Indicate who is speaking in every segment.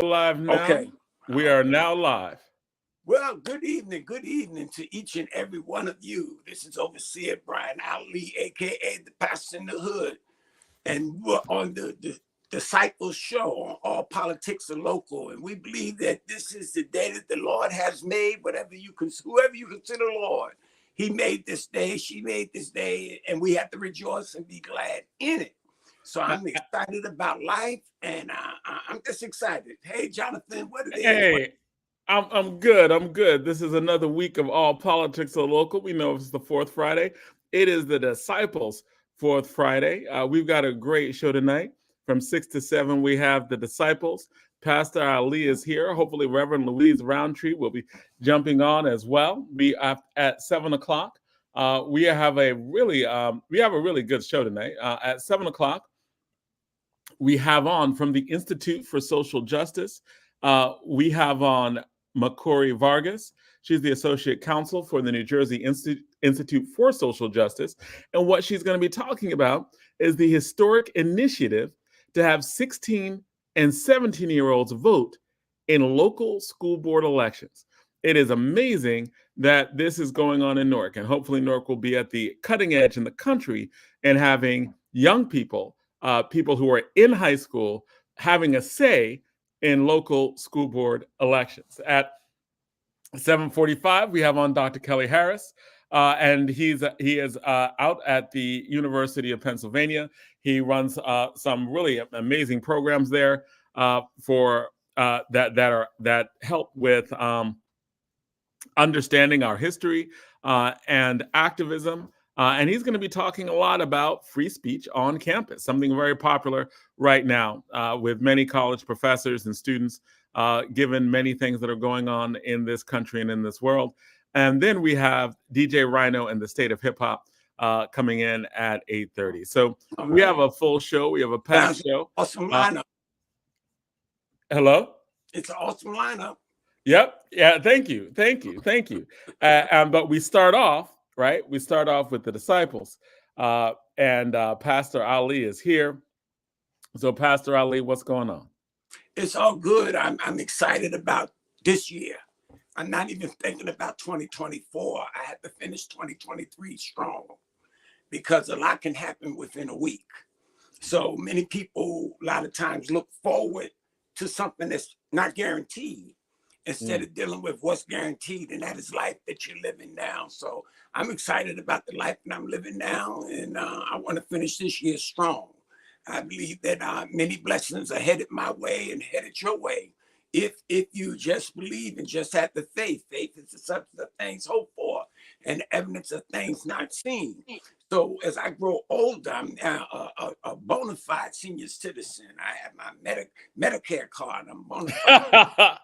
Speaker 1: Live now.
Speaker 2: Okay.
Speaker 1: We are now live.
Speaker 2: Well, good evening. Good evening to each and every one of you. This is Overseer Brian Ali, aka the Pastor in the Hood. And we're on the Disciples Show on All Politics Are Local. And we believe that this is the day that the Lord has made, whoever you consider Lord. He made this day, she made this day, and we have to rejoice and be glad in it. So I'm excited about life, and I'm just excited. Hey, Jonathan, what it is?
Speaker 1: Hey, I'm good. I'm good. This is another week of All Politics Are Local. We know it's the fourth Friday. It is the Disciples' fourth Friday. We've got a great show tonight. From 6 to 7, we have the Disciples. Pastor Ali is here. Hopefully, Reverend Louise Roundtree will be jumping on as well. We at 7 o'clock. We have a really good show tonight. At 7 o'clock, we have on from the Institute for Social Justice. We have on Micauri Vargas. She's the Associate Counsel for the New Jersey Institute for Social Justice. And what she's going to be talking about is the historic initiative to have 16 and 17-year-olds vote in local school board elections. It is amazing that this is going on in Newark, and hopefully Newark will be at the cutting edge in the country and having young people, people who are in high school, having a say in local school board elections. At 7:45, we have on Dr. Kelly Harris, and he is out at the University of Pennsylvania. He runs some really amazing programs there for that help with understanding our history and activism. And he's going to be talking a lot about free speech on campus, something very popular right now with many college professors and students, given many things that are going on in this country and in this world. And then we have DJ Rhino and the State of Hip Hop coming in at 8:30. So we have a full show. We have a packed show.
Speaker 2: Awesome lineup.
Speaker 1: Hello?
Speaker 2: It's an awesome lineup.
Speaker 1: Yep. Yeah. Thank you. But we start off, right? We start off with the Disciples. And Pastor Ali is here. So, Pastor Ali, what's going on?
Speaker 2: It's all good. I'm excited about this year. I'm not even thinking about 2024. I had to finish 2023 strong because a lot can happen within a week. So many people, a lot of times, look forward to something that's not guaranteed instead of dealing with what's guaranteed, and that is life that you're living now. So I'm excited about the life that I'm living now, and I want to finish this year strong. I believe that many blessings are headed my way and headed your way. If you just believe and just have the faith. Faith is the substance of things hoped for and the evidence of things not seen. So as I grow older, I'm now a bona fide senior citizen. I have my Medicare card. I'm bona fide.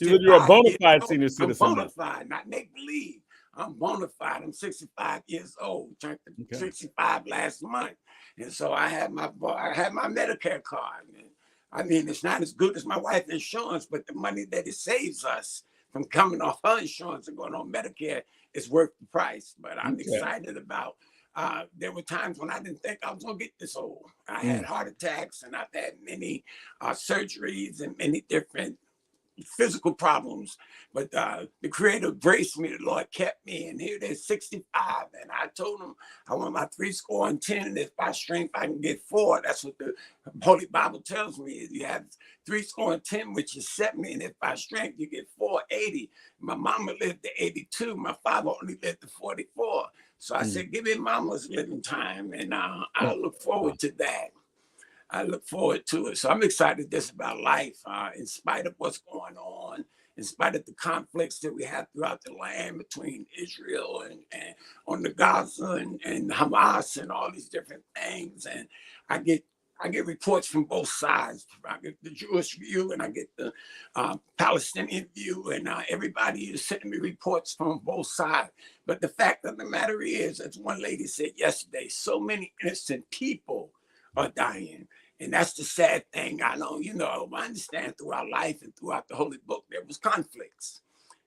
Speaker 1: You're a bona fide senior citizen.
Speaker 2: I'm bona fide, not make believe. I'm bona fide. I'm 65 years old. Turned 65 last month, and so I have my Medicare card. And I mean, it's not as good as my wife's insurance, but the money that it saves us from coming off her insurance and going on Medicare is worth the price. But I'm excited about. There were times when I didn't think I was going to get this old. I had heart attacks, and I've had many surgeries and many different physical problems, but the Creator graced me. The Lord kept me, and here they're 65. And I told him I want my 10, and if by strength I can get 4. That's what the Holy Bible tells me. You have 10, which is 70, and if by strength you get 80. My mama lived to 82. My father only lived to 44. So I said, give me mama's living time, and I look forward to that. I look forward to it. So I'm excited just about life, in spite of what's going on, in spite of the conflicts that we have throughout the land between Israel and on the Gaza and Hamas and all these different things. And I get reports from both sides. I get the Jewish view and I get the Palestinian view, and everybody is sending me reports from both sides. But the fact of the matter is, as one lady said yesterday, so many innocent people are dying. And that's the sad thing. I know, I understand throughout life and throughout the Holy Book, there was conflicts.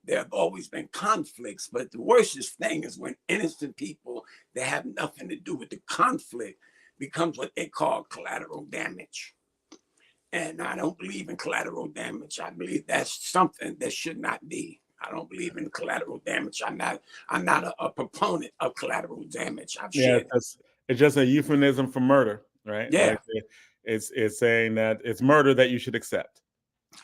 Speaker 2: There have always been conflicts, but the worstest thing is when innocent people that have nothing to do with the conflict becomes what they call collateral damage. And I don't believe in collateral damage. I believe that's something that should not be. I don't believe in collateral damage. I'm not a proponent of collateral damage. I've
Speaker 1: Yeah,
Speaker 2: shared.
Speaker 1: it's just a euphemism for murder, right?
Speaker 2: Yeah.
Speaker 1: Like it's saying that it's murder that you should accept,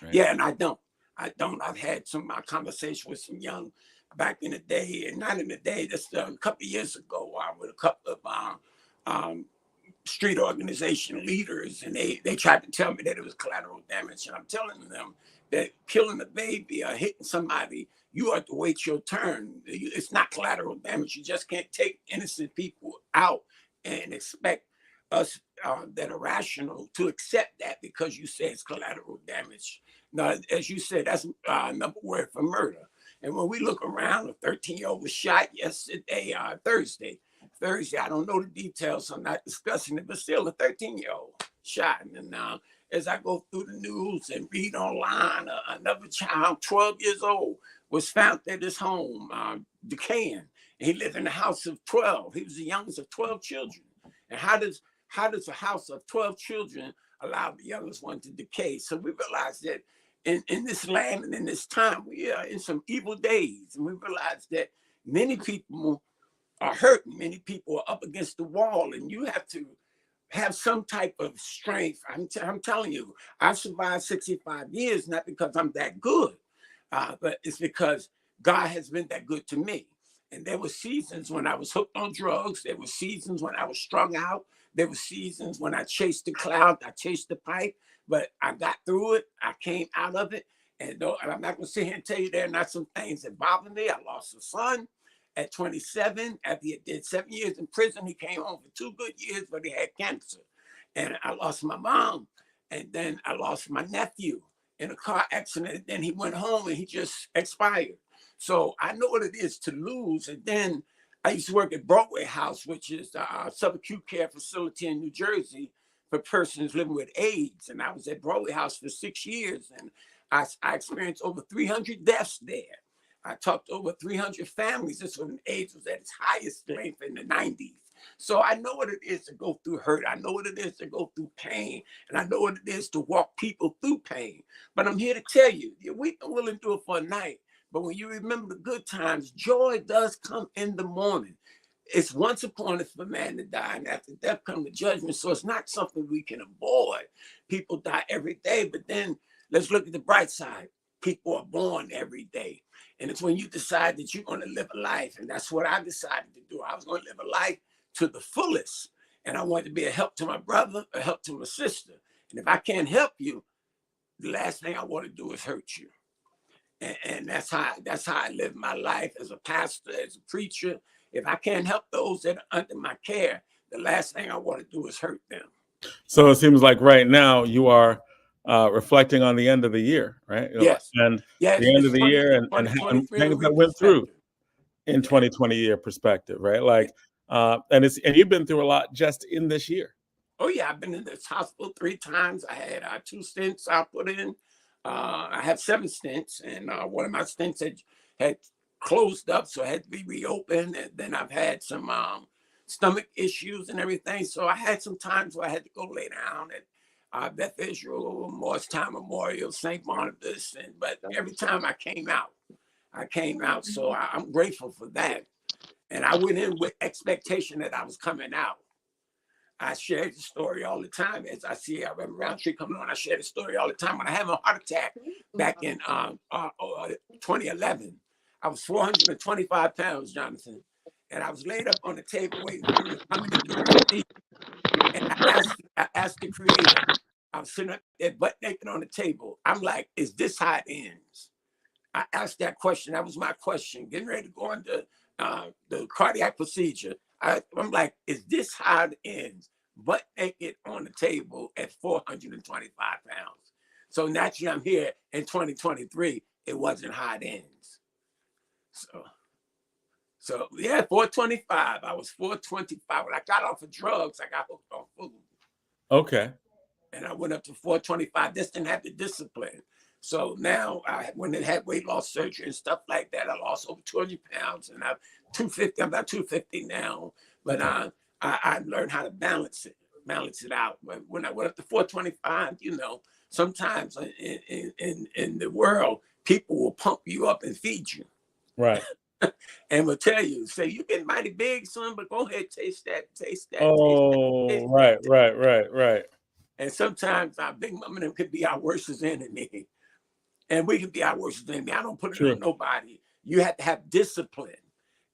Speaker 1: right?
Speaker 2: Yeah, and I don't. I've had some conversation with some young back in the day, and not in the day, just a couple of years ago, with a couple of street organization leaders, and they tried to tell me that it was collateral damage, and I'm telling them that killing a baby or hitting somebody, you have to wait your turn. It's not collateral damage. You just can't take innocent people out and expect us that are rational to accept that because you say it's collateral damage. Now, as you said, that's another word for murder. And when we look around, a 13-year-old was shot yesterday, Thursday. I don't know the details, so I'm not discussing it, but still a 13-year-old shot. And now, as I go through the news and read online, another child, 12 years old, was found at his home, decaying. And he lived in a house of 12. He was the youngest of 12 children. And how does a house of 12 children allow the youngest one to decay? So we realize that in this land and in this time, we are in some evil days. And we realize that many people are hurting. Many people are up against the wall, and you have to have some type of strength. I'm telling you, I've survived 65 years, not because I'm that good, but it's because God has been that good to me. And there were seasons when I was hooked on drugs. There were seasons when I was strung out. There were seasons when I chased the cloud, I chased the pipe, but I got through it. I came out of it. And I'm not going to sit here and tell you there are not some things that bother me. I lost a son at 27. After he did 7 years in prison, he came home for 2 good years, but he had cancer. And I lost my mom. And then I lost my nephew in a car accident. Then he went home and he just expired. So I know what it is to lose. And then I used to work at Broadway House, which is a subacute care facility in New Jersey for persons living with AIDS. And I was at Broadway House for 6 years. And I experienced over 300 deaths there. I talked to over 300 families. This when AIDS was at its highest length in the 90s. So I know what it is to go through hurt. I know what it is to go through pain. And I know what it is to walk people through pain. But I'm here to tell you, we can will endure for a night. But when you remember the good times, joy does come in the morning. It's once appointed for man to die, and after death comes the judgment. So it's not something we can avoid. People die every day, but then let's look at the bright side. People are born every day. And it's when you decide that you're going to live a life. And that's what I decided to do. I was going to live a life to the fullest. And I wanted to be a help to my brother, a help to my sister. And if I can't help you, the last thing I want to do is hurt you. And that's how I live my life as a pastor, as a preacher. If I can't help those that are under my care, the last thing I want to do is hurt them.
Speaker 1: So it seems like right now you are reflecting on the end of the year, right?
Speaker 2: Yes.
Speaker 1: And
Speaker 2: yes,
Speaker 1: the end of the year and things that went through in 2020 year perspective, right? Like, and you've been through a lot just in this year.
Speaker 2: Oh yeah, I've been in this hospital 3 times. I had 2 stents I put in. I have 7 stents, and one of my stents had closed up, so it had to be reopened. And then I've had some stomach issues and everything. So I had some times where I had to go lay down at Beth Israel, Morristown Memorial, St. Barnabas. But every time I came out. So I'm grateful for that. And I went in with expectation that I was coming out. I share the story all the time. As I see Reverend Roundtree coming on, I share the story all the time. When I had a heart attack back in 2011, I was 425 pounds, Jonathan. And I was laid up on the table waiting for him to come in and do my feet. And I asked the Creator, I was sitting up there butt naked on the table. I'm like, is this how it ends? I asked that question. That was my question. Getting ready to go into the cardiac procedure. I'm like, is this how it ends? Butt naked on the table at 425 pounds. So naturally, I'm here in 2023. It wasn't how it ends. So yeah, 425. I was 425. When I got off of drugs, I got hooked on food.
Speaker 1: Okay.
Speaker 2: And I went up to 425. This didn't have the discipline. So now, when they had weight loss surgery and stuff like that, I lost over 200 pounds, and I'm 250. I'm about 250 now. But I learned how to balance it out. When I went up to 425, sometimes in the world, people will pump you up and feed you.
Speaker 1: Right.
Speaker 2: And will tell you, say, you get mighty big, son, but go ahead, taste that, taste that,
Speaker 1: Oh,
Speaker 2: taste
Speaker 1: right,
Speaker 2: that.
Speaker 1: right.
Speaker 2: And sometimes our big mama them could be our worst enemy. And we can be our worst enemy. I don't put it on nobody. You have to have discipline.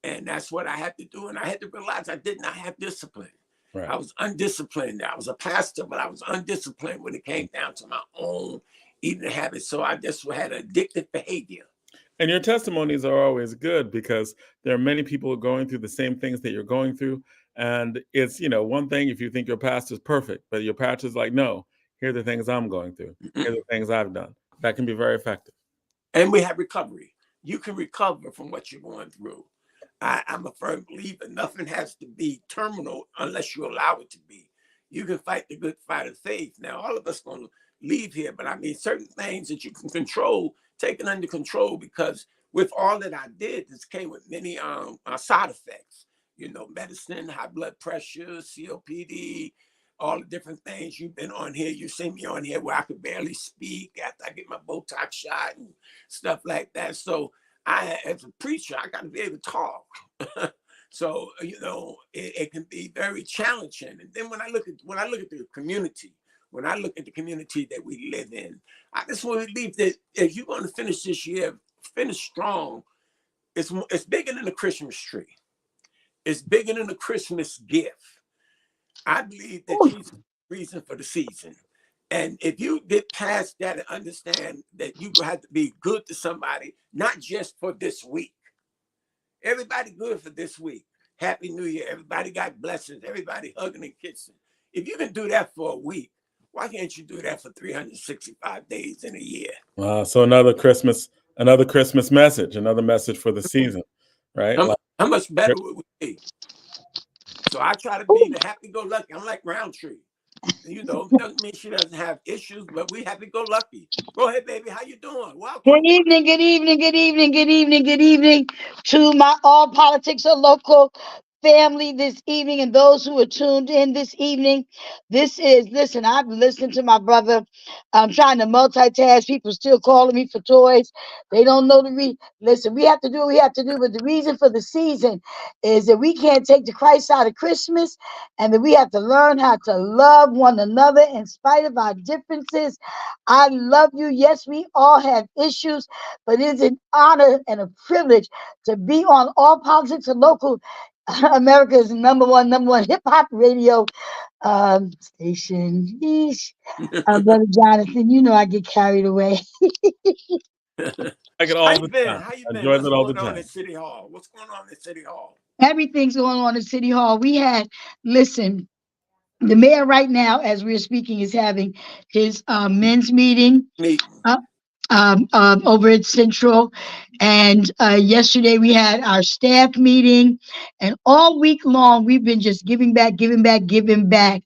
Speaker 2: And that's what I had to do. And I had to realize I did not have discipline. Right. I was undisciplined. I was a pastor, but I was undisciplined when it came down to my own eating habits. So I just had addictive behavior.
Speaker 1: And your testimonies are always good because there are many people going through the same things that you're going through. And it's, one thing if you think your pastor's perfect, but your pastor's like, no, here are the things I'm going through. Here are the things I've done. That can be very effective.
Speaker 2: And we have recovery. You can recover from what you're going through. I'm a firm believer. Nothing has to be terminal unless you allow it to be. You can fight the good fight of faith. Now, all of us going to leave here, but I mean, certain things that you can control, take it under control, because with all that I did, this came with many side effects. Medicine, high blood pressure, COPD, all the different things. You've been on here. You've seen me on here where I could barely speak after I get my Botox shot and stuff like that. So as a preacher, I got to be able to talk. So, it can be very challenging. And then when I look at the community, that we live in, I just want to believe that if you're going to finish this year, finish strong, it's bigger than a Christmas tree. It's bigger than a Christmas gift. I believe that Jesus is the reason for the season. And if you get past that and understand that you have to be good to somebody, not just for this week. Everybody good for this week. Happy New Year. Everybody got blessings. Everybody hugging and kissing. If you can do that for a week, why can't you do that for 365 days in a year?
Speaker 1: So another Christmas message, another message for the season, right?
Speaker 2: How much better would we be? So I try to be the happy-go-lucky. I'm like Roundtree. Doesn't mean she doesn't have issues, but we happy-go-lucky. Go ahead, baby. How you doing? Welcome.
Speaker 3: Good evening to my All Politics Are Local family this evening and those who are tuned in this evening. I've listened to my brother. I'm trying to multitask. People still calling me for toys. They don't know the reason. Listen, we have to do what we have to do, but the reason for the season is that we can't take the Christ out of Christmas, and that we have to learn how to love one another in spite of our differences. I love you. Yes, we all have issues, but it is an honor and a privilege to be on All Politics Are Local, America's number one hip hop radio station. Brother Jonathan, I get carried away.
Speaker 1: I get all the time.
Speaker 2: How you been? What's going on at City Hall? What's going on at City Hall?
Speaker 3: Everything's going on at City Hall. The mayor right now, as we're speaking, is having his men's meeting. Over at Central, and yesterday we had our staff meeting, and all week long we've been just giving back. The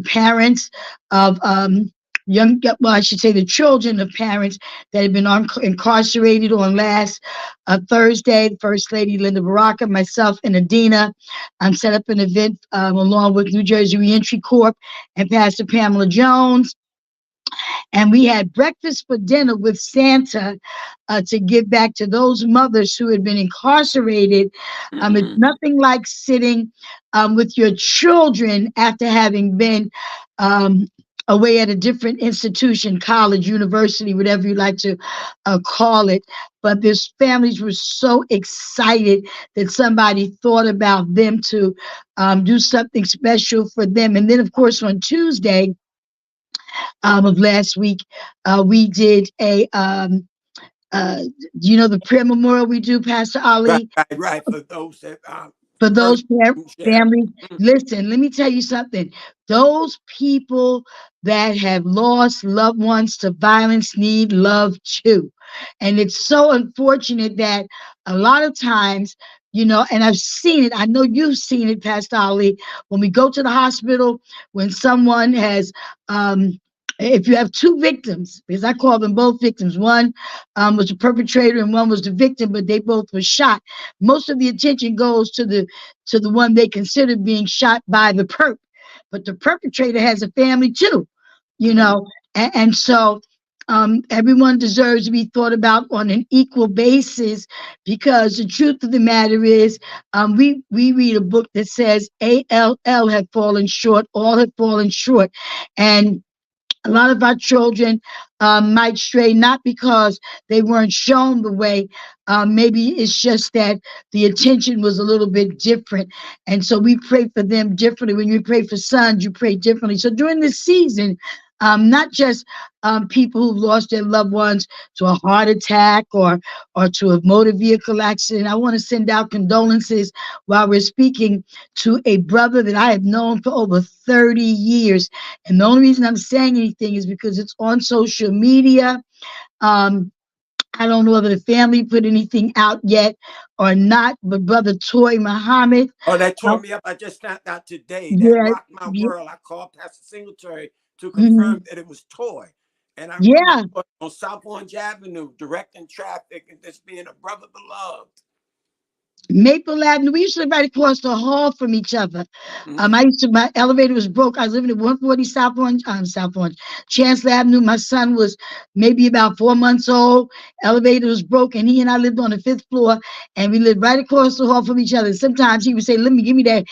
Speaker 3: parents of the children of parents that have been incarcerated. On last Thursday, First Lady Linda Baraka, myself, and Adina set up an event along with New Jersey Reentry Corp and Pastor Pamela Jones. And we had breakfast for dinner with Santa to give back to those mothers who had been incarcerated. It's nothing like sitting with your children after having been away at a different institution, college, university, whatever you like to call it. But these families were so excited that somebody thought about them to do something special for them. And then, of course, on Tuesday of last week, we did a the prayer memorial we do, Pastor Ali.
Speaker 2: Right. For those that
Speaker 3: families. Listen, let me tell you something. Those people that have lost loved ones to violence need love too. And it's so unfortunate that a lot of times, and I've seen it. I know you've seen it, Pastor Ali. When we go to the hospital, when someone has if you have two victims, because I call them both victims, one was the perpetrator and one was the victim, but they both were shot. Most of the attention goes to the one they consider being shot by the perp, but the perpetrator has a family too, And so everyone deserves to be thought about on an equal basis, because the truth of the matter is, we read a book that says all have fallen short, all have fallen short. And a lot of our children might stray, not because they weren't shown the way. Maybe it's just that the attention was a little bit different. And so we pray for them differently. When you pray for sons, you pray differently. So during this season, not just people who've lost their loved ones to a heart attack or to a motor vehicle accident. I want to send out condolences while we're speaking to a brother that I have known for over 30 years. And the only reason I'm saying anything is because it's on social media. I don't know whether the family put anything out yet or not, but Brother Toy Muhammad.
Speaker 2: Oh, that tore me up. I just found out today. That
Speaker 3: Yeah,
Speaker 2: rocked my world. I called Pastor Singletary to
Speaker 3: mhm,
Speaker 2: confirm that it was Toy. And I remember
Speaker 3: yeah.
Speaker 2: on South Orange Avenue, directing traffic and just being a brother beloved.
Speaker 3: Maple Avenue. We used to live right across the hall from each other. My elevator was broke. I was living at 140 South Orange, Chancellor Avenue. My son was maybe about 4 months old. Elevator was broke, and he and I lived on the 5th floor, and we lived right across the hall from each other. Sometimes he would say, give me that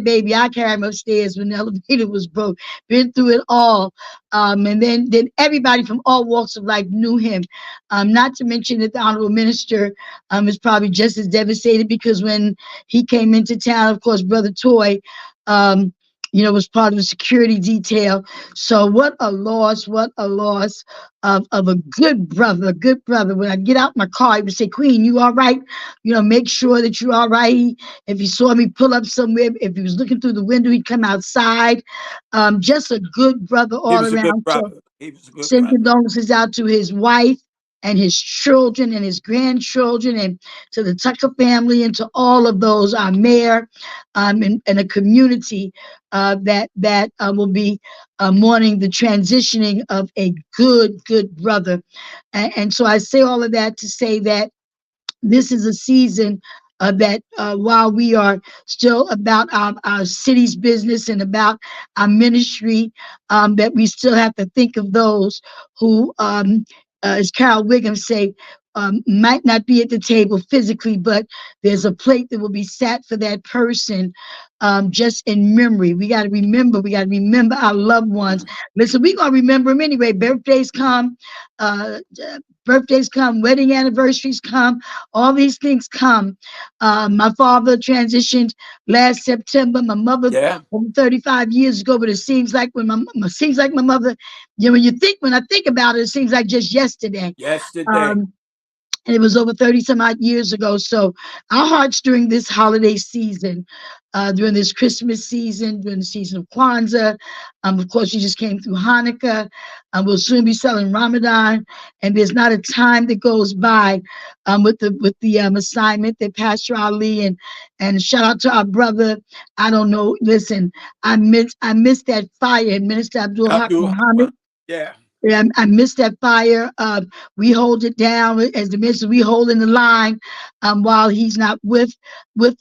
Speaker 3: baby. I carry him upstairs when the elevator was broke. Been through it all. And then everybody from all walks of life knew him. Not to mention that the Honorable Minister is probably just as devastated, because when he came into town, of course, Brother Toy, was part of the security detail. So what a loss, of a good brother, When I get out my car, he would say, Queen, you all right? Make sure that you're all right. If he saw me pull up somewhere, if he was looking through the window, he'd come outside. Just a good brother
Speaker 2: He
Speaker 3: all
Speaker 2: was a good
Speaker 3: around. So
Speaker 2: brother. He was a good
Speaker 3: send
Speaker 2: brother.
Speaker 3: condolences out to his wife and his children and his grandchildren, and to the Tucker family, and to all of those, our mayor, and a community that will be mourning the transitioning of a good brother. And so I say all of that to say that this is a season that while we are still about our city's business and about our ministry, that we still have to think of those who, as Carol Wiggum say, might not be at the table physically, but there's a plate that will be sat for that person, just in memory. We got to remember our loved ones. Listen, we're going to remember them anyway. Uh, Birthdays come, wedding anniversaries come, all these things come. My father transitioned last September. My mother
Speaker 2: Yeah.
Speaker 3: over 35 years ago, but it seems like my mother, when I think about it, it seems like just yesterday.
Speaker 2: Yesterday.
Speaker 3: Um, and it was over 30 some odd years ago. So our hearts during this holiday season, during this Christmas season, during the season of Kwanzaa, of course, we just came through Hanukkah, we'll soon be selling Ramadan, and there's not a time that goes by with the assignment that Pastor Ali and shout out to our brother. I don't know. Listen, I miss that fire, Minister Haqq
Speaker 2: Abdul.
Speaker 3: Muhammad.
Speaker 2: Yeah.
Speaker 3: Yeah, I missed that fire. We hold it down as the minister. We hold in the line while he's not with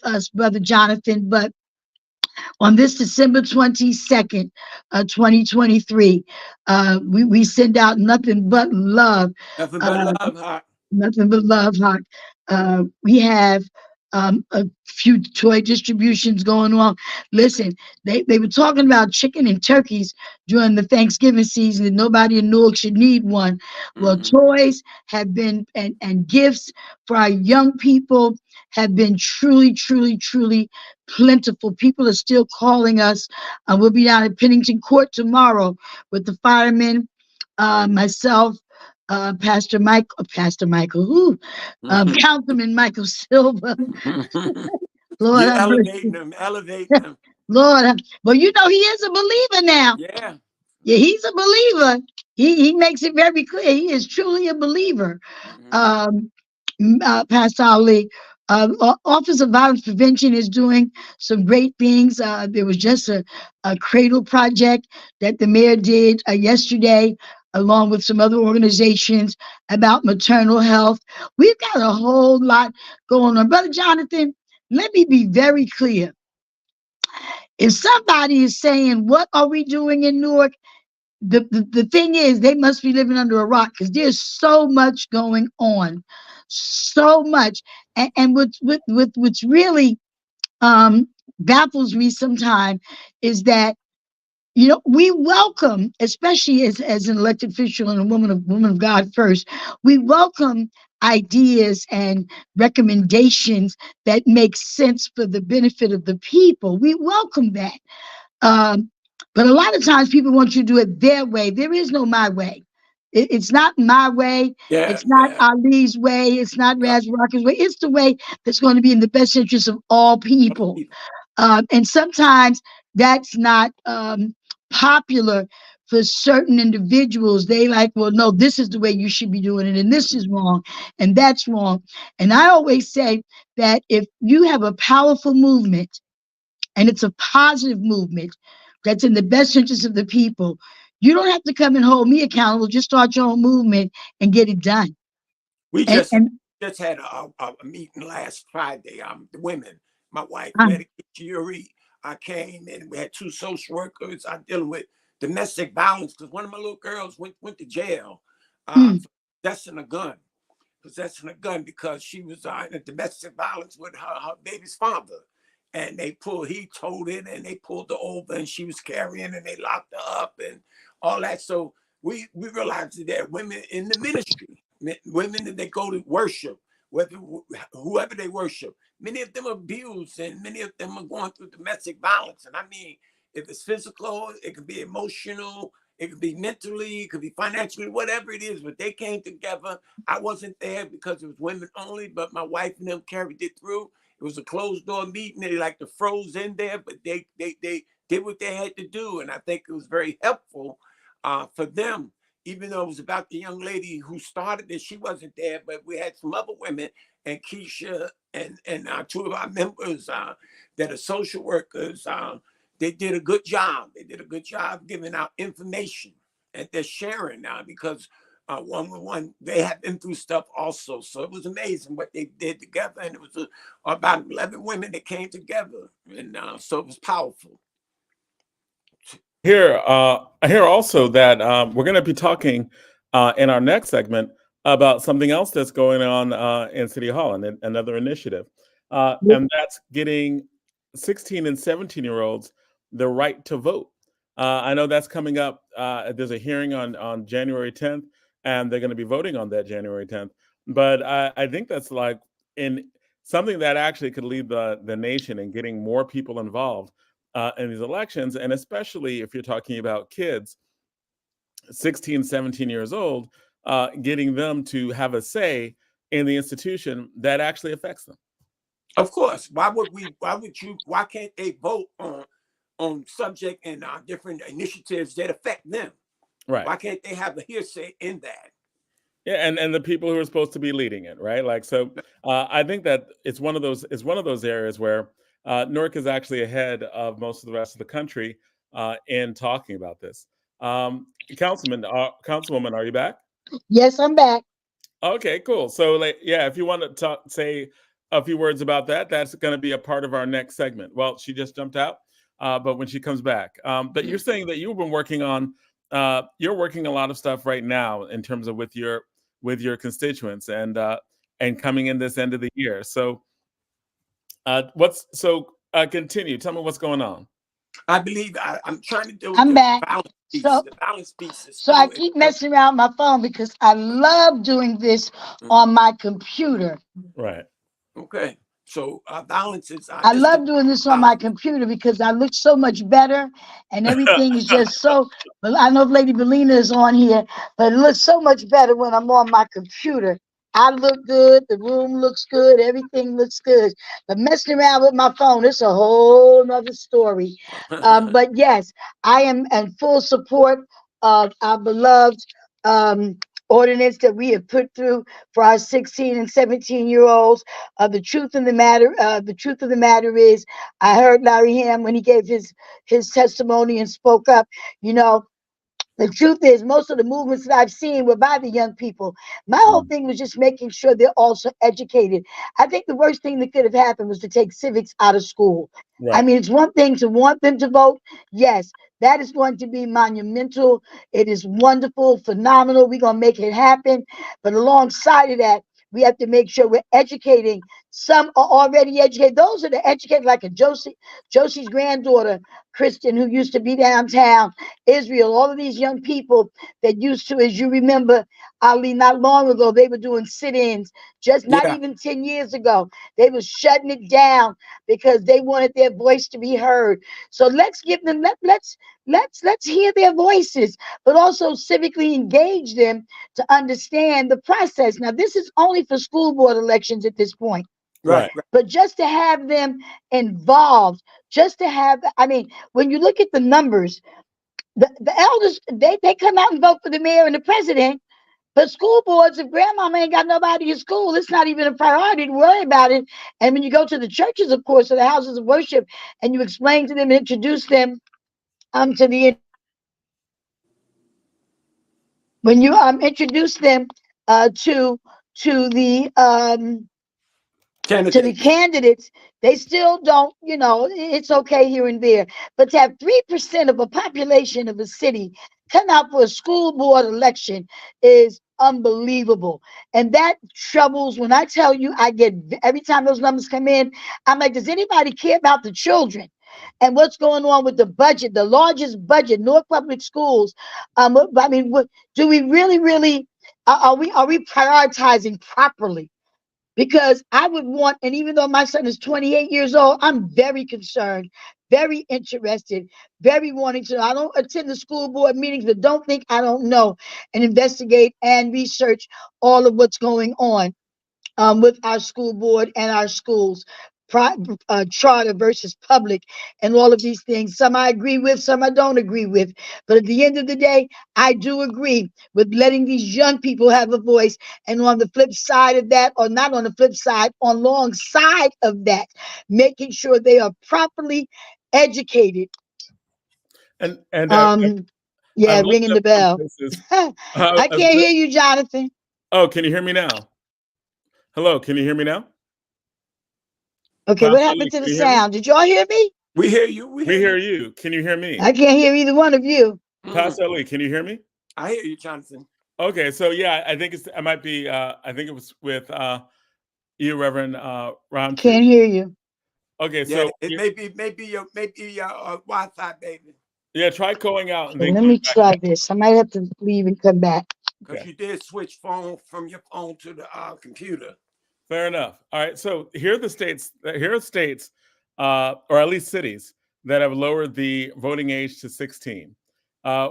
Speaker 3: us, Brother Jonathan. But on this December 22nd, 2023, we send out nothing but love.
Speaker 2: Nothing but
Speaker 3: Uh,
Speaker 2: love, Haqq.
Speaker 3: Nothing but love, Haqq. We have a few toy distributions going on. Listen, they were talking about chicken and turkeys during the Thanksgiving season, and nobody in Newark should need one. Well, toys have been, and gifts for our young people have been truly plentiful. People are still calling us. We'll be down at Pennington Court tomorrow with the firemen, myself, Pastor Michael, Councilman Michael Silva. Lord,
Speaker 2: You're
Speaker 3: have
Speaker 2: elevating
Speaker 3: mercy.
Speaker 2: them, elevating them.
Speaker 3: Lord, well, he is a believer now.
Speaker 2: Yeah.
Speaker 3: Yeah, he's a believer. He makes it very clear. He is truly a believer. Um, Pastor Ali, Office of Violence Prevention is doing some great things. There was just a cradle project that the mayor did yesterday, along with some other organizations, about maternal health. We've got a whole lot going on. Brother Jonathan, let me be very clear. If somebody is saying, what are we doing in Newark? the thing is, they must be living under a rock because there's so much going on, so much. And what's really baffles me sometimes is that, you know, we welcome, especially as an elected official and a woman of God first, we welcome ideas and recommendations that make sense for the benefit of the people. We welcome that. Um, but a lot of times people want you to do it their way. There is no my way. It's not my way.
Speaker 2: Yeah,
Speaker 3: It's not
Speaker 2: yeah.
Speaker 3: Ali's way. It's not
Speaker 2: Yeah.
Speaker 3: Raz Rocker's way. It's the way that's going to be in the best interest of all people. And sometimes that's not popular for certain individuals. They like, well, no, this is the way you should be doing it, and this is wrong, and that's wrong. And I always say that if you have a powerful movement and it's a positive movement that's in the best interest of the people, you don't have to come and hold me accountable. Just start your own movement and get it done.
Speaker 2: We
Speaker 3: And,
Speaker 2: just
Speaker 3: and
Speaker 2: just had a meeting last Friday. The women, my wife, we had
Speaker 3: um,
Speaker 2: a jury. I came and we had two social workers. I'm dealing with domestic violence because one of my little girls went to jail
Speaker 3: mm,
Speaker 2: for possessing a gun because she was in a domestic violence with her baby's father. And he told it and they pulled her over and she was carrying and they locked her up and all that. So we realized that women in the ministry, women that they go to worship, whoever they worship, many of them are abused and many of them are going through domestic violence. And I mean, if it's physical, it could be emotional, it could be mentally, it could be financially, whatever it is. But they came together. I wasn't there because it was women only, but my wife and them carried it through. It was a closed door meeting. They like to froze in there, but they did what they had to do. And I think it was very helpful for them, even though it was about the young lady who started it. She wasn't there, but we had some other women and Keisha and two of our members that are social workers. They did a good job. They did a good job giving out information and they're sharing now because one they have been through stuff also. So it was amazing what they did together. And it was about 11 women that came together. And so it was powerful.
Speaker 1: I hear also that we're going to be talking in our next segment about something else that's going on in City Hall and another initiative, and that's getting 16 and 17-year-olds the right to vote. I know that's coming up. There's a hearing on January 10th, and they're going to be voting on that January 10th. But I think that's like in something that actually could lead the nation in getting more people involved in these elections. And especially if you're talking about kids, 16, 17 years old, getting them to have a say in the institution that actually affects them.
Speaker 2: Of course. Why can't they vote on subject and different initiatives that affect them?
Speaker 1: Right.
Speaker 2: Why can't they have a hearsay in that?
Speaker 1: Yeah, and the people who are supposed to be leading it, right? Like, so I think that it's one of those areas where Newark is actually ahead of most of the rest of the country in talking about this. Councilwoman, are you back?
Speaker 3: yes, I'm back.
Speaker 1: Okay, cool. So, like, yeah, if you want to say a few words about that, that's going to be a part of our next segment. Well, she just jumped out, but when she comes back, but you're saying that you've been working on, you're working a lot of stuff right now in terms of with your constituents and coming in this end of the year. So, continue. Tell me what's going on.
Speaker 2: I believe I'm trying to do with
Speaker 3: I'm
Speaker 2: the
Speaker 3: back.
Speaker 2: balance piece.
Speaker 3: So
Speaker 2: The balance piece is
Speaker 3: so I
Speaker 2: still
Speaker 3: keep messing around with my phone because I love doing this on my computer.
Speaker 1: Right.
Speaker 2: Okay. So balance is
Speaker 3: I
Speaker 2: just
Speaker 3: love doing this on my
Speaker 2: balance.
Speaker 3: computer because I look so much better and everything is just so. Well, I know if Lady Belina is on here, but it looks so much better when I'm on my computer. I look good, the room looks good, everything looks good. But messing around with my phone, it's a whole nother story. But yes, I am in full support of our beloved ordinance that we have put through for our 16 and 17-year-olds. The truth of the matter is, I heard Larry Ham when he gave his testimony and spoke up. You know, The truth is, most of the movements that I've seen were by the young people. My whole thing was just making sure they're also educated. I think the worst thing that could have happened was to take civics out of school. I
Speaker 1: Right.
Speaker 3: mean, it's one thing to want them to vote. Yes, that is going to be monumental. It is wonderful, phenomenal. We're going to make it happen. But alongside of that, we have to make sure we're educating. Some are already educated. Those are the educated, like a Josie's granddaughter, Kristen, who used to be downtown. Israel, all of these young people that used to, as you remember, Ali, not long ago, they were doing sit-ins, just not
Speaker 2: Yeah,
Speaker 3: even 10 years ago. They were shutting it down because they wanted their voice to be heard. So let's give them, let's hear their voices, but also civically engage them to understand the process. Now, this is only for school board elections at this point.
Speaker 2: right,
Speaker 1: Right.
Speaker 2: right.
Speaker 3: But just to have them involved, just to have, I mean, when you look at the numbers, the elders, they come out and vote for the mayor and the president. But school boards, if grandmama ain't got nobody in school, it's not even a priority to worry about it. And when you go to the churches, of course, or the houses of worship, and you explain to them and introduce them to the, when you introduce them to the to the
Speaker 2: Candidate.
Speaker 3: candidates, they still don't, it's okay here and there. But to have 3% of a population of a city come out for a school board election is unbelievable. And that troubles, when I tell you, I get, every time those numbers come in, I'm like, does anybody care about the children? And what's going on with the budget, the largest budget, North Public Schools? I mean, do we really, are we prioritizing properly? Because I would want, and even though my son is 28 years old, I'm very concerned, very interested, very wanting to know. I don't attend the school board meetings, but don't think I don't know and investigate and research all of what's going on with our school board and our schools. Charter versus public and all of these things. Some I agree with, some I don't agree with. But at the end of the day, I do agree with letting these young people have a voice. And on the flip side of that, or not on the flip side, on alongside of that, making sure they are properly educated.
Speaker 1: And
Speaker 3: Yeah,
Speaker 1: I've looked
Speaker 3: ringing
Speaker 1: up
Speaker 3: the
Speaker 1: some
Speaker 3: bell.
Speaker 1: places.
Speaker 3: I
Speaker 1: As
Speaker 3: can't hear you, Jonathan.
Speaker 1: oh, can you hear me now? Hello, can you hear me now?
Speaker 3: Okay, what
Speaker 1: Pastor
Speaker 3: happened
Speaker 1: Lee,
Speaker 3: to
Speaker 1: can
Speaker 3: the
Speaker 1: you hear me?
Speaker 3: sound? Did y'all hear me?
Speaker 2: We hear you. We
Speaker 1: We
Speaker 2: hear
Speaker 1: hear
Speaker 2: you.
Speaker 1: you. Can you hear me?
Speaker 3: I can't hear either one of you.
Speaker 2: Mm,
Speaker 1: Pastor Lee, can you hear me?
Speaker 2: I hear you, Jonathan.
Speaker 1: Okay, so yeah, I think it might be I think it was with you, Reverend Roundtree.
Speaker 3: Can't hear you.
Speaker 1: Okay,
Speaker 2: Yeah,
Speaker 1: so
Speaker 2: it may be your Wi-Fi, baby,
Speaker 1: yeah, try going out and
Speaker 3: Okay,
Speaker 1: then
Speaker 3: let
Speaker 1: coming
Speaker 3: me
Speaker 1: back
Speaker 3: try
Speaker 1: in.
Speaker 3: this. I might have to leave and come back.
Speaker 2: because
Speaker 1: Okay.
Speaker 2: you did switch phone from your phone to the computer.
Speaker 1: Fair enough. All right. So here are the states. Here are states, or at least cities, that have lowered the voting age to 16.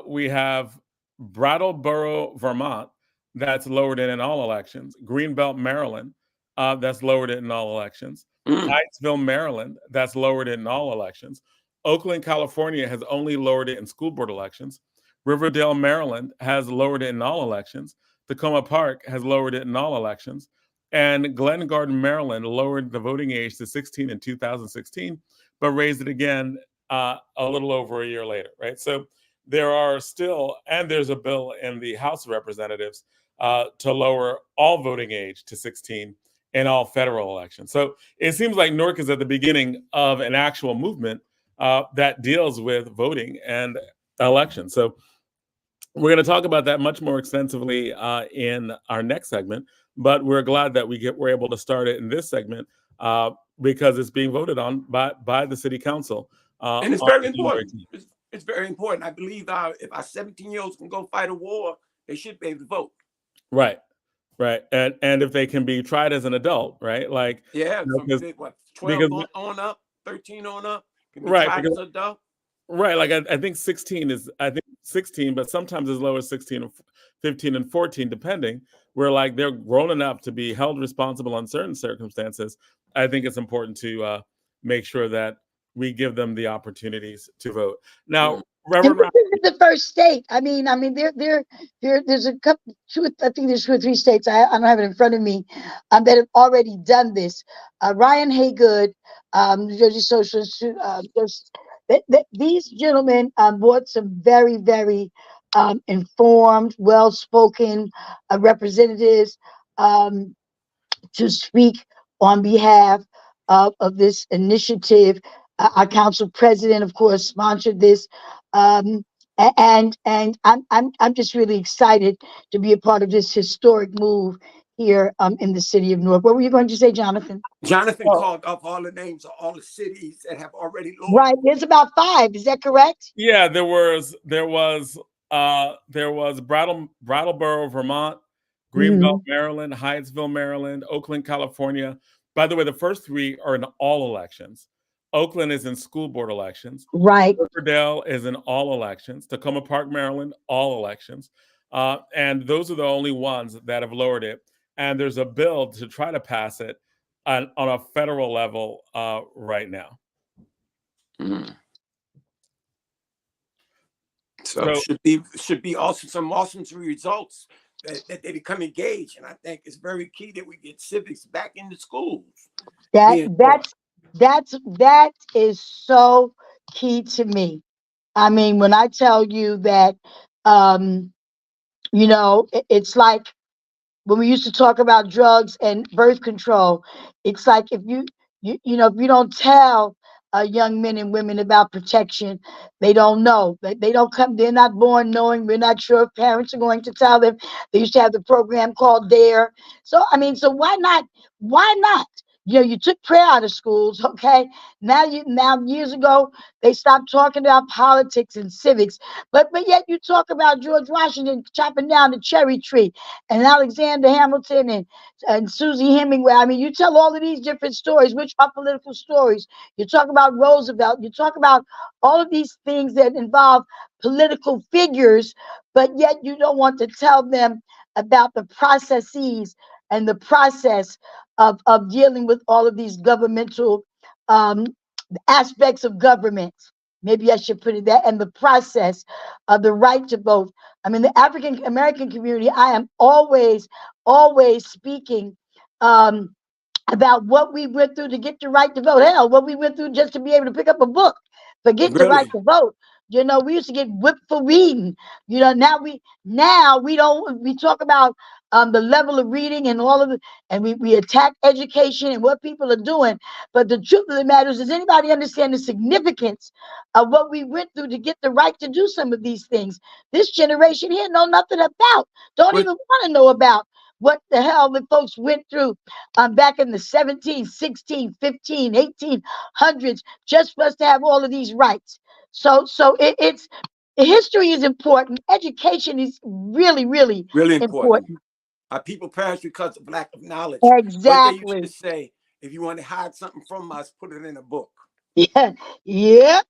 Speaker 1: We have Brattleboro, Vermont, that's lowered it in all elections. Greenbelt, Maryland, that's lowered it in all elections.
Speaker 2: Mm.
Speaker 1: Hyattsville, Maryland, that's lowered it in all elections. Oakland, California, has only lowered it in school board elections. Riverdale, Maryland, has lowered it in all elections. Tacoma Park has lowered it in all elections. And Glen Garden, Maryland, lowered the voting age to 16 in 2016, but raised it again a little over a year later, right? So there are still, and there's a bill in the House of Representatives to lower all voting age to 16 in all federal elections. So it seems like Newark is at the beginning of an actual movement that deals with voting and elections. So we're going to talk about that much more extensively in our next segment, but we're glad that we're able to start it in this segment because it's being voted on by the city council
Speaker 2: And it's
Speaker 1: on
Speaker 2: very
Speaker 1: January
Speaker 2: important.
Speaker 1: 18th.
Speaker 2: It's very important. I believe if our 17-year-olds can go fight a war, they should be able to vote.
Speaker 1: Right, right, and if they can be tried as an adult, right, like
Speaker 2: Yeah, from
Speaker 1: because
Speaker 2: 12
Speaker 1: because
Speaker 2: on up, 13 on up, can be
Speaker 1: right
Speaker 2: tried
Speaker 1: because
Speaker 2: as an adult.
Speaker 1: right, like I think 16 is I think 16, but sometimes as low as 16 or 15 and 14, depending, where like they're grown enough to be held responsible in certain circumstances. I think it's important to make sure that we give them the opportunities to vote. Now,
Speaker 2: Mm.
Speaker 3: And
Speaker 1: Reverend,
Speaker 3: this isn't the first state. I mean, there's a couple, I think there's 2 or 3 states. I don't have it in front of me that have already done this. Ryan Haygood, the Jersey Socialist, these gentlemen brought some very, very informed, well-spoken representatives um, to speak on behalf of this initiative. Our council president, of course, sponsored this. Um, and I'm just really excited to be a part of this historic move here in the city of Newark. What were you going to say, Jonathan?
Speaker 2: Jonathan
Speaker 1: Well,
Speaker 2: called up all the names of all the cities that have already launched.
Speaker 3: Right, there's about 5. Is that correct?
Speaker 1: yeah, there was Brattleboro, Vermont, Greenbelt,
Speaker 3: Mhm.
Speaker 1: Maryland, Hyattsville, Maryland, Oakland, California. By the way, the first 3 are in all elections. Oakland is in school board elections.
Speaker 3: Right.
Speaker 1: Riverdale is in all elections. Tacoma Park, Maryland, all elections. And those are the only ones that have lowered it. And there's a bill to try to pass it on a federal level right now.
Speaker 2: Mm. So
Speaker 1: So
Speaker 2: should be also some awesome results that they become engaged. And I think it's very key that we get civics back into schools
Speaker 3: That
Speaker 2: being taught.
Speaker 3: that is so key to me. I mean, when I tell you that, um, it's like when we used to talk about drugs and birth control. It's like if if you don't tell young men and women about protection, they don't know. They don't come. They're not born knowing. We're not sure if parents are going to tell them. They used to have the program called Dare. So I mean, so why not? Why not? You took prayer out of schools, okay? Now years ago they stopped talking about politics and civics, but yet you talk about George Washington chopping down the cherry tree and Alexander Hamilton and Susie Hemingway. I mean, you tell all of these different stories, which are political stories. You talk about Roosevelt. You talk about all of these things that involve political figures, but yet you don't want to tell them about the processes and the process of dealing with all of these governmental um, aspects of government. Maybe I should put it that, and the process of the right to vote. I mean, the African American community, I am always speaking about what we went through to get the right to vote. Hell, what we went through just to be able to pick up a book, forget the right
Speaker 2: Really,
Speaker 3: to vote. We used to get whipped for reading. Now we don't. We talk about the level of reading and all of it, and we attack education and what people are doing. But the truth of the matter is, does anybody understand the significance of what we went through to get the right to do some of these things? This generation here know nothing about. Don't
Speaker 2: but
Speaker 3: even want to know about what the hell the folks went through back in the 17, 16, 15, 1800s, just for us to have all of these rights. It's history is important. Education is really, really
Speaker 2: really important.
Speaker 3: important.
Speaker 2: Our people perish because of lack of knowledge. What they used to
Speaker 3: Exactly.
Speaker 2: say: if you want to hide something from us, put it in a book.
Speaker 3: Yeah. Yeah.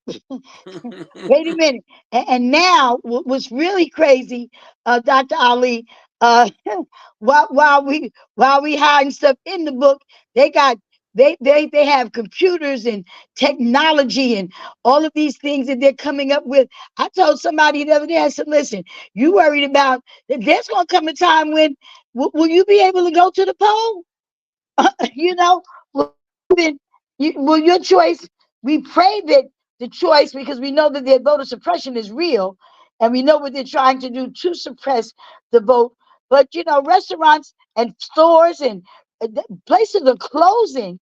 Speaker 3: Wait a minute. And now, what's really crazy, Dr. Ali, uh, while we hiding stuff in the book, they got they have computers and technology and all of these things that they're coming up with. I told somebody the other day, I said, listen, you worried about that there's gonna come a time when will you be able to go to the poll? you know, well, then your choice, we pray that the choice, because we know that their voter suppression is real, and we know what they're trying to do to suppress the vote. But restaurants and stores and places are closing.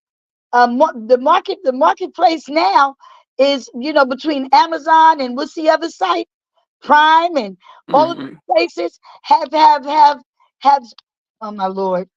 Speaker 3: The marketplace now is between Amazon and what's the other site, Prime, and all of
Speaker 2: Mhm.
Speaker 3: the places have. Oh my Lord.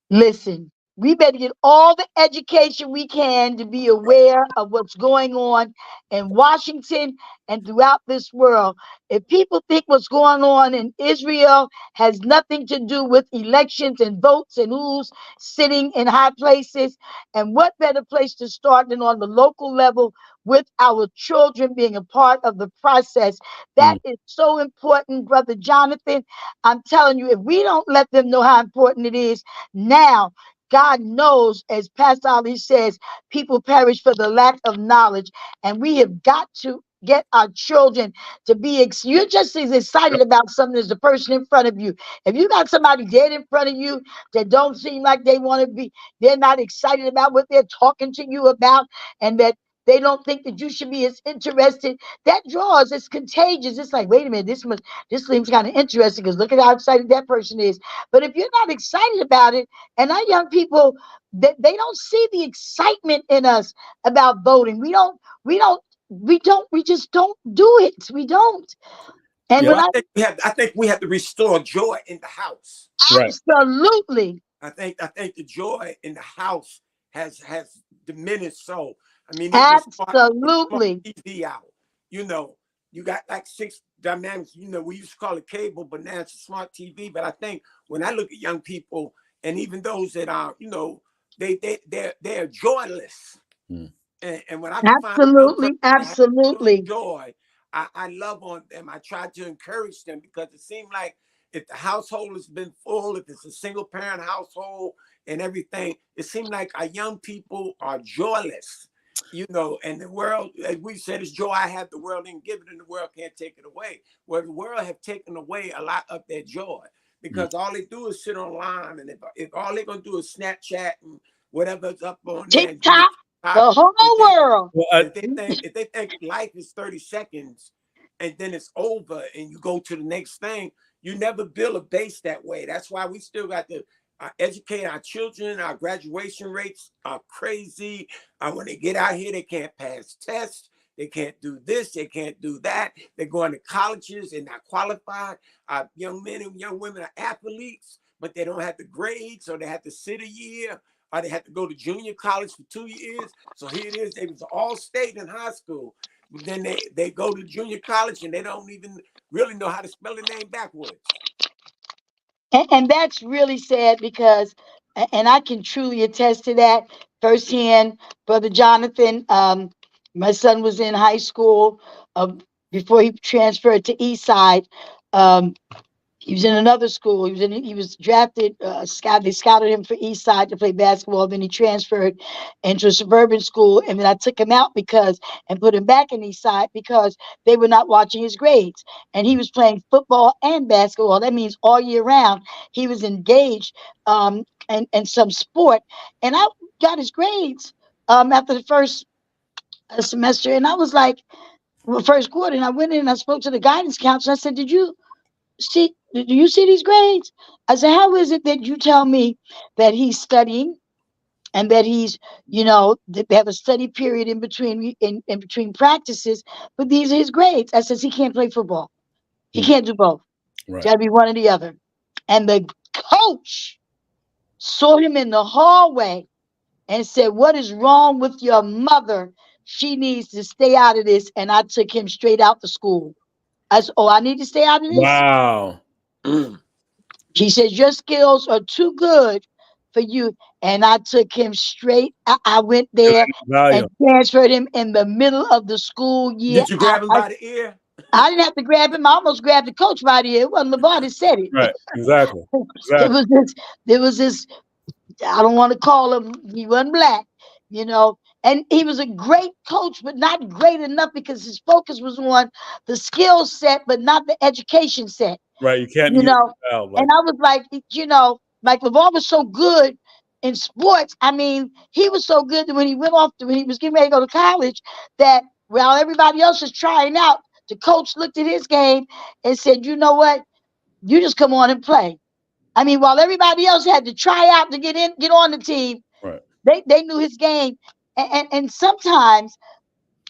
Speaker 3: Listen, we better get all the education we can to be aware of what's going on in Washington and throughout this world. If people think what's going on in Israel has nothing to do with elections and votes and who's sitting in high places, and what better place to start than on the local level with our children being a part of the process? That
Speaker 2: Mm.
Speaker 3: is so important, Brother Jonathan. I'm telling you, if we don't let them know how important it is, now, God knows, as Pastor Ali says, people perish for the lack of knowledge. And we have got to get our children to be, you're just as excited about something as the person in front of you. If you got somebody dead in front of you that don't seem like they want to be, they're not excited about what they're talking to you about, and that They don't think that you should be as interested. That draws, it's contagious. It's like, wait a minute, this seems kind of interesting because look at how excited that person is. But if you're not excited about it, and our young people, they don't see the excitement in us about voting. We just don't do it. We don't. And
Speaker 1: Yeah.
Speaker 3: when
Speaker 2: Well, I think we have to restore joy in the house.
Speaker 1: Right.
Speaker 3: absolutely,
Speaker 2: I think the joy in the house has diminished. So I mean, they just smart
Speaker 3: absolutely.
Speaker 2: TV out. You know, you got like 6 dynamics. You know, we used to call it cable, but now it's a smart TV. But I think when I look at young people, and even those that are, you know, they're joyless.
Speaker 1: Mm.
Speaker 2: And when I can find a young person
Speaker 3: Absolutely,
Speaker 2: that has real
Speaker 3: absolutely.
Speaker 2: joy, I love on them. I try to encourage them because it seems like if the household has been full, if it's a single parent household and everything, it seems like our young people are joyless, you know, and the world, as we said, it's joy I have, the world didn't give it and the world can't take it away. Well, the world have taken away a lot of their joy because all they do is sit online, and if all they're going to do is Snapchat and whatever's up on there and do the
Speaker 3: TikTok,
Speaker 2: TikTok,
Speaker 3: the whole world.
Speaker 1: Well,
Speaker 2: if they think life is 30 seconds and then it's over and you go to the next thing, you never build a base that way. That's why we still got to educate our children. Our graduation rates are crazy. When they get out here, they can't pass tests. They can't do this. They can't do that. They're going to colleges and not qualified. Young men and young women are athletes, but they don't have the grades, so they have to sit a year, or they have to go to junior college for 2 years. So here it is. They was all state in high school. But then they go to junior college and they don't even really know how to spell the name backwards.
Speaker 3: And that's really sad because, and I can truly attest to that firsthand, Brother Jonathan. My son was in high school before he transferred to Eastside. He was in another school. He was drafted. They scouted him for Eastside to play basketball. Then he transferred into a suburban school, and then I took him out and put him back in Eastside because they were not watching his grades. And he was playing football and basketball. That means all year round he was engaged in some sport. And I got his grades after the first semester, and I was like, well, first quarter, and I went in and I spoke to the guidance counselor. I said, do you see these grades? I said, how is it that you tell me that he's studying and that he's, they have a study period in between practices, but these are his grades? I says, he can't play football. He can't do both.
Speaker 1: Right.
Speaker 3: Got to be one or the other. And the coach saw him in the hallway and said, what is wrong with your mother? She needs to stay out of this. And I took him straight out the school. I said, I need to stay out of this?
Speaker 1: Wow.
Speaker 3: She says, your skills are too good for you. And I took him straight. I went there and transferred him in the middle of the school year.
Speaker 2: Did you grab him by the ear?
Speaker 3: I didn't have to grab him. I almost grabbed the coach by the ear. It wasn't LeVar that said it.
Speaker 1: Right, exactly.
Speaker 3: There was this, I don't want to call him, he wasn't black, and he was a great coach, but not great enough because his focus was on the skill set, but not the education set.
Speaker 1: Right, you can't,
Speaker 3: and I was like, like LeVar was so good in sports. I mean, he was so good that when he was getting ready to go to college, that while everybody else was trying out, the coach looked at his game and said, you know what? You just come on and play. I mean, while everybody else had to try out to get on the team,
Speaker 1: right,
Speaker 3: they knew his game. And sometimes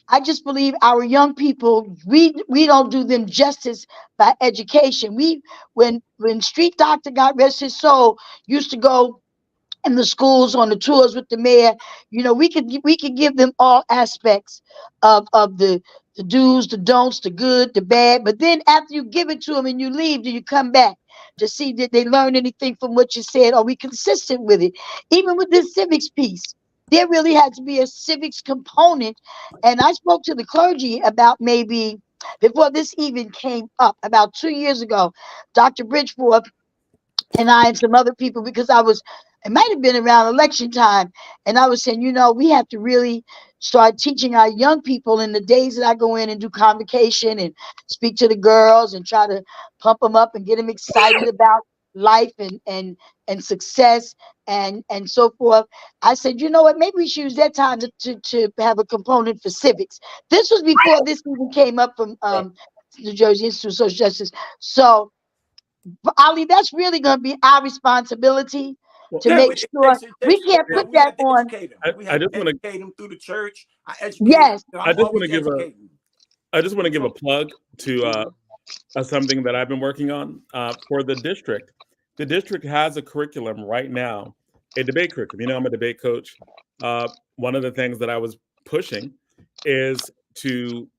Speaker 3: I just believe our young people, we don't do them justice by education. When Street Doctor, God rest his soul, used to go in the schools on the tours with the mayor, we could give them all aspects of the do's, the don'ts, the good, the bad. But then after you give it to them and you leave, do you come back to see did they learn anything from what you said? Are we consistent with it? Even with this civics piece, there really had to be a civics component. And I spoke to the clergy about maybe before this even came up, about 2 years ago, Dr. Bridgeforth and I and some other people, because it might have been around election time, and I was saying, we have to really start teaching our young people in the days that I go in and do convocation and speak to the girls and try to pump them up and get them excited about life and success and so forth. I said, you know what, maybe we should use that time to have a component for civics. This was before this even came up from New Jersey Institute of Social Justice. So Ali, that's really going to be our responsibility to make sure we can't put that on.
Speaker 2: We have to educate them through the church. I educate
Speaker 3: Yes.
Speaker 2: them.
Speaker 1: I just want to give a plug to something that I've been working on for the district. The district has a curriculum right now, a debate curriculum. You know, I'm a debate coach. One of the things that I was pushing is to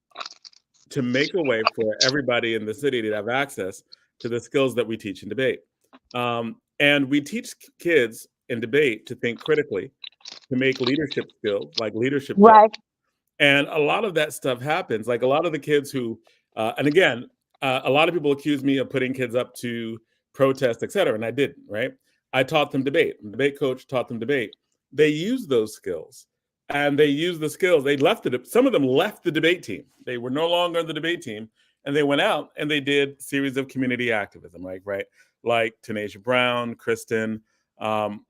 Speaker 1: make a way for everybody in the city to have access to the skills that we teach in debate. And we teach kids in debate to think critically, to make leadership skills, like leadership.
Speaker 3: Right.
Speaker 1: And a lot of that stuff happens. Like a lot of the kids who, and again, a lot of people accuse me of putting kids up to protest, et cetera. And I didn't, right? I taught them debate. I'm a debate coach, taught them debate. They use those skills. And they use the skills. They left it. Some of them left the debate team. They were no longer on the debate team. And they went out and they did series of community activism, right? Like Tanisha Brown, Kristen, Tokonowick,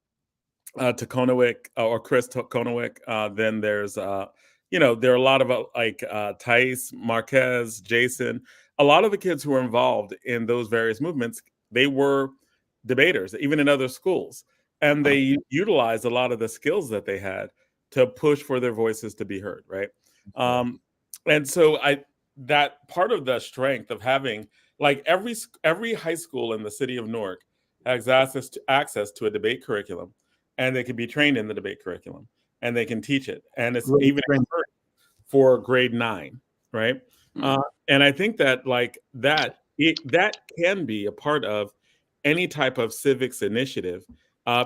Speaker 1: or Chris Tokonowick. Then there's, there are a lot of Thais, Marquez, Jason. A lot of the kids who were involved in those various movements, they were debaters, even in other schools. And they utilized a lot of the skills that they had to push for their voices to be heard, right? And so that part of the strength of having, like every high school in the city of Newark has access to a debate curriculum, and they can be trained in the debate curriculum, and they can teach it, and it's even for grade 9, right? And I think that that can be a part of any type of civics initiative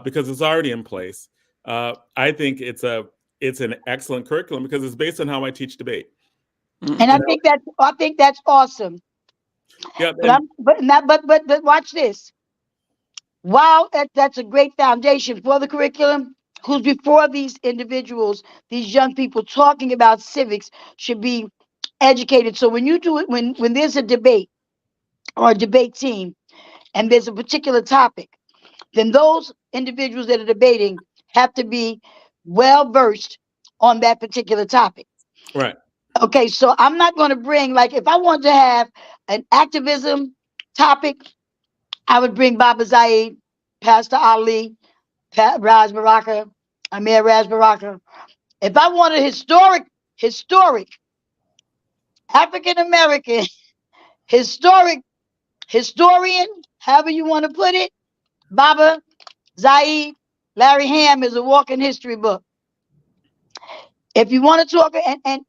Speaker 1: because it's already in place. I think it's an excellent curriculum because it's based on how I teach debate.
Speaker 3: And I think that's awesome.
Speaker 1: Yeah,
Speaker 3: but watch this. While that's a great foundation for the curriculum, who's before these individuals, these young people talking about civics should be educated. So when you do it, when there's a debate or a debate team and there's a particular topic, then those individuals that are debating have to be well versed on that particular topic.
Speaker 1: Right.
Speaker 3: Okay, so I'm not going to bring, like, if I want to have an activism topic, I would bring Baba Zaid, Pastor Ali, Raz Baraka, Amir Raz Baraka. If I want a historic African-American, historian, however you want to put it, Baba Zaid, Larry Ham is a walking history book. If you want to talk,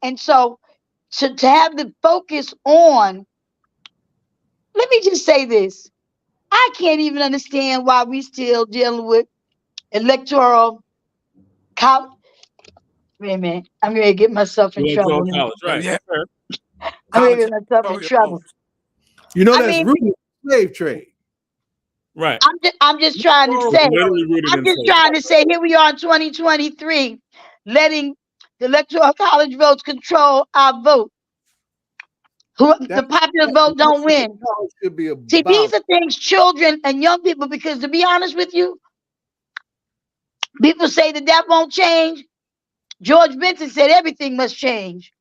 Speaker 3: and so to have the focus on, let me just say this. I can't even understand why we still dealing with electoral college. Wait a minute. I'm going to get myself in trouble.
Speaker 1: College, right.
Speaker 2: Yeah.
Speaker 3: I'm going to get myself in trouble.
Speaker 4: You know, that's rooted in the slave trade.
Speaker 1: Right.
Speaker 3: I'm just trying to say, here we are in 2023, letting the electoral college votes control our vote. The popular vote don't win. See, these are things children and young people, because to be honest with you, people say that won't change. George Benson said everything must change.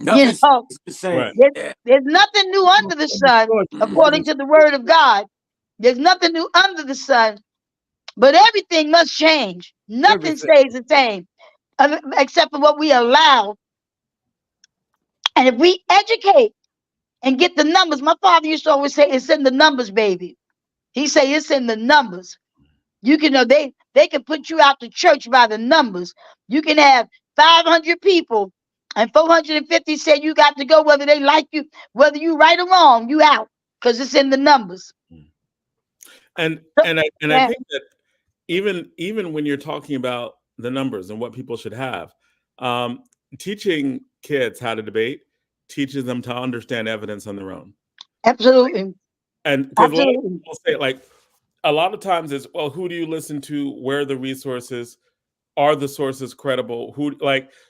Speaker 3: There's nothing new under the sun, according to the word of God. There's nothing new under the sun, but everything must change. Nothing stays the same, except for what we allow. And if we educate and get the numbers, my father used to always say, it's in the numbers, baby. He say it's in the numbers. You can know they can put you out to church by the numbers. You can have 500 people and 450 say you got to go, whether they like you, whether you right or wrong, you out, because it's in the numbers.
Speaker 1: And I think that even when you're talking about the numbers and what people should have, teaching kids how to debate teaches them to understand evidence on their own.
Speaker 3: Absolutely.
Speaker 1: And because a lot of people say, like, a lot of times is, well, who do you listen to? Where are the resources? Are the sources credible?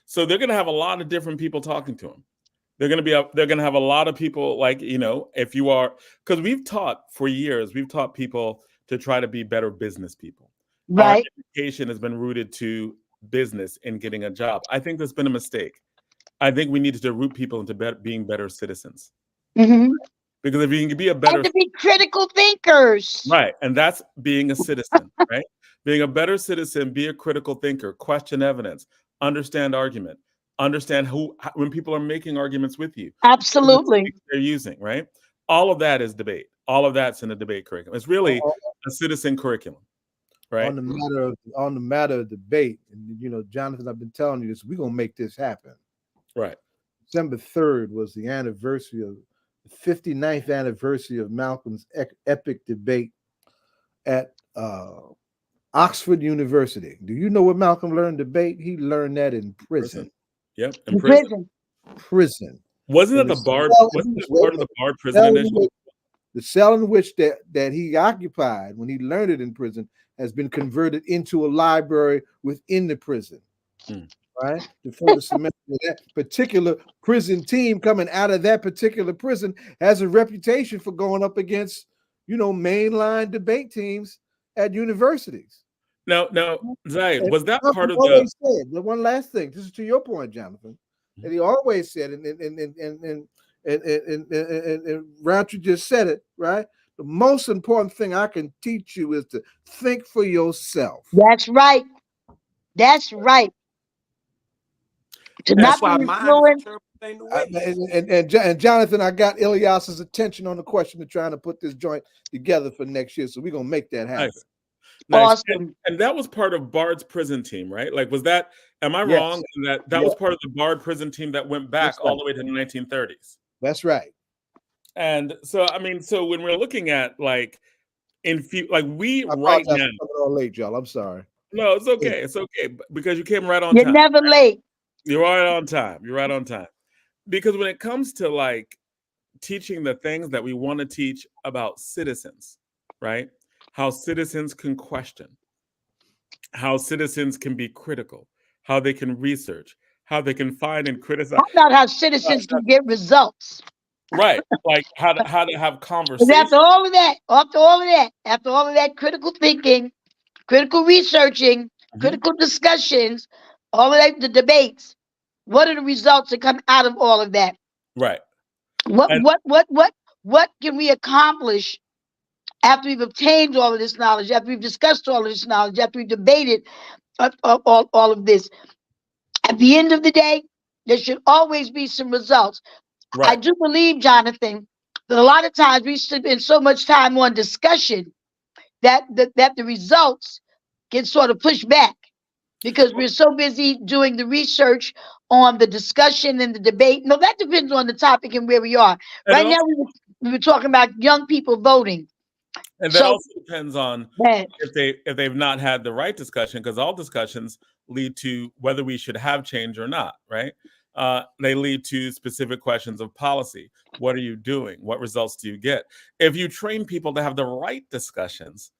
Speaker 1: So they're going to have a lot of different people talking to them. They're going to have a lot of people like, if you are, because we've taught for years, we've taught people to try to be better business people. Our
Speaker 3: Right.
Speaker 1: education has been rooted to business and getting a job. I think that's been a mistake. I think we needed to root people into being better citizens.
Speaker 3: Mm-hmm.
Speaker 1: Because if you can be a better,
Speaker 3: and to be critical thinkers.
Speaker 1: right, and that's being a citizen, right? Being a better citizen, be a critical thinker, question evidence, understand argument, understand when people are making arguments with you,
Speaker 3: Absolutely,
Speaker 1: they're using, right? All of that is debate. All of that's in the debate curriculum. It's really a citizen curriculum, right?
Speaker 4: On the matter of debate, and Jonathan, I've been telling you this. We're gonna make this happen.
Speaker 1: Right.
Speaker 4: December 3rd was the 59th anniversary of Malcolm's epic debate at Oxford University. Do you know where Malcolm learned debate? He learned that in prison.
Speaker 1: Yep, in prison.
Speaker 4: Prison.
Speaker 1: Wasn't it the Bard? Wasn't it part of the Bard prison edition?
Speaker 4: The cell in which that he occupied when he learned it in prison has been converted into a library within the prison. Right? The first semester of that particular prison team coming out of that particular prison has a reputation for going up against, mainline debate teams at universities.
Speaker 1: Now, Zay, was that part of
Speaker 4: the one last thing? This is to your point, Jonathan. And he always said, and Rountree just said it, right? The most important thing I can teach you is to think for yourself.
Speaker 3: That's right. That's right. To
Speaker 2: That's
Speaker 3: not
Speaker 2: why
Speaker 3: be influenced.
Speaker 4: And Jonathan, I got Ilyas's attention on the question of trying to put this joint together for next year. So we're gonna make that happen.
Speaker 1: Nice.
Speaker 3: Awesome.
Speaker 1: And that was part of Bard's prison team, right? Like, was that? Am I wrong? That was part of the Bard prison team that went back all the way to the 1930s.
Speaker 4: That's right.
Speaker 1: And so, so when we're looking at like we
Speaker 4: right now, all late, y'all. I'm sorry.
Speaker 1: No, it's okay. It's okay because you came right on
Speaker 3: You're
Speaker 1: time.
Speaker 3: never late.
Speaker 1: You're right on time. You're right on time. Because when it comes to like teaching the things that we want to teach about citizens, right? How citizens can question, how citizens can be critical, how they can research, how they can find and criticize.
Speaker 3: How about how citizens can get results?
Speaker 1: Right, like how to have conversations.
Speaker 3: After all of that critical thinking, critical researching, critical discussions, all of that, the debates. What are the results that come out of all of that?
Speaker 1: Right.
Speaker 3: What can we accomplish after we've obtained all of this knowledge, after we've discussed all of this knowledge, after we've debated all of this? At the end of the day, there should always be some results. Right. I do believe, Jonathan, that a lot of times we spend so much time on discussion that the results get sort of pushed back because we're so busy doing the research on the discussion and the debate. No, that depends on the topic and where we are. Right now, we were talking about young people voting.
Speaker 1: And that also depends on if they've not had the right discussion, because all discussions lead to whether we should have change or not, right? They lead to specific questions of policy. What are you doing? What results do you get? If you train people to have the right discussions,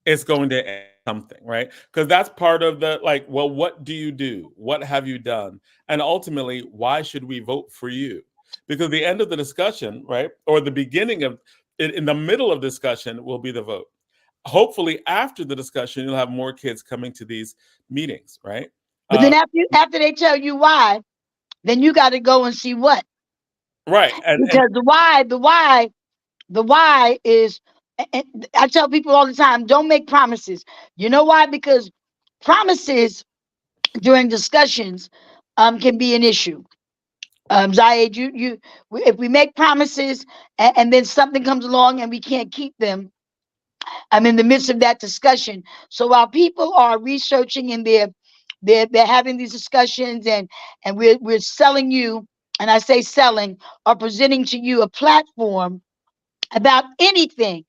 Speaker 1: it's going to end something, right? Because that's part of the what do you do? What have you done? And ultimately, why should we vote for you? Because the end of the discussion, right, or the beginning of in the middle of discussion will be the vote. Hopefully, after the discussion, you'll have more kids coming to these meetings, right?
Speaker 3: But then after they tell you why, then you got to go and see what.
Speaker 1: Right.
Speaker 3: Because the why is, and I tell people all the time, don't make promises. You know why? Because promises during discussions can be an issue. Zayed, if we make promises and then something comes along and we can't keep them, I'm in the midst of that discussion. So while people are researching and they're having these discussions and we're selling you, and I say selling, or presenting to you a platform about anything.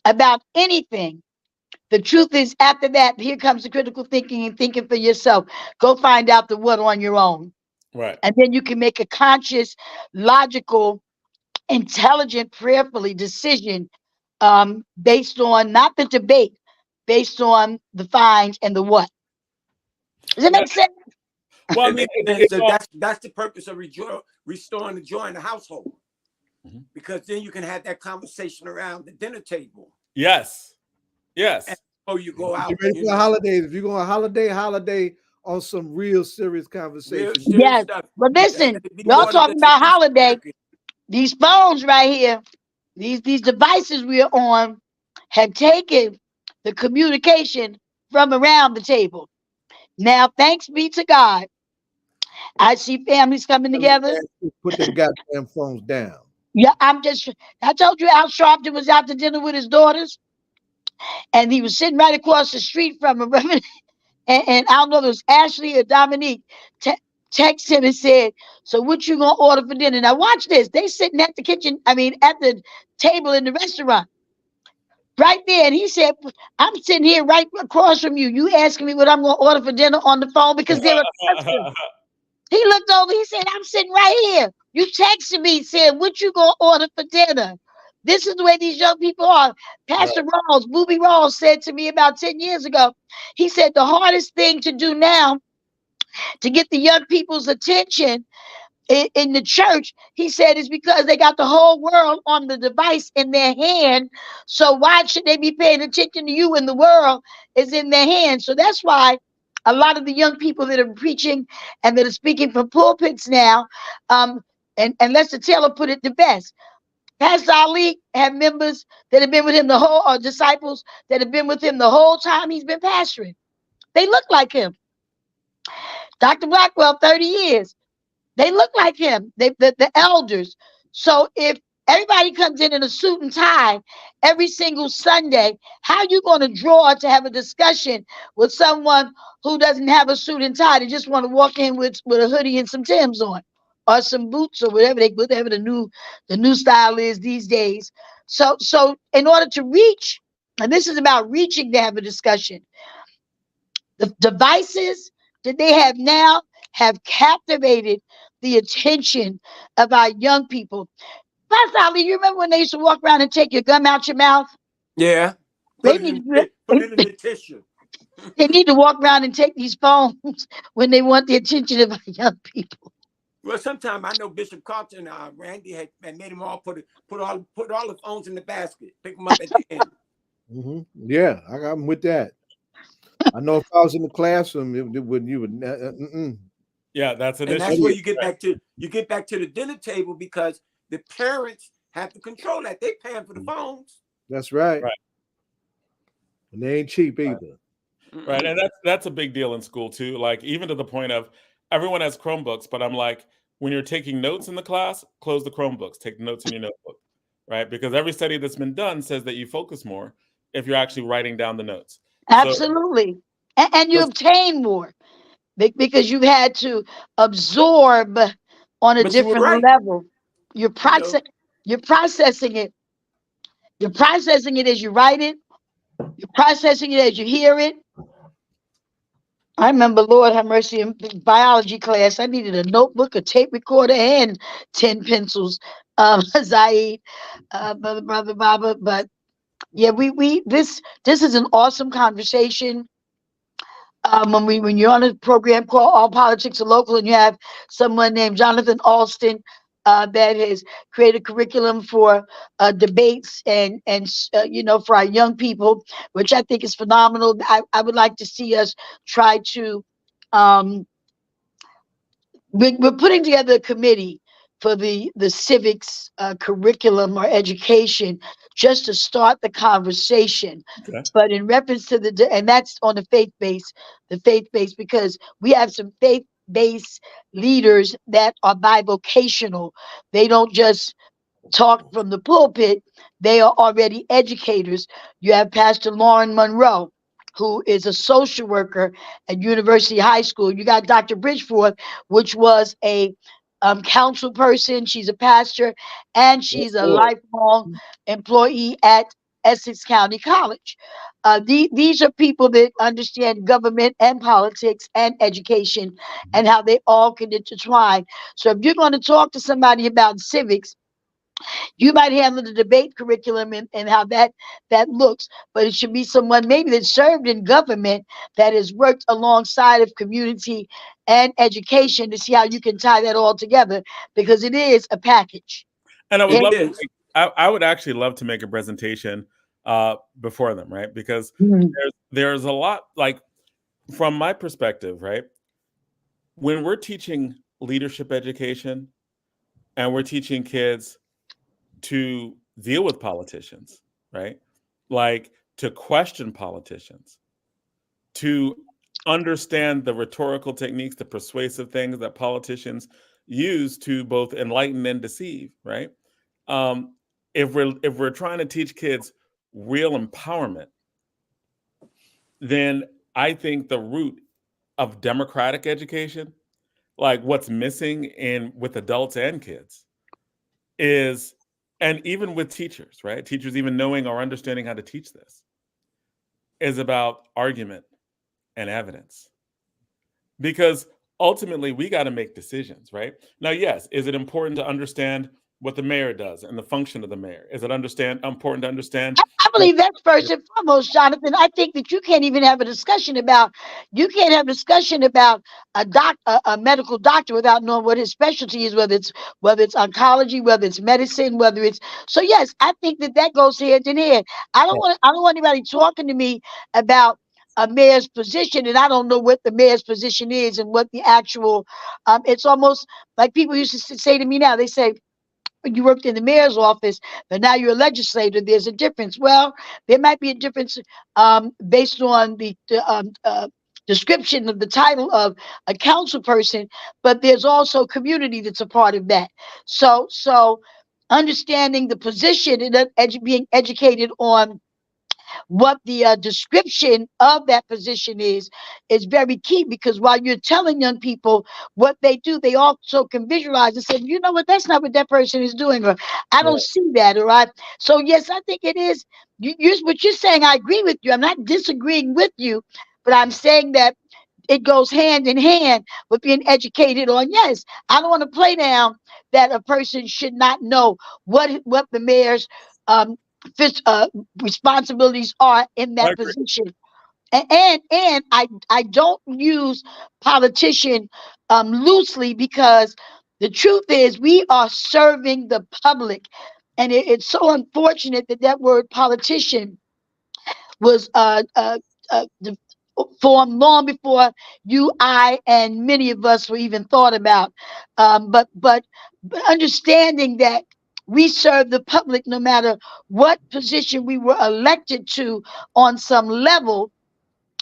Speaker 3: The truth is, after that, here comes the critical thinking and thinking for yourself. Go find out the what on your own.
Speaker 1: Right.
Speaker 3: And then you can make a conscious, logical, intelligent, prayerfully decision based on not the debate, based on the finds and the what. Does that make sense?
Speaker 1: Well, I mean,
Speaker 2: And so that's the purpose of restoring the joy in the household, because then you can have that conversation around the dinner table.
Speaker 1: Yes.
Speaker 2: And before you go out.
Speaker 4: Get ready for the holidays. If you're going holiday on some real serious conversation.
Speaker 3: Yes, but listen, y'all talking about holiday. These phones right here, these devices we are on, have taken the communication from around the table. Now, thanks be to God, I see families coming together.
Speaker 4: Put them goddamn phones down.
Speaker 3: Yeah, I told you Al Sharpton was out to dinner with his daughters, and he was sitting right across the street from him. And I don't know if it was Ashley or Dominique texted him and said, "So what you gonna order for dinner?" Now watch this. They sitting at the at the table in the restaurant. Right there. And he said, "I'm sitting here right across from you. You asking me what I'm gonna order for dinner on the phone because they're accustomed." He looked over, he said, "I'm sitting right here. You texted me, said, what you gonna order for dinner?" This is the way these young people are. Pastor Rawls, Booby Rawls said to me about 10 years ago, he said the hardest thing to do now to get the young people's attention in the church, he said, is because they got the whole world on the device in their hand. So why should they be paying attention to you when the world is in their hands? So that's why a lot of the young people that are preaching and that are speaking from pulpits now, and Lester Taylor put it the best. Pastor Ali had members that have been with him disciples that have been with him the whole time he's been pastoring. They look like him. Dr. Blackwell, 30 years. They look like him, the elders. So if everybody comes in a suit and tie every single Sunday, how are you going to draw to have a discussion with someone who doesn't have a suit and tie? They just want to walk in with a hoodie and some Timbs on, or some boots, or whatever the new style is these days. So in order to reach, and this is about reaching to have a discussion, the devices that they have now have captivated the attention of our young people. Pastor Ali, you remember when they used to walk around and take your gum out your mouth?
Speaker 2: Yeah. Put it in the tissue.
Speaker 3: They need to walk around and take these phones when they want the attention of our young people.
Speaker 2: Well, sometimes I know Bishop Carlton, Randy had made them all put all the phones in the basket, pick them up at the end.
Speaker 4: Yeah, I'm with that. I know if I was in the classroom, you would.
Speaker 1: Yeah, that's an
Speaker 2: and
Speaker 1: issue.
Speaker 2: that's where you get back to the dinner table, because the parents have to control that. They paying for the phones.
Speaker 4: That's right. And they ain't cheap either.
Speaker 1: Right, and that's a big deal in school too. Like, even to the point of everyone has Chromebooks, but I'm like, when you're taking notes in the class, close the Chromebooks, take notes in your notebook, right? Because every study that's been done says that you focus more if you're actually writing down the notes.
Speaker 3: Absolutely, and you obtain more because you've had to absorb on a different level. You're processing it. You're processing it as you write it. You're processing it as you hear it. I remember, Lord have mercy, in biology class, I needed a notebook, a tape recorder, and 10 pencils. Zaid, brother Baba. But yeah, this is an awesome conversation. When you're on a program called All Politics Are Local, and you have someone named Jonathan Alston that has created curriculum for debates and for our young people, which I think is phenomenal. I would like to see us try to. We're putting together a committee for the civics curriculum or education, just to start the conversation. Okay. But in reference to and that's on the faith base, because we have some faith-based leaders that are bivocational. They don't just talk from the pulpit, they are already educators. You have Pastor Lauren Monroe, who is a social worker at University High School. You got Dr. Bridgeforth, which was a council person. She's a pastor, and she's a lifelong employee at Essex County College. These are people that understand government and politics and education and how they all can intertwine. So if you're going to talk to somebody about civics, You might handle the debate curriculum and how that looks, but it should be someone maybe that served in government that has worked alongside of community and education to see how you can tie that all together, because it is a package.
Speaker 1: And I would
Speaker 2: It
Speaker 1: love
Speaker 2: is.
Speaker 1: I would actually love to make a presentation before them, right? Because
Speaker 3: Mhm.
Speaker 1: there's a lot, like, from my perspective, right? When we're teaching leadership education and we're teaching kids to deal with politicians, right? Like, to question politicians, to understand the rhetorical techniques, the persuasive things that politicians use to both enlighten and deceive, right? Um, if we're trying to teach kids real empowerment, then I think the root of democratic education, like what's missing in with adults and kids, is, and even with teachers, right? Teachers even knowing or understanding how to teach this, is about argument and evidence. Because ultimately we got to make decisions, right? Now, yes, is it important to understand what the mayor does and the function of the mayor? Is it important to understand?
Speaker 3: I believe that's first and foremost, Jonathan. I think that you can't even have a discussion about, a medical doctor without knowing what his specialty is, whether it's oncology, whether it's medicine, whether it's, so yes, I think that goes hand in hand. I don't want anybody talking to me about a mayor's position, and I don't know what the mayor's position is and what the actual, it's almost like people used to say to me now, they say, you worked in the mayor's office, but now you're a legislator. There's a difference. Well, there might be a difference based on the description of the title of a council person, but there's also community that's a part of that. So understanding the position and being educated on what the description of that position is very key, because while you're telling young people what they do, they also can visualize and say, you know what, that's not what that person is doing, or I don't see that, or so yes, I think it is, what you're saying, I agree with you. I'm not disagreeing with you, but I'm saying that it goes hand in hand with being educated on, yes, I don't want to play down that a person should not know what the mayor's um uh, responsibilities are in
Speaker 1: I
Speaker 3: that
Speaker 1: agree.
Speaker 3: position. And I don't use politician loosely, because the truth is we are serving the public, and it's so unfortunate that word politician was formed long before you, I, and many of us were even thought about. But understanding that we serve the public no matter what position we were elected to on some level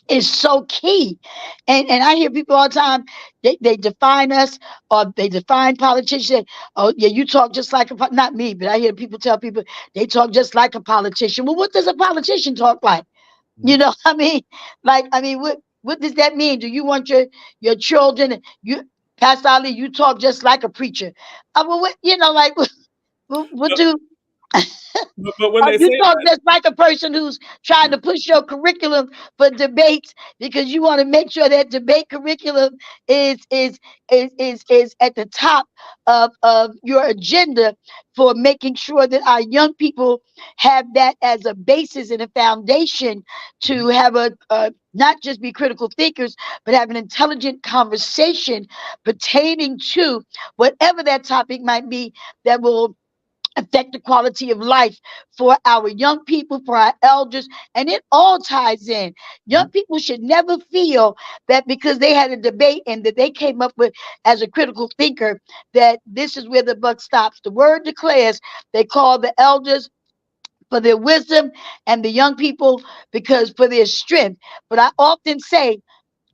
Speaker 3: is so key. And I hear people all the time, they define us, or they define politicians. Oh yeah, you talk just like not me, but I hear people tell people they talk just like a politician. Well, what does a politician talk like? You know, what does that mean? Do you want your children, you, Pastor Ali, you talk just like a preacher? Well, what
Speaker 1: But,
Speaker 3: do
Speaker 1: but when they
Speaker 3: you
Speaker 1: say
Speaker 3: talk just like a person who's trying to push your curriculum for debates, because you want to make sure that debate curriculum is at the top of your agenda, for making sure that our young people have that as a basis and a foundation to have a not just be critical thinkers, but have an intelligent conversation pertaining to whatever that topic might be, that will affect the quality of life for our young people, for our elders, and it all ties in. Young people should never feel that because they had a debate and that they came up with as a critical thinker, that this is where the buck stops. The word declares they call the elders for their wisdom, and the young people because for their strength. But I often say,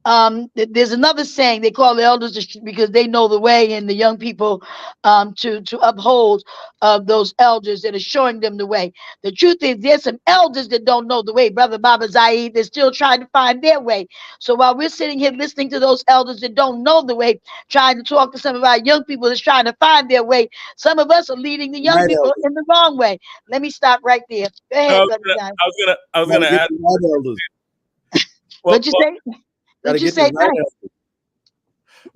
Speaker 3: there's another saying, they call the elders because they know the way, and the young people to uphold those elders that are showing them the way. The truth is, there's some elders that don't know the way, Brother Baba Zaid. They're still trying to find their way. So while we're sitting here listening to those elders that don't know the way, trying to talk to some of our young people that's trying to find their way, some of us are leading the young
Speaker 4: Right,
Speaker 3: people
Speaker 4: elders.
Speaker 3: in the wrong way. Let me stop right there. Go
Speaker 1: I
Speaker 3: ahead,
Speaker 1: was
Speaker 3: Brother
Speaker 1: gonna,
Speaker 3: John.
Speaker 1: I was
Speaker 4: Gotta
Speaker 1: gonna
Speaker 4: get
Speaker 1: add.
Speaker 4: the right elders.
Speaker 3: What'd you say?
Speaker 4: Gotta
Speaker 3: What'd you
Speaker 4: get the
Speaker 3: say?
Speaker 4: right elders.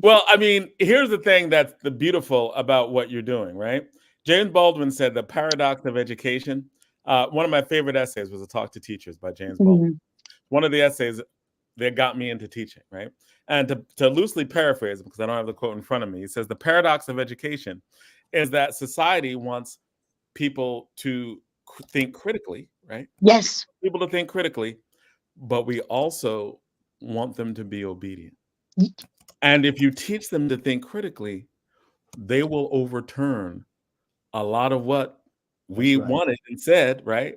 Speaker 1: Well, I mean, here's the thing that's the beautiful about what you're doing, right? James Baldwin said the paradox of education. One of my favorite essays was A Talk to Teachers by James Baldwin. One of the essays that got me into teaching, right? And to loosely paraphrase, because I don't have the quote in front of me, he says the paradox of education is that society wants people to think critically, right?
Speaker 3: Yes.
Speaker 1: People to think critically, but we also want them to be obedient. And if you teach them to think critically, they will overturn a lot of what we wanted and said, right?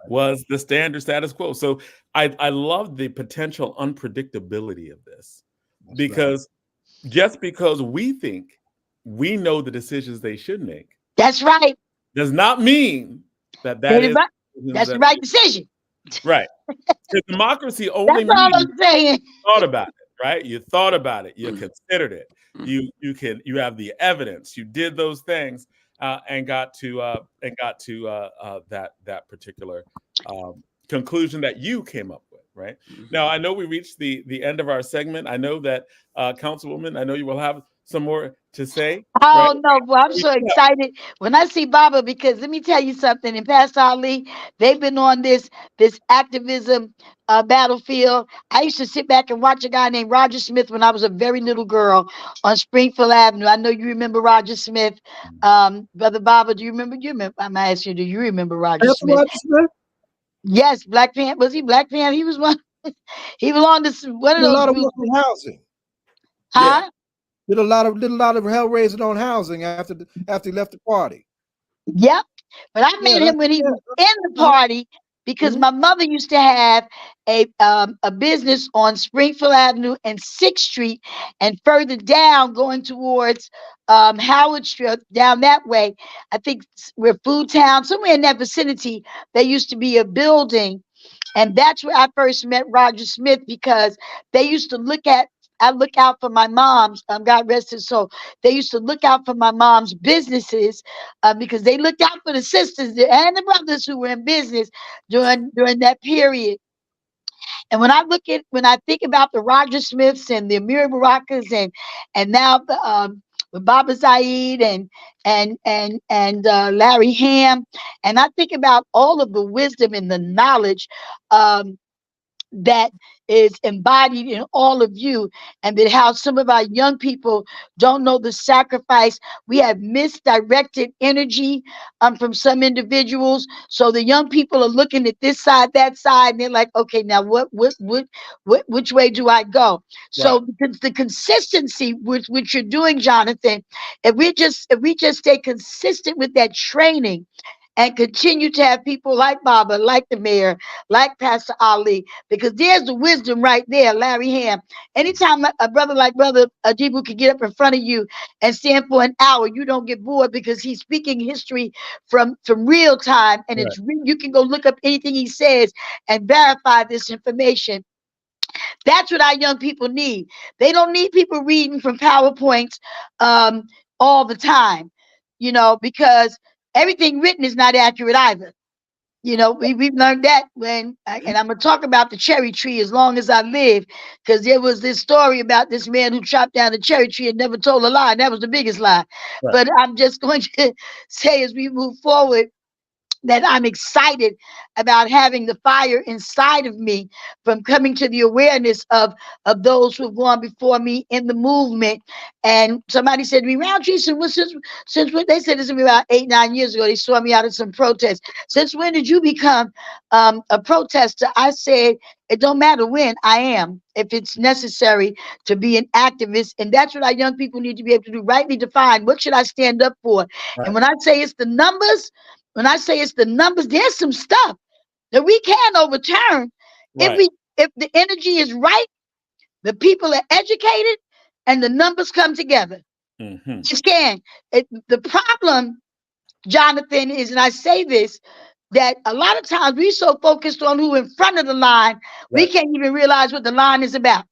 Speaker 1: Was the standard status quo. So I love the potential unpredictability of this, because just because we think we know the decisions they should make,
Speaker 3: that's right,
Speaker 1: does not mean that is
Speaker 3: right. That's the right decision.
Speaker 1: Right. Because democracy only
Speaker 3: that's all
Speaker 1: means
Speaker 3: I'm saying.
Speaker 1: you thought about it, right? You thought about it, you considered it, you have the evidence, you did those things, and got to that particular conclusion that you came up with, right? Now, I know we reached the end of our segment. I know that Councilwoman, I know you will have some more to say.
Speaker 3: Oh
Speaker 1: right?
Speaker 3: no, boy, I'm so excited when I see Baba, because let me tell you something. And Pastor Ali, they've been on this activism battlefield. I used to sit back and watch a guy named Roger Smith when I was a very little girl on Springfield Avenue. I know you remember Roger Smith. Brother Baba, do you remember? I'm asking you, do you remember Roger Smith? Yes, Black Panther. Was he Black Panther? He was one. He belonged to one of those.
Speaker 4: A lot of work on housing.
Speaker 3: Huh?
Speaker 4: Yeah. Did a lot of hell raising on housing after he left the party.
Speaker 3: Yep. But I met him when he was in the party, because my mother used to have a business on Springfield Avenue and 6th Street, and further down going towards Howard Street, down that way. I think we're Food Town, somewhere in that vicinity. There used to be a building, and that's where I first met Roger Smith, because they used to look out for my mom's, God rest his soul. They used to look out for my mom's businesses, because they looked out for the sisters and the brothers who were in business during that period. And when I think about the Roger Smiths and the Micauri Vargas and now with Baba Said and Larry Ham, and I think about all of the wisdom and the knowledge that is embodied in all of you, and that how some of our young people don't know the sacrifice. We have misdirected energy from some individuals, so the young people are looking at this side, that side, and they're like, okay, now which way do I go? So the consistency which you're doing, Jonathan, if we just stay consistent with that training and continue to have people like Baba, like the mayor, like Pastor Ali, because there's the wisdom right there, Larry Ham. Anytime a brother like Brother Ajibu can get up in front of you and stand for an hour, you don't get bored, because he's speaking history from real time, and it's you can go look up anything he says and verify this information. That's what our young people need. They don't need people reading from PowerPoints all the time, because everything written is not accurate either. We've learned that and I'm going to talk about the cherry tree as long as I live, because there was this story about this man who chopped down the cherry tree and never told a lie. And that was the biggest lie. But I'm just going to say, as we move forward, that I'm excited about having the fire inside of me from coming to the awareness of those who have gone before me in the movement. And somebody said to me, Roundtree, since when? They said this to me about 8-9 years ago. They saw me out at some protest. Since when did you become a protester? I said, it don't matter when. I am, if it's necessary, to be an activist. And that's what our young people need to be able to do, rightly define what should I stand up for. And when I say it's the numbers, there's some stuff that we can overturn if the energy is right, the people are educated, and the numbers come together. It can. The problem, Jonathan, is, and I say this, that a lot of times we're so focused on who in front of the line, we can't even realize what the line is about.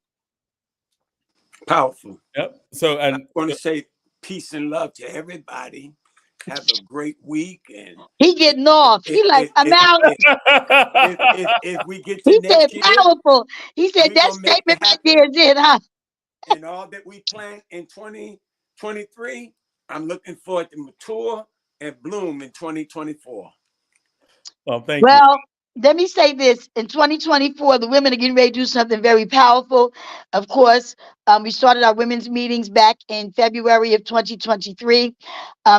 Speaker 2: Powerful.
Speaker 1: Yep. So
Speaker 2: I want to say peace and love to everybody. Have a great week. And
Speaker 3: he getting off. He like, I'm out.
Speaker 2: If we get to next year,
Speaker 3: powerful. He said that statement right there is it, huh?
Speaker 2: And all that we plan in 2023, I'm looking forward to mature and bloom in 2024.
Speaker 1: Well, thank you.
Speaker 3: Well, let me say this. In 2024, the women are getting ready to do something very powerful. Of course, we started our women's meetings back in February of 2023.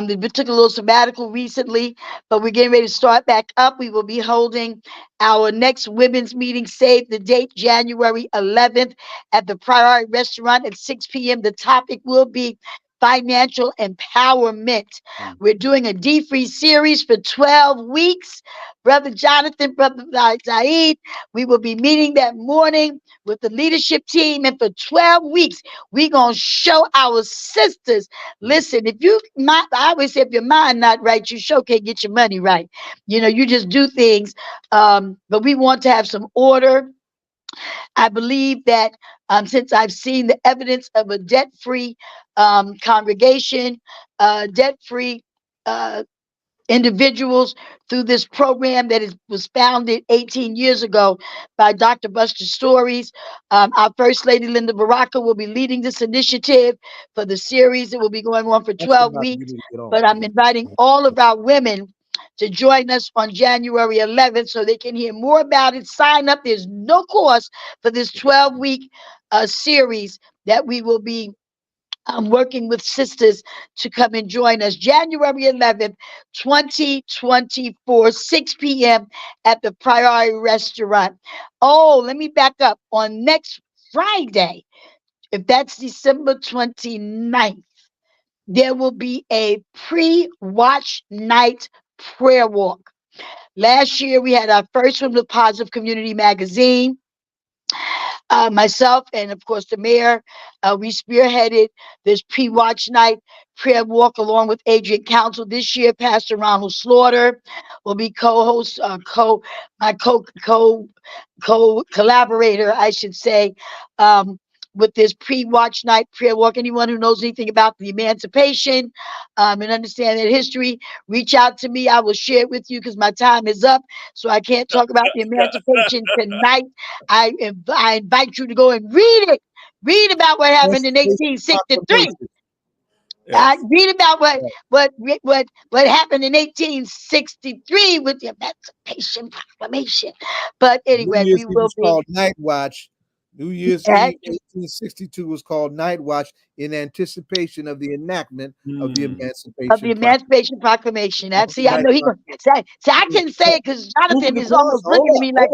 Speaker 3: We took a little sabbatical recently, but we're getting ready to start back up. We will be holding our next women's meeting, save the date, January 11th at the Priority Restaurant at 6 p.m. The topic will be financial empowerment. We're doing a D-Free series for 12 weeks. Brother Jonathan, Brother Zaid, we will be meeting that morning with the leadership team. And for 12 weeks, we're going to show our sisters. Listen, I always say, if your mind not right, you sure can't get your money right. You just do things. But we want to have some order. I believe that since I've seen the evidence of a debt-free congregation, debt-free individuals through this program that was founded 18 years ago by Dr. Buster Stories. Our First Lady Linda Baraka will be leading this initiative for the series. It will be going on for 12 weeks. But I'm inviting all of our women to join us on January 11th so they can hear more about it. Sign up. There's no cost for this 12-week series that we will be working with sisters to come and join us. January 11th, 2024, 6 p.m. at the Priority Restaurant. Oh, let me back up. On next Friday, if that's December 29th, there will be a pre-watch night prayer walk. Last year, we had our first one with Positive Community Magazine. Myself and, of course, the mayor, we spearheaded this pre-watch night prayer walk along with Adrian Counsel. This year, Pastor Ronald Slaughter will be co-host, collaborator, I should say, with this pre-watch night prayer walk. Anyone who knows anything about the emancipation and understand that history, reach out to me. I will share it with you because my time is up. So I can't talk about the emancipation tonight. I invite you to go and read it. Read about what happened in 1863.
Speaker 1: Yes.
Speaker 3: Read about what happened in 1863 with the Emancipation Proclamation. But anyway,
Speaker 4: New Year's
Speaker 3: we
Speaker 4: Eve
Speaker 3: will
Speaker 4: was
Speaker 3: be
Speaker 4: called Night Watch. New Year's Eve 1862 was called Night Watch in anticipation of the enactment of the
Speaker 3: Emancipation Proclamation. See, I know he going to say. See, I couldn't say it because Jonathan is almost looking at me like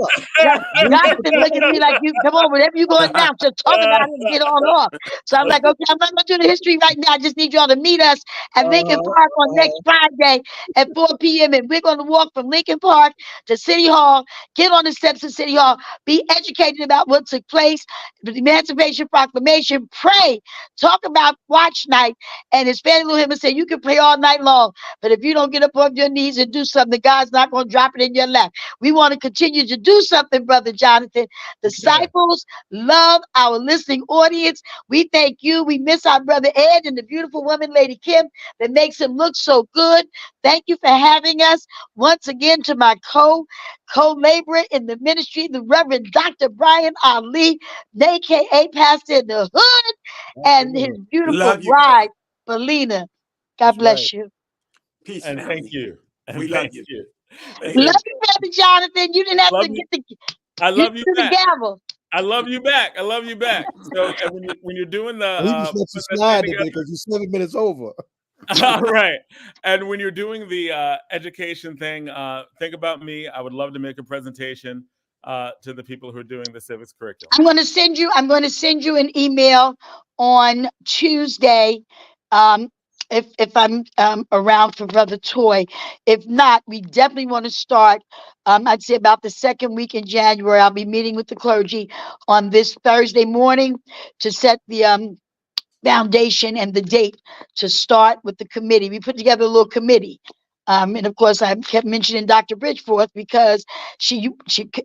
Speaker 3: Jonathan looking at me like, you come on, whatever you going to announce, just talk about it and get on off. So I'm like, okay, I'm not going to do the history right now. I just need y'all to meet us at Lincoln Park on next Friday at 4 p.m. And we're going to walk from Lincoln Park to City Hall, get on the steps of City Hall, be educated about what took place, the Emancipation Proclamation, pray, talk about watch night. And his family will him and say, you can pray all night long, but if you don't get up on your knees and do something, God's not going to drop it in your lap. We want to continue to do something, Brother Jonathan. Disciples love our listening audience. We thank you. We miss our brother Ed and the beautiful woman, Lady Kim, that makes him look so good. Thank you for having us. Once again, to my co-laborer in the ministry, the Reverend Dr. Bryant Ali, aka Pastor in the Hood, and his beautiful bride, Belina. God bless you.
Speaker 2: Peace,
Speaker 1: and
Speaker 2: family.
Speaker 1: thank you. And
Speaker 2: we love you.
Speaker 3: Love you, Brother Jonathan. You didn't have to get the.
Speaker 1: I love you back.
Speaker 3: The gavel.
Speaker 1: I love you back. I love you back. So when you're doing the,
Speaker 4: he just lets you slide today because he's 7 minutes over.
Speaker 1: All right. And when you're doing the education thing, think about me. I would love to make a presentation to the people who are doing the civics curriculum.
Speaker 3: I'm going to send you an email on Tuesday. If I'm around for Brother Toy. If not, we definitely want to start. I'd say about the second week in January. I'll be meeting with the clergy on this Thursday morning to set the foundation and the date to start with the committee. We put together a little committee. And of course, I kept mentioning Dr. Bridgeforth because she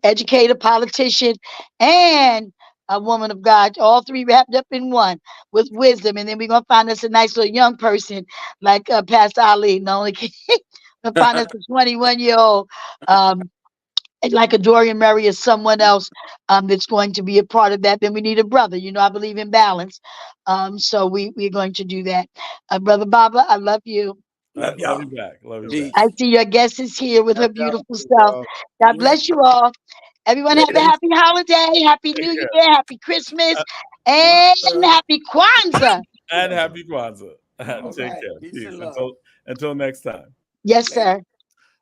Speaker 3: educated, politician, and a woman of God, all three wrapped up in one with wisdom. And then we're going to find us a nice little young person like Pastor Ali. Not only can we find us a 21-year-old like a Dorian Murray or someone else that's going to be a part of that. Then we need a brother. I believe in balance. So we're going to do that. Brother Baba, I love you.
Speaker 2: Love
Speaker 1: Love
Speaker 2: y'all.
Speaker 1: you back. Love you
Speaker 2: Peace.
Speaker 1: back.
Speaker 3: I see your guest is here with her beautiful self. God bless you all. Everyone have a
Speaker 2: Later.
Speaker 3: happy holiday, happy New
Speaker 1: Take
Speaker 3: Year, happy Christmas, and happy Kwanzaa.
Speaker 1: And happy Kwanzaa.
Speaker 2: All
Speaker 1: Take
Speaker 2: right.
Speaker 1: care.
Speaker 2: Peace
Speaker 1: Peace.
Speaker 2: and love.
Speaker 1: Until next time.
Speaker 3: Yes,
Speaker 2: Later.
Speaker 3: sir.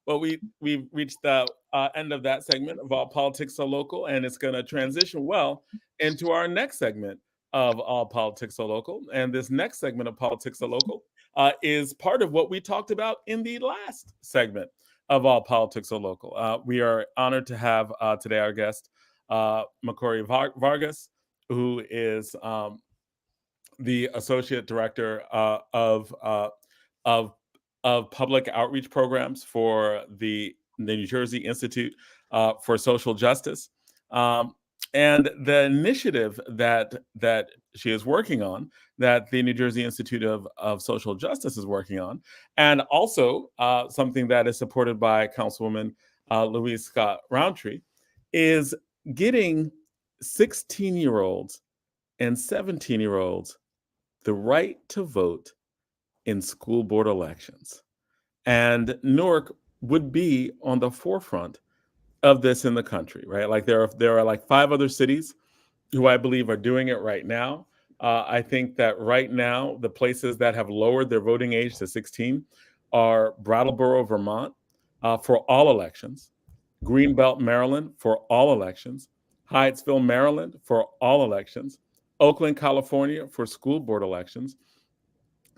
Speaker 1: Well, we've reached the end of that segment of All Politics Are Local, and it's going to transition well into our next segment of All Politics Are Local. And this next segment of Politics Are Local is part of what we talked about in the last segment of All Politics Are Local. We are honored to have today our guest, Micauri Vargas, who is the associate director of public outreach programs for the New Jersey Institute for Social Justice, and the initiative that she is working on, that the New Jersey Institute of Social Justice is working on, and also something that is supported by Councilwoman Louise Scott-Rountree, is getting 16-year-olds and 17-year-olds the right to vote in school board elections. And Newark would be on the forefront of this in the country, right? Like there are like 5 other cities who I believe are doing it right now. I think that right now, the places that have lowered their voting age to 16 are Brattleboro, Vermont, for all elections, Greenbelt, Maryland, for all elections, Hyattsville, Maryland, for all elections, Oakland, California, for school board elections,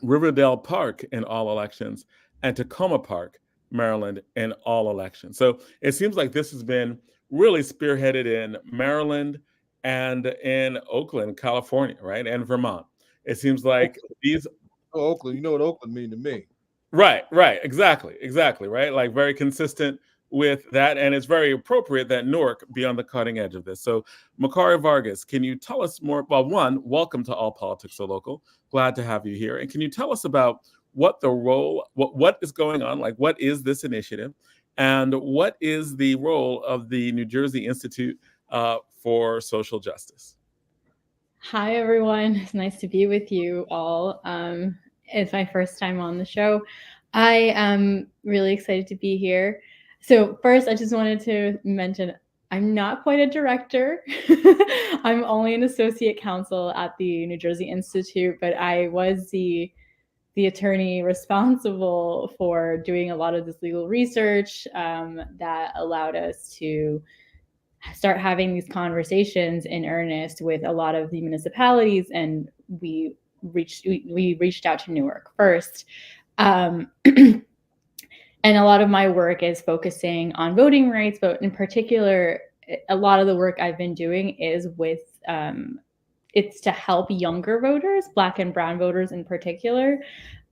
Speaker 1: Riverdale Park in all elections, and Tacoma Park, Maryland, in all elections. So it seems like this has been really spearheaded in Maryland and in Oakland, California, right? And Vermont. It seems like these.
Speaker 4: Oh, Oakland, you know what Oakland mean to me.
Speaker 1: Right, exactly, right? Like very consistent with that. And it's very appropriate that Newark be on the cutting edge of this. So, Micauri Vargas, can you tell us more? Well, one, welcome to All Politics Are Local. Glad to have you here. And can you tell us about what the role, what is going on? Like, what is this initiative? And what is the role of the New Jersey Institute for Social Justice?
Speaker 5: Hi, everyone. It's nice to be with you all. It's my first time on the show. I am really excited to be here. So first, I just wanted to mention I'm not quite a director. I'm only an associate counsel at the New Jersey Institute, but I was the attorney responsible for doing a lot of this legal research that allowed us to start having these conversations in earnest with a lot of the municipalities, and we reached out to Newark first. And a lot of my work is focusing on voting rights, but in particular, a lot of the work I've been doing is with it's to help younger voters, Black and Brown voters in particular,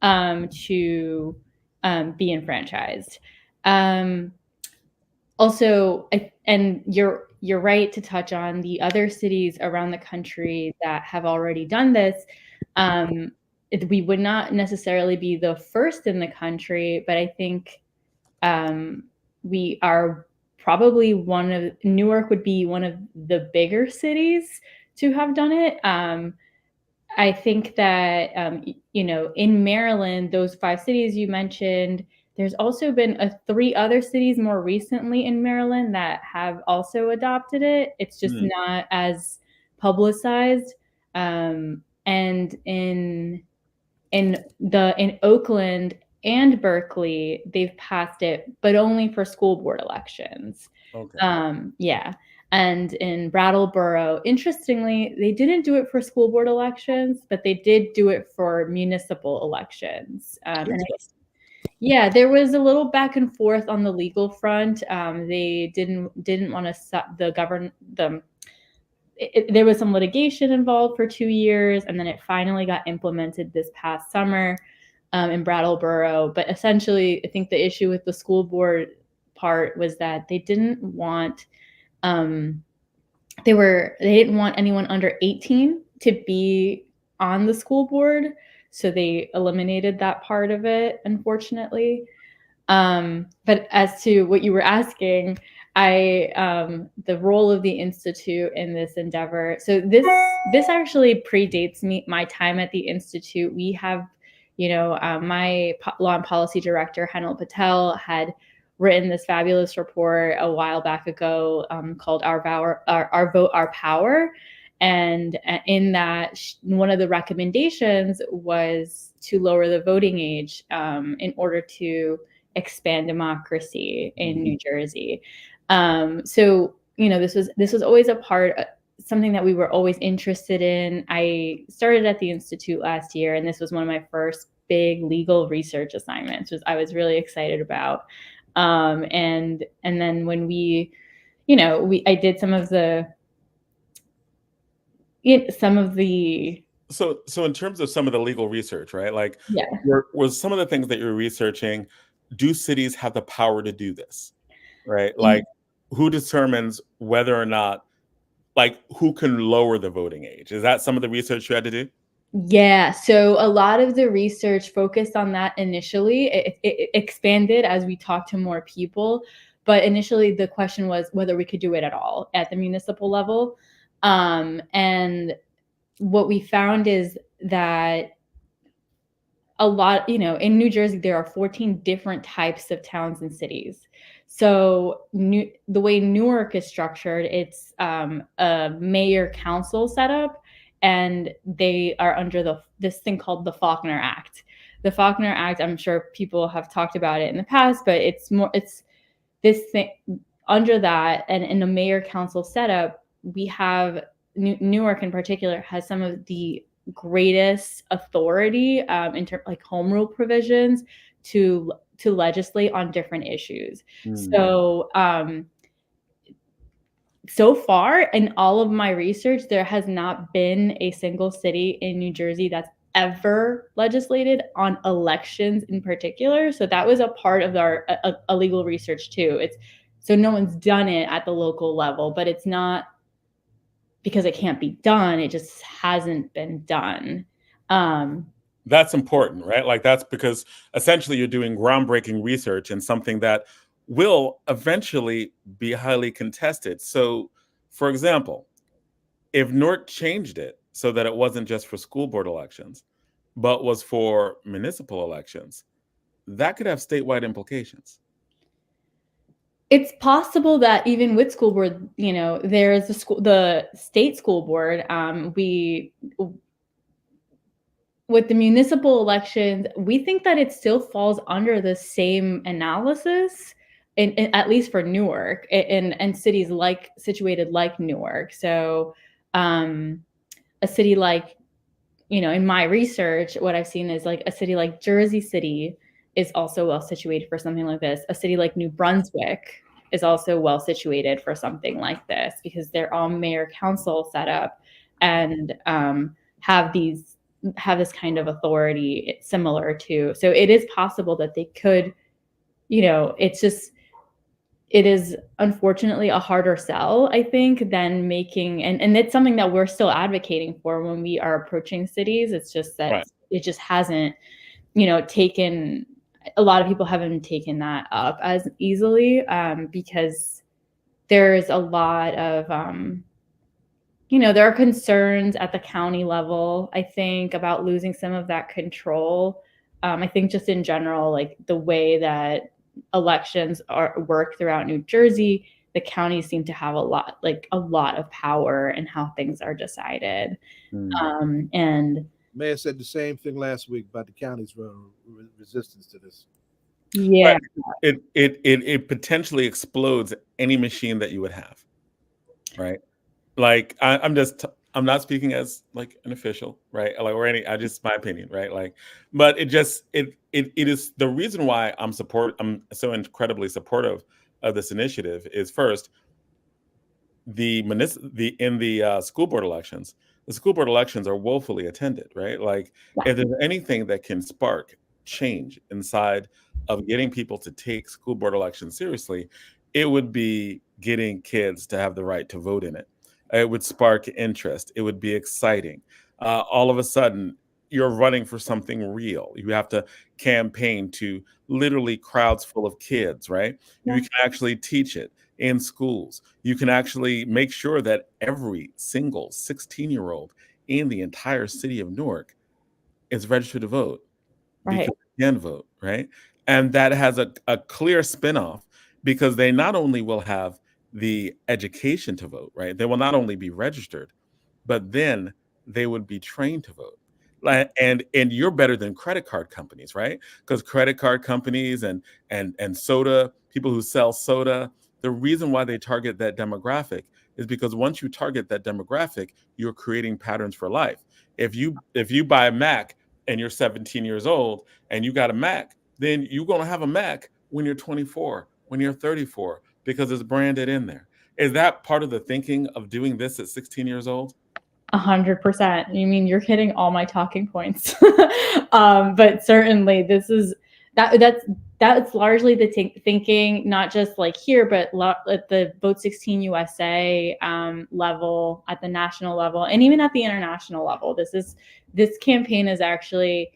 Speaker 5: to be enfranchised. Also, and you're right to touch on the other cities around the country that have already done this. We would not necessarily be the first in the country, but I think we are probably Newark would be one of the bigger cities to have done it. I think that, in Maryland, those 5 cities you mentioned, there's also been 3 other cities more recently in Maryland that have also adopted it. It's just not as publicized. And in Oakland and Berkeley, they've passed it, but only for school board elections.
Speaker 1: Okay.
Speaker 5: Yeah. And in Brattleboro, interestingly, they didn't do it for school board elections, but they did do it for municipal elections. Yeah, there was a little back and forth on the legal front. They didn't want to there was some litigation involved for 2 years, and then it finally got implemented this past summer in Brattleboro. But essentially, I think the issue with the school board part was that they didn't want they didn't want anyone under 18 to be on the school board, so they eliminated that part of it, unfortunately. But as to what you were asking, the role of the Institute in this endeavor. So this actually predates my time at the Institute. We have My law and policy director, Henil Patel, had written this fabulous report a while back ago called Our Vote, Our Power. And in that, one of the recommendations was to lower the voting age in order to expand democracy in New Jersey. So this was always a part, something that we were always interested in. I started at the Institute last year, and this was one of my first big legal research assignments, which I was really excited about. And then when I did some of the.
Speaker 1: So in terms of some of the legal research, right? Like,
Speaker 5: yeah,
Speaker 1: was some of the things that you're researching, do cities have the power to do this, right? Like, who determines whether or not, like, who can lower the voting age? Is that some of the research you had to do?
Speaker 5: Yeah, so a lot of the research focused on that initially. It expanded as we talked to more people, but initially the question was whether we could do it at all at the municipal level. And what we found is that a lot, in New Jersey, there are 14 different types of towns and cities. So the way Newark is structured, it's a mayor council setup, and they are under this thing called the Faulkner Act. The Faulkner Act, I'm sure people have talked about it in the past, but it's this thing under that, and in the mayor council setup, we have Newark in particular has some of the greatest authority in terms like home rule provisions to legislate on different issues. So far in all of my research, there has not been a single city in New Jersey that's ever legislated on elections in particular. So that was a part of our legal research too. So no one's done it at the local level, but it's not because it can't be done. It just hasn't been done.
Speaker 1: That's important, right? Like, that's because essentially you're doing groundbreaking research and something that will eventually be highly contested. So, for example, if Newark changed it so that it wasn't just for school board elections, but was for municipal elections, that could have statewide implications.
Speaker 5: It's possible that even with school board, there is the state school board. With the municipal elections, we think that it still falls under the same analysis, at least for Newark and cities situated like Newark. So a city like, in my research, what I've seen is like a city like Jersey City is also well situated for something like this. A city like New Brunswick is also well situated for something like this because they're all mayor council set up and have this kind of authority similar to. So it is possible that they could, it is unfortunately a harder sell, I think, than making, and it's something that we're still advocating for when we are approaching cities. It's just that It just hasn't, taken, a lot of people haven't taken that up as easily because there's a lot of, there are concerns at the county level, I think, about losing some of that control. I think just in general, like the way that elections work throughout New Jersey, the counties seem to have a lot of power in how things are decided. And
Speaker 4: Mayor said the same thing last week about the county's resistance to this.
Speaker 5: Yeah,
Speaker 1: but it potentially explodes any machine that you would have, right? Like, I'm not speaking as like an official, right? Like, or just my opinion, right? Like, but it is the reason why I'm so incredibly supportive of this initiative is, first, in the school board elections, the school board elections are woefully attended, right? Like, if there's anything that can spark change inside of getting people to take school board elections seriously, it would be getting kids to have the right to vote in it. It would spark interest. It would be exciting. All of a sudden, you're running for something real. You have to campaign to literally crowds full of kids, right?
Speaker 5: Yeah.
Speaker 1: You can actually teach it in schools. You can actually make sure that every single 16-year-old in the entire city of Newark is registered to vote. because they can vote, right? And that has a clear spinoff because they not only will have the education to vote, right? They will not only be registered, but then they would be trained to vote. And you're better than credit card companies, right? Because credit card companies and soda, people who sell soda, the reason why they target that demographic is because once you target that demographic, you're creating patterns for life. If you buy a Mac and you're 17 years old and you got a Mac, then you're going to have a Mac when you're 24, when you're 34, because it's branded in there. Is that part of the thinking of doing this at 16 years old?
Speaker 5: 100%. You mean you're hitting all my talking points. But certainly this is that's largely the thinking, not just like here, but at the Vote 16 USA level, at the national level, and even at the international level. This campaign is actually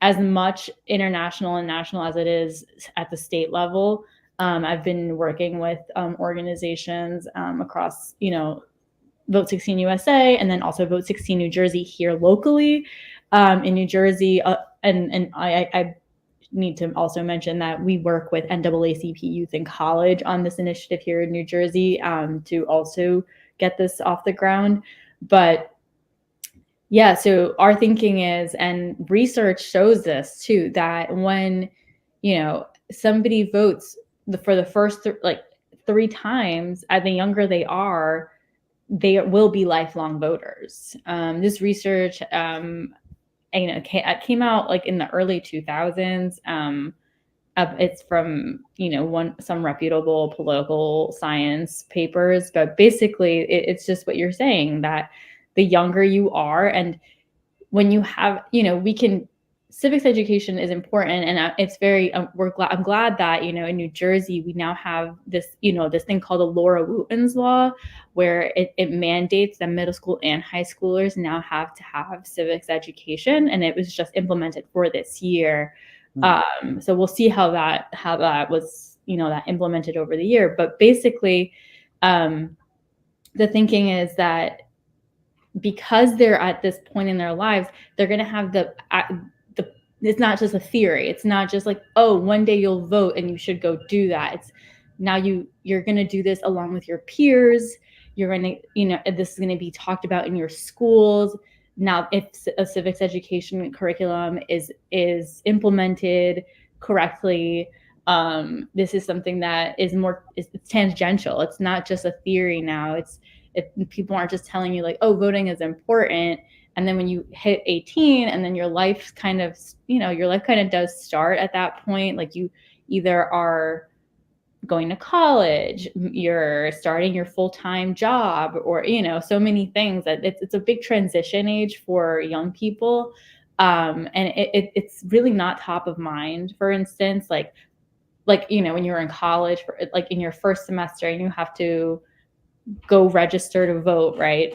Speaker 5: as much international and national as it is at the state level. I've been working with organizations across, Vote 16 USA, and then also Vote 16 New Jersey here locally. In New Jersey, and I need to also mention that we work with NAACP Youth in College on this initiative here in New Jersey to also get this off the ground. But yeah, so our thinking is, and research shows this too, that when, somebody votes for the first 3 times, the younger they are, they will be lifelong voters. This research, came out in the early 2000s. It's from some reputable political science papers, but basically it's just what you're saying, that the younger you are, and when you have, civics education is important, and it's very. I'm glad that in New Jersey we now have this this thing called the Laura Wooten's Law, where it mandates that middle school and high schoolers now have to have civics education, and it was just implemented for this year. So we'll see how that was that implemented over the year. But basically, the thinking is that because they're at this point in their lives, they're going to have it's not just a theory. It's not just like, oh, one day you'll vote and you should go do that. It's now you're going to do this along with your peers. You're going to, this is going to be talked about in your schools. Now, if a civics education curriculum is implemented correctly, this is something that is it's tangential. It's not just a theory now. People aren't just telling you like, oh, voting is important. And then when you hit 18 and then your life kind of does start at that point. Like you either are going to college, you're starting your full-time job, or, so many things that it's a big transition age for young people. And it's really not top of mind. For instance, like, when you're in college, in your first semester and you have to go register to vote, right?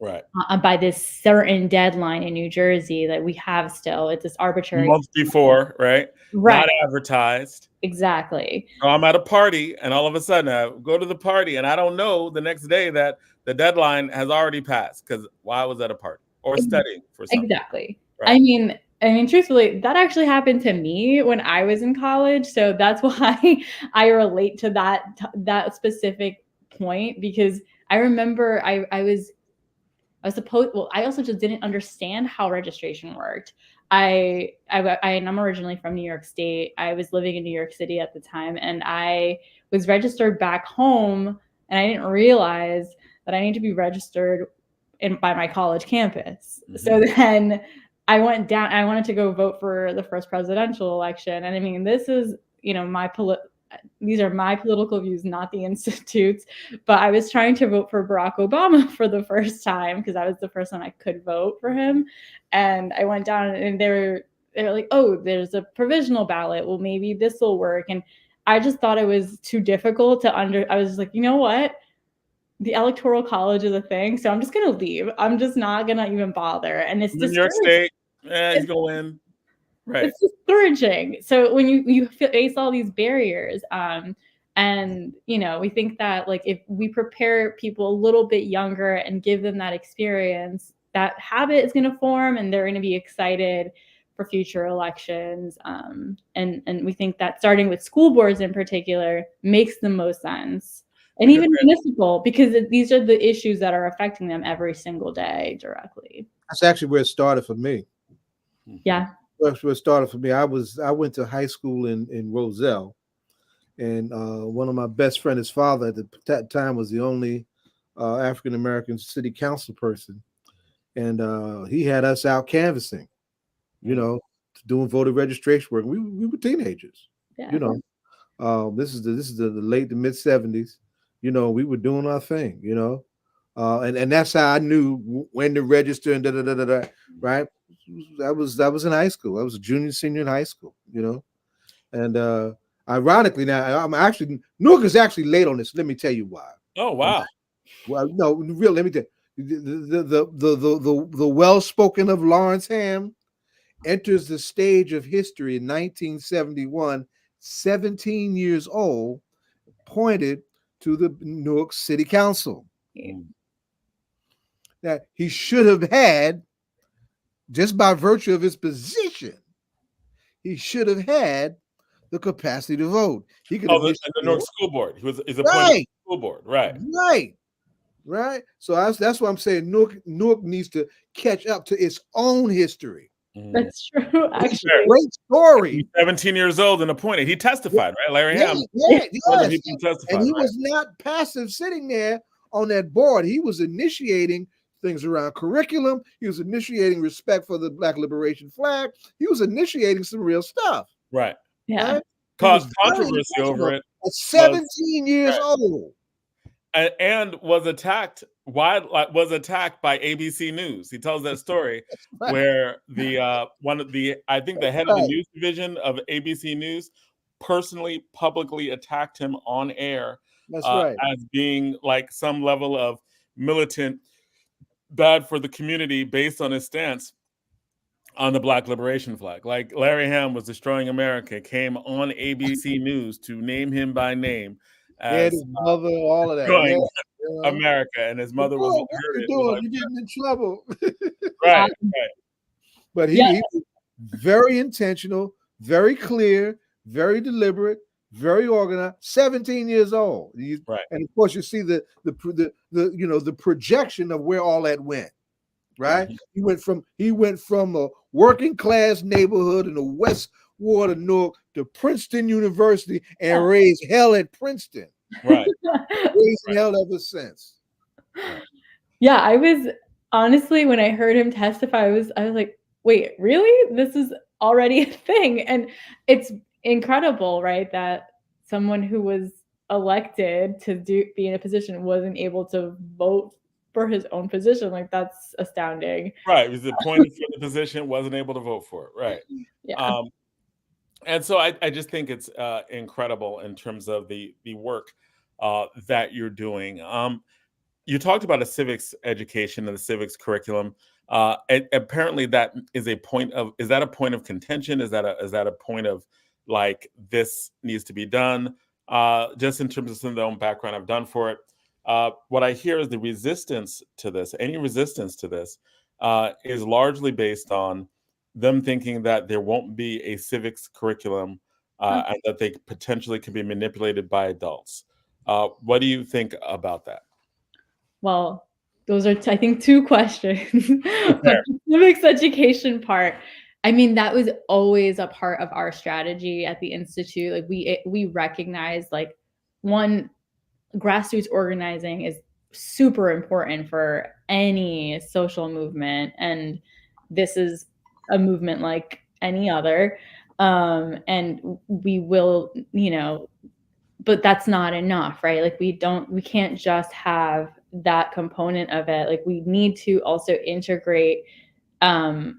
Speaker 1: Right.
Speaker 5: By this certain deadline in New Jersey that we have still. It's this arbitrary.
Speaker 1: Months before, right?
Speaker 5: Right.
Speaker 1: Not advertised.
Speaker 5: Exactly.
Speaker 1: So I'm at a party and all of a sudden I go to the party and I don't know the next day that the deadline has already passed because I was at a party or studying for something.
Speaker 5: Exactly.
Speaker 1: Right.
Speaker 5: I mean, truthfully, that actually happened to me when I was in college. So that's why I relate to that specific point, because I remember I also just didn't understand how registration worked. I'm originally from New York State. I was living in New York City at the time, and I was registered back home, and I didn't realize that I need to be registered by my college campus. Mm-hmm. So then I went down. I wanted to go vote for the first presidential election, and I mean, this is these are my political views, not the Institute's, but I was trying to vote for Barack Obama for the first time because that was the first time I could vote for him. And I went down and they were like, oh, there's a provisional ballot. Well, maybe this will work. And I just thought it was too difficult I was like, you know what? The Electoral College is a thing. So I'm just going to leave. I'm just not going to even bother. And it's
Speaker 1: New York State. He's going. Right.
Speaker 5: It's discouraging. So when you face all these barriers, and we think that like if we prepare people a little bit younger and give them that experience, that habit is going to form and they're going to be excited for future elections. And we think that starting with school boards in particular makes the most sense. And even municipal, because these are the issues that are affecting them every single day directly.
Speaker 4: That's actually where it started for me.
Speaker 5: Yeah.
Speaker 4: That's where it started for me. I went to high school in Roselle, and one of my best friend, his father at that time was the only African American city council person, and he had us out canvassing, you know, doing voter registration work. We were teenagers, you know. This is the late to mid 70s. You know, we were doing our thing, you know, and that's how I knew when to register and right. I was in high school. I was a junior, senior in high school, you know, and ironically now Newark is actually late on this. Let me tell you why.
Speaker 1: Oh wow.
Speaker 4: Well, no, real. Let me tell you, the well-spoken of Lawrence Ham enters the stage of history in 1971, 17 years old, appointed to the Newark City Council. That he should have had, just by virtue of his position, he should have had the capacity to vote. He could have
Speaker 1: the Newark School Board. He's appointed to the school board, right?
Speaker 4: Right. So that's why I'm saying Newark needs to catch up to its own history.
Speaker 5: That's true. Actually,
Speaker 4: great story.
Speaker 1: He's 17 years old and appointed. He testified, right? Larry Ham.
Speaker 4: Yes.
Speaker 1: Testified,
Speaker 4: and he was not passive sitting there on that board. He was initiating things around curriculum. He was initiating respect for the Black liberation flag. He was initiating some real stuff.
Speaker 1: Right.
Speaker 5: Yeah.
Speaker 4: Right?
Speaker 1: Caused controversy over it.
Speaker 4: At 17 years old.
Speaker 1: And was attacked by ABC News. He tells that story where the I think the head of the news division of ABC News personally publicly attacked him on air.
Speaker 4: That's right.
Speaker 1: As being like some level of militant, bad for the community based on his stance on the Black liberation flag. Like Larry Ham was destroying America, came on ABC News to name him by name. As
Speaker 4: his mother, all of that.
Speaker 1: America, and his mother was.
Speaker 4: What you doing? You're getting in trouble.
Speaker 1: Right.
Speaker 4: But he was very intentional, very clear, very deliberate, very organized. 17 years old.
Speaker 1: Right.
Speaker 4: And of course, you see the projection of where all that went. Right. Mm-hmm. He went from a working class neighborhood in the West Ward of Newark to Princeton University and raised hell at Princeton.
Speaker 1: Right.
Speaker 4: Raised hell ever since.
Speaker 5: Yeah, I was honestly, when I heard him testify, I was like, wait, really? This is already a thing. And it's incredible, right? That someone who was elected to be in a position wasn't able to vote for his own position. Like, that's astounding.
Speaker 1: Right. He was appointed for the position, wasn't able to vote for it. Right.
Speaker 5: Yeah.
Speaker 1: And so I just think it's incredible in terms of the work that you're doing. You talked about a civics education and the civics curriculum. And apparently that is a point of contention? Is that a point of like, this needs to be done? Just in terms of some of their own background I've done for it. What I hear is the resistance to this, any resistance to this, is largely based on them thinking that there won't be a civics curriculum and that they potentially can be manipulated by adults. What do you think about that?
Speaker 5: Well, those are, I think, two questions. But the civics education part, I mean, that was always a part of our strategy at the Institute. Like, we recognize, like, one, grassroots organizing is super important for any social movement, and this is a movement like any other, and we will, but that's not enough, right? Like, we can't just have that component of it. Like, we need to also integrate that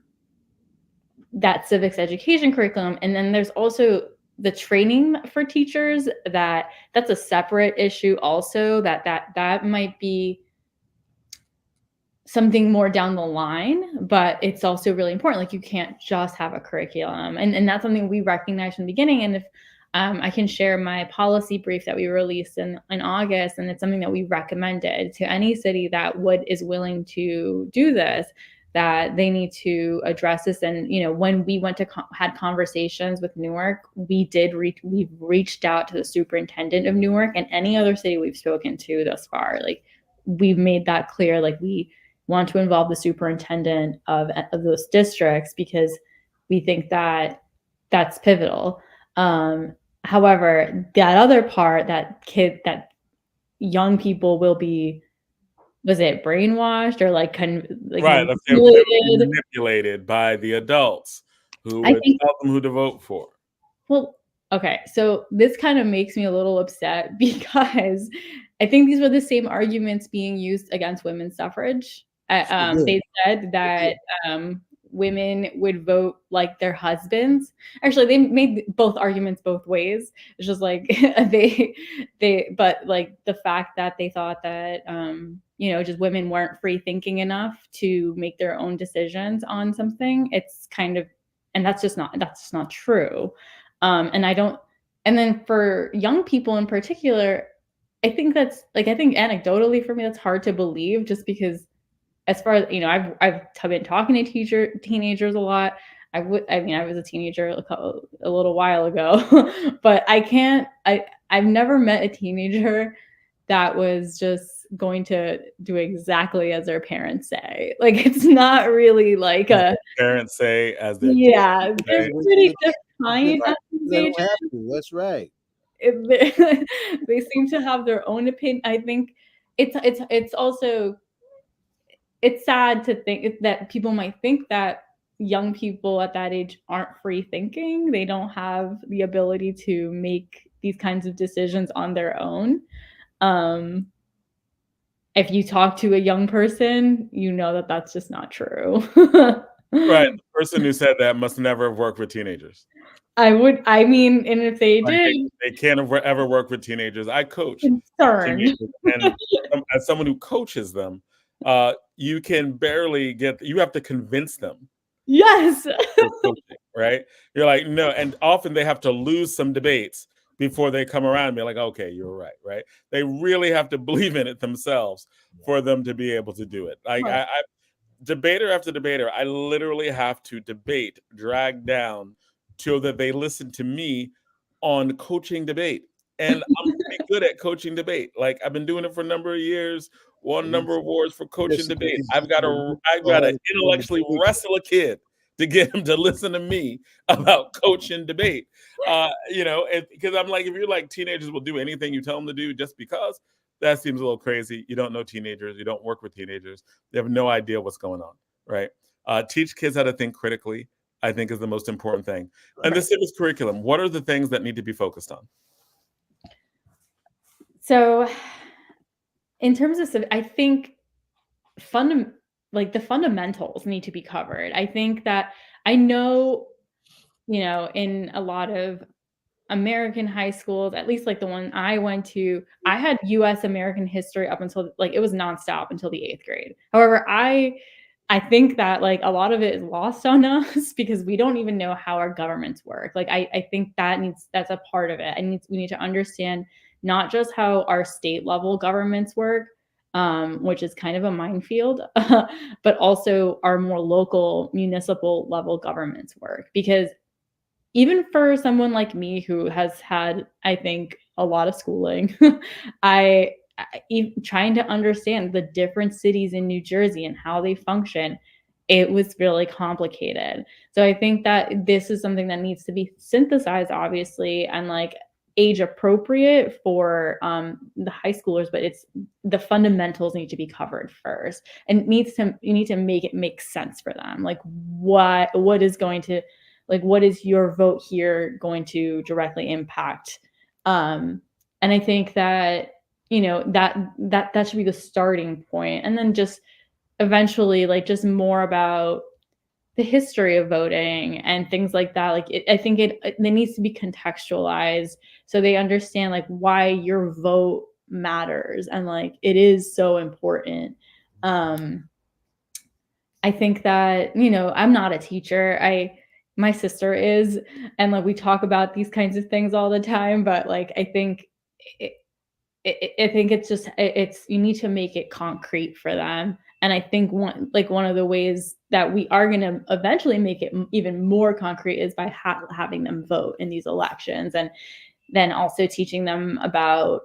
Speaker 5: civics education curriculum. And then there's also the training for teachers, that's a separate issue also, that might be something more down the line, but it's also really important. Like, you can't just have a curriculum. And that's something we recognized from the beginning. And if I can share my policy brief that we released in August, and it's something that we recommended to any city that is willing to do this. that they need to address this. And, you know, when we went to had conversations with Newark, we've reached out to the superintendent of Newark, and any other city we've spoken to thus far. Like, we've made that clear. Like, we want to involve the superintendent of those districts because we think that that's pivotal. However, that other part, that young people will be, was it brainwashed or like
Speaker 1: right, manipulated by the adults who would tell them who to vote for.
Speaker 5: Well, okay, so this kind of makes me a little upset because I think these were the same arguments being used against women's suffrage. They said that women would vote like their husbands. Actually, they made both arguments both ways. It's just like but like the fact that they thought that you know, just women weren't free thinking enough to make their own decisions on something. It's kind of, and that's just not true. And then for young people in particular, I think anecdotally for me, that's hard to believe, just because as far as, you know, I've been talking to teenagers a lot. I was a teenager a little while ago, but I've never met a teenager that was just going to do exactly as their parents say. Like, it's not really like
Speaker 1: parents say as their
Speaker 5: they're pretty defiant at
Speaker 4: they don't have to. That's right.
Speaker 5: They seem to have their own opinion. I think it's also, it's sad to think that people might think that young people at that age aren't free thinking. They don't have the ability to make these kinds of decisions on their own. If you talk to a young person, you know that that's just not true.
Speaker 1: Right. The person who said that must never have worked with teenagers.
Speaker 5: And if they did,
Speaker 1: they can't ever work with teenagers. I coach
Speaker 5: teenagers,
Speaker 1: and as someone who coaches them, you can barely you have to convince them.
Speaker 5: Yes.
Speaker 1: Coaching, right? You're like, no, and often they have to lose some debates before they come around and be like, okay, you're right, right? They really have to believe in it themselves for them to be able to do it. Like, right. I debater after debater, I literally have to debate, drag down, so that they listen to me on coaching debate. And I'm pretty good at coaching debate. Like, I've been doing it for a number of years, won a number of awards for coaching debate. I've got to intellectually wrestle a kid to get him to listen to me about coaching debate. You know, because I'm like, if you're like, teenagers will do anything you tell them to do just because, that seems a little crazy. You don't know teenagers. You don't work with teenagers. They have no idea what's going on, right? Teach kids how to think critically, I think, is the most important thing. And the civics curriculum, what are the things that need to be focused on?
Speaker 5: So in terms of, I think the fundamentals need to be covered. I think that, I know, you know, in a lot of American high schools, at least like the one I went to, I had US American history up until, like, it was nonstop until the 8th grade. However, I think that, like, a lot of it is lost on us because we don't even know how our governments work. Like, I think that's a part of it. We need to understand not just how our state level governments work, which is kind of a minefield, but also our more local municipal level governments work. Because even for someone like me who has had, I think, a lot of schooling, trying to understand the different cities in New Jersey and how they function, it was really complicated. So I think that this is something that needs to be synthesized, obviously, and like age appropriate for the high schoolers, but the fundamentals need to be covered first, and you need to make it make sense for them. Like, what is going to, like, what is your vote here going to directly impact? And I think that, you know, that should be the starting point. And then just eventually, like, just more about the history of voting and things like that. Like, I think it needs to be contextualized so they understand, like, why your vote matters and, like, it is so important. I think that, you know, I'm not a teacher. My sister is, and like, we talk about these kinds of things all the time, but like, I think it's just, you need to make it concrete for them And I think one of the ways that we are going to eventually make it even more concrete is by having them vote in these elections, and then also teaching them about,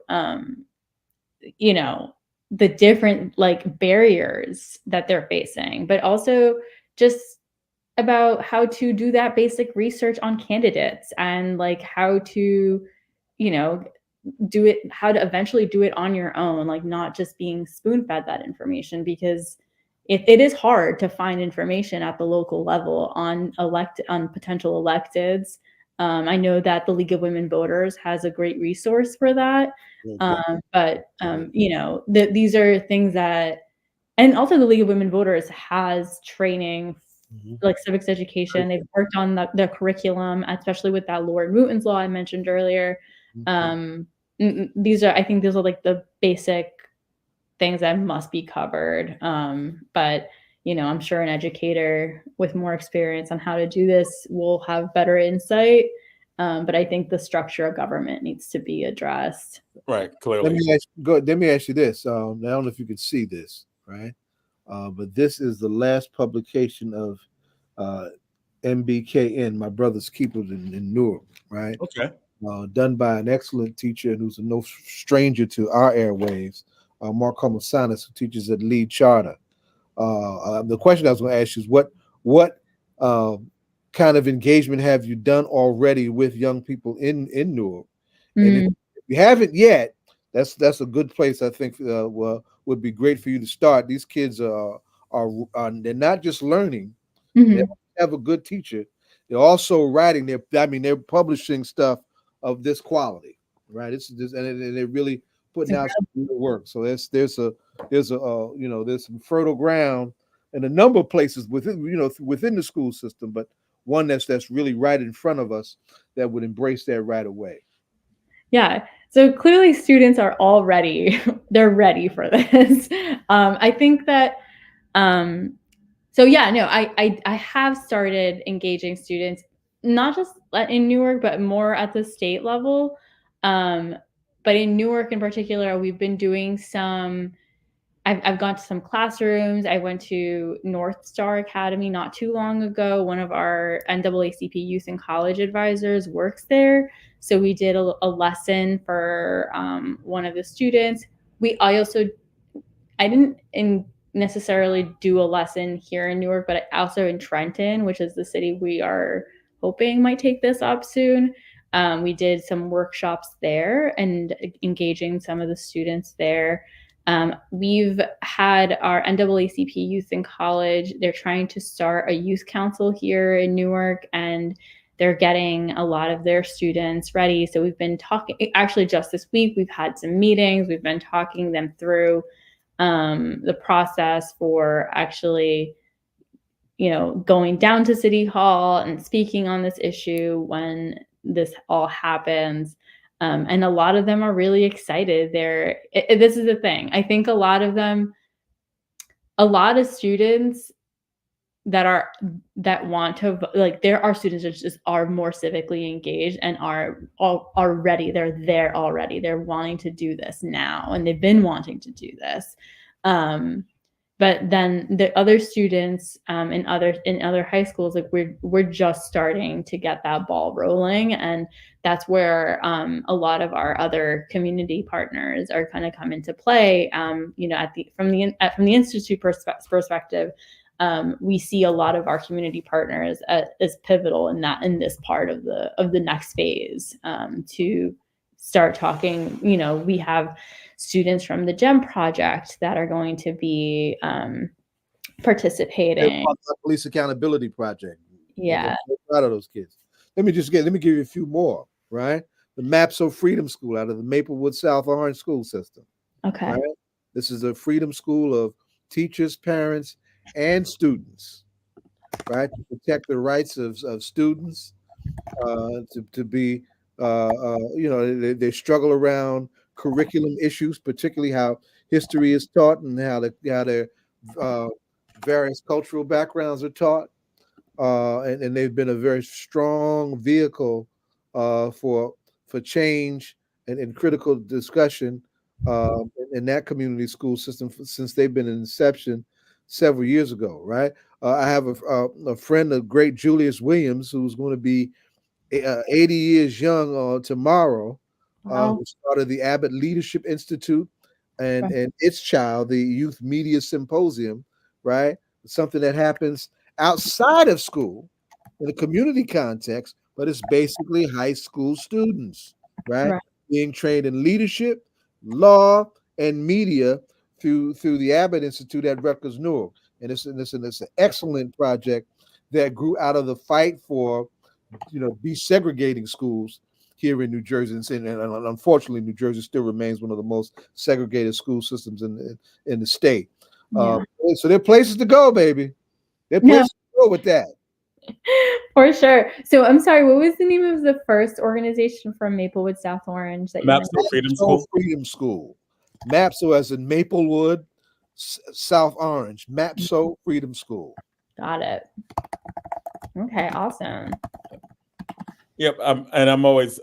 Speaker 5: the different like barriers that they're facing, but also just about how to do that basic research on candidates, and like how to, do it, how to eventually do it on your own, like not just being spoon-fed that information, because it is hard to find information at the local level on potential electeds. I know that the League of Women Voters has a great resource for that. But these are things that, and also the League of Women Voters has training, like civics education. They've worked on the curriculum, especially with that Lord Wooten's law I mentioned earlier. I think these are like the basic things that must be covered. But I'm sure an educator with more experience on how to do this will have better insight. But I think the structure of government needs to be addressed.
Speaker 1: Right, clearly.
Speaker 4: Let me ask you this. I don't know if you could see this, right? But this is the last publication of MBKN, My Brother's Keepers in Newark, right?
Speaker 1: Okay.
Speaker 4: Done by an excellent teacher who's no stranger to our airwaves, Mark Homosanis, who teaches at Lee Charter. The question I was going to ask you is what kind of engagement have you done already with young people in Newark? And if you haven't yet, that's a good place, I think, would be great for you to start. These kids are they're not just learning, they have a good teacher. They're also writing. They're publishing stuff of this quality, right? It's just, and they're really putting out some good work. So there's some fertile ground in a number of places within the school system, but one that's really right in front of us that would embrace that right away.
Speaker 5: Yeah. So clearly students are all ready. They're ready for this. I think that, I have started engaging students, not just in Newark, but more at the state level. But in Newark in particular, we've been doing I've gone to some classrooms. I went to North Star Academy not too long ago. One of our NAACP youth and college advisors works there. So we did a lesson for one of the students. I didn't necessarily do a lesson here in Newark, but also in Trenton, which is the city we are hoping might take this up soon. We did some workshops there and engaging some of the students there. We've had our NAACP youth in college. They're trying to start a youth council here in Newark, and they're getting a lot of their students ready. So we've been talking, actually just this week, we've had some meetings. We've been talking them through the process for actually, going down to City Hall and speaking on this issue when this all happens. And a lot of them are really excited. This is the thing. I think a lot of students that want to, like, there are students that just are more civically engaged and are ready. They're there already. They're wanting to do this now, and they've been wanting to do this. But then the other students in other high schools, like we're just starting to get that ball rolling, and that's where a lot of our other community partners are kind of come into play. From the institute perspective, we see a lot of our community partners as pivotal in this part of the next phase to start talking. We have students from the GEM project that are going to be participating.
Speaker 4: Police Accountability Project.
Speaker 5: Yeah.
Speaker 4: I'm proud of those kids. Let me give you a few more, right? The Maps of Freedom School out of the Maplewood South Orange school system.
Speaker 5: Okay.
Speaker 4: Right? This is a freedom school of teachers, parents, and students, right? To protect the rights of students, to be, they struggle around curriculum issues, particularly how history is taught and how their various cultural backgrounds are taught. And they've been a very strong vehicle for change and critical discussion in that community school system since they've been in inception. several years ago, right? I have a friend, the great Julius Williams, who's going to be 80 years young tomorrow,
Speaker 5: Wow.
Speaker 4: who started the Abbott Leadership Institute and its child, the Youth Media Symposium, right? Something that happens outside of school in a community context, but it's basically high school students, right?
Speaker 5: Right.
Speaker 4: Being trained in leadership, law, and media through the Abbott Institute at Rutgers Newark. And it's an excellent project that grew out of the fight for desegregating schools here in New Jersey, and unfortunately, New Jersey still remains one of the most segregated school systems in the state.
Speaker 5: Yeah.
Speaker 4: So there are places to go, baby. There are places to go with that.
Speaker 5: For sure. So I'm sorry, what was the name of the first organization from Maplewood, South Orange that you mentioned?
Speaker 1: Freedom School.
Speaker 4: Freedom School. MAPSO as in Maplewood, South Orange. MAPSO Freedom School.
Speaker 5: Got it. Okay, awesome.
Speaker 1: Yep, and I'm always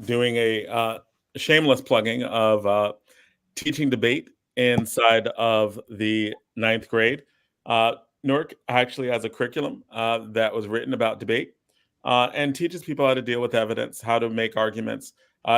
Speaker 1: doing a shameless plugging of teaching debate inside of the 9th grade. Newark actually has a curriculum that was written about debate and teaches people how to deal with evidence, how to make arguments,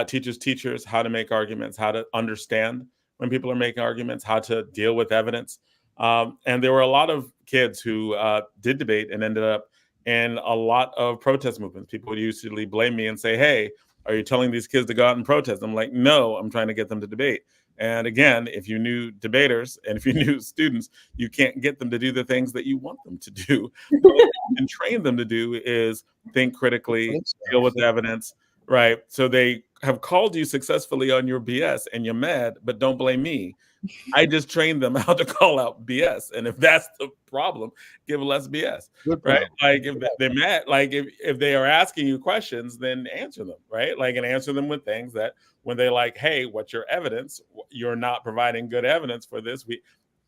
Speaker 1: teaches teachers how to make arguments, how to understand when people are making arguments, how to deal with evidence. And there were a lot of kids who did debate and ended up in a lot of protest movements. People would usually blame me and say, hey, are you telling these kids to go out and protest? I'm like, no, I'm trying to get them to debate. And again, if you knew debaters and if you knew students, you can't get them to do the things that you want them to do. And train them to do is think critically, deal with evidence, right? So they have called you successfully on your BS and you're mad, but don't blame me. I just trained them how to call out BS. And if that's the problem, give less BS, right? Like if they're mad, like if they are asking you questions, then answer them, right? Like, and answer them with things that when they're like, hey, what's your evidence? You're not providing good evidence for this.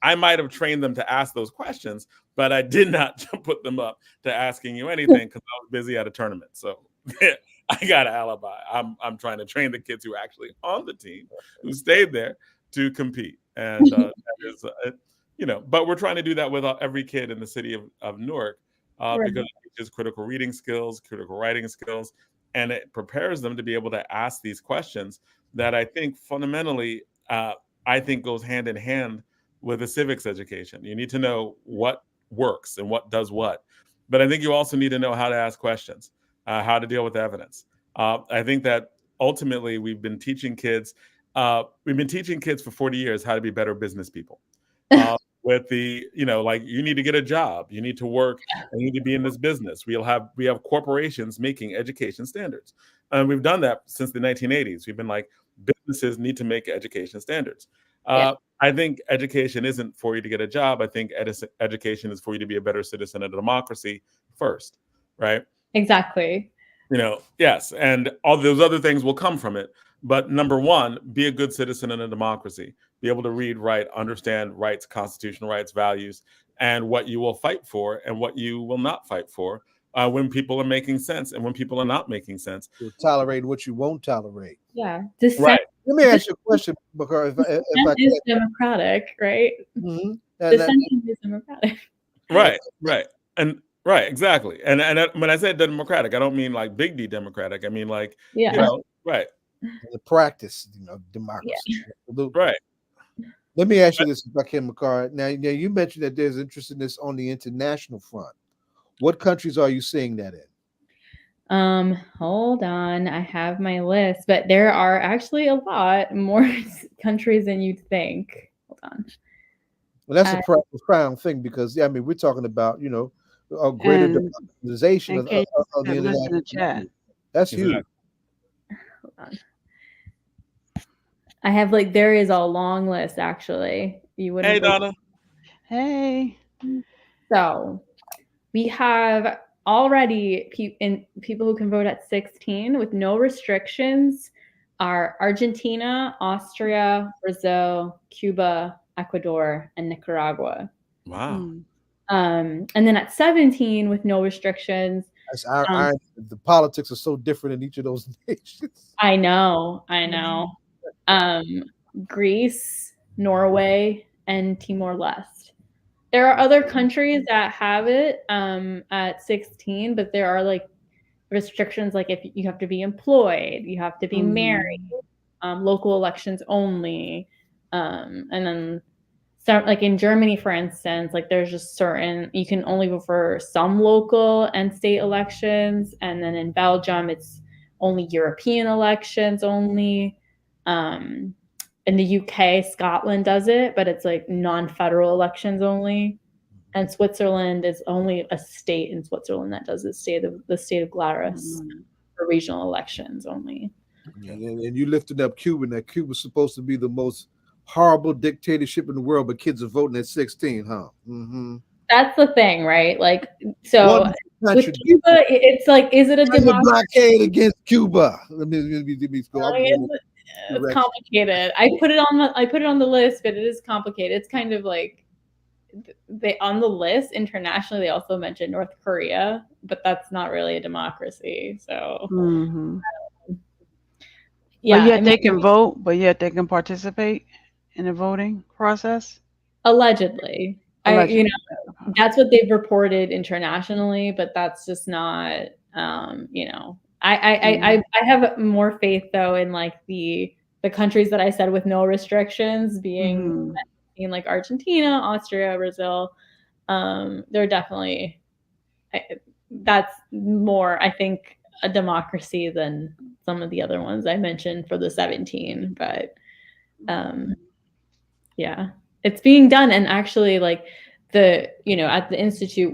Speaker 1: I might have trained them to ask those questions, but I did not put them up to asking you anything because I was busy at a tournament. So I got an alibi. I'm trying to train the kids who are actually on the team, who stayed there to compete. And that is, but we're trying to do that with every kid in the city of Newark because it teaches critical reading skills, critical writing skills, and it prepares them to be able to ask these questions that I think fundamentally, goes hand in hand with a civics education. You need to know what works and what does what. But I think you also need to know how to ask questions, how to deal with evidence. I think that ultimately we've been teaching kids for 40 years how to be better business people. With the, like you need to get a job, you need to work, and you need to be in this business. We have corporations making education standards. And we've done that since the 1980s. We've been like, businesses need to make education standards. I think education isn't for you to get a job. I think education is for you to be a better citizen of democracy first, right?
Speaker 5: Exactly.
Speaker 1: Yes. And all those other things will come from it. But number one, be a good citizen in a democracy. Be able to read, write, understand rights, constitutional rights, values, and what you will fight for and what you will not fight for when people are making sense and when people are not making sense.
Speaker 4: You'll tolerate what you won't tolerate.
Speaker 5: Yeah.
Speaker 1: Right.
Speaker 4: Let me ask you a question, because if I
Speaker 5: is democratic, right?
Speaker 4: Mm-hmm.
Speaker 5: Dissension is democratic.
Speaker 1: Right. And right, exactly. And when I said democratic, I don't mean like big D democratic. I mean like, right.
Speaker 4: The practice, democracy.
Speaker 1: Yeah. Right.
Speaker 4: Let me ask you this, if I can, Micauri. Now, you mentioned that there's interest in this on the international front. What countries are you seeing that in?
Speaker 5: Hold on. I have my list, but there are actually a lot more countries than you'd think. Hold on.
Speaker 4: Well, that's a profound thing because, we're talking about, a greater democratization of the international chat. That's huge.
Speaker 5: Hold on. I have there is a long list actually. You wouldn't.
Speaker 1: Hey, Donna.
Speaker 6: Hey.
Speaker 5: So we have already people who can vote at 16 with no restrictions are Argentina, Austria, Brazil, Cuba, Ecuador, and Nicaragua.
Speaker 1: Wow.
Speaker 5: And then at 17 with no restrictions.
Speaker 4: That's the politics are so different in each of those nations.
Speaker 5: I know. Greece, Norway, and Timor-Leste. There are other countries that have it at 16, but there are like restrictions, like if you have to be employed, you have to be married, local elections only, and then like in Germany, for instance, like there's just certain, you can only go for some local and state elections, and then in Belgium it's only European elections only. In the UK, Scotland does it, but it's like non-federal elections only. And Switzerland is only a state in Switzerland that does the state of Glarus for regional elections only.
Speaker 4: And you lifted up Cuba. Now Cuba's supposed to be the most horrible dictatorship in the world, but kids are voting at 16, huh?
Speaker 5: That's the thing, right? Like, so with Cuba, it's like, is it a democracy?
Speaker 4: Blockade against Cuba. Let me go.
Speaker 5: It's complicated. I put it on the list, but it is complicated. It's kind of like on the list internationally. They also mentioned North Korea, but that's not really a democracy. So,
Speaker 6: yeah, but yet they can vote, but yet they can participate in the voting process.
Speaker 5: Allegedly. That's what they've reported internationally, but that's just not, I have more faith though in like the countries that I said with no restrictions being like Argentina, Austria, Brazil. They're definitely, that's more, I think, a democracy than some of the other ones I mentioned for the 17, but yeah, it's being done. And actually like at the Institute,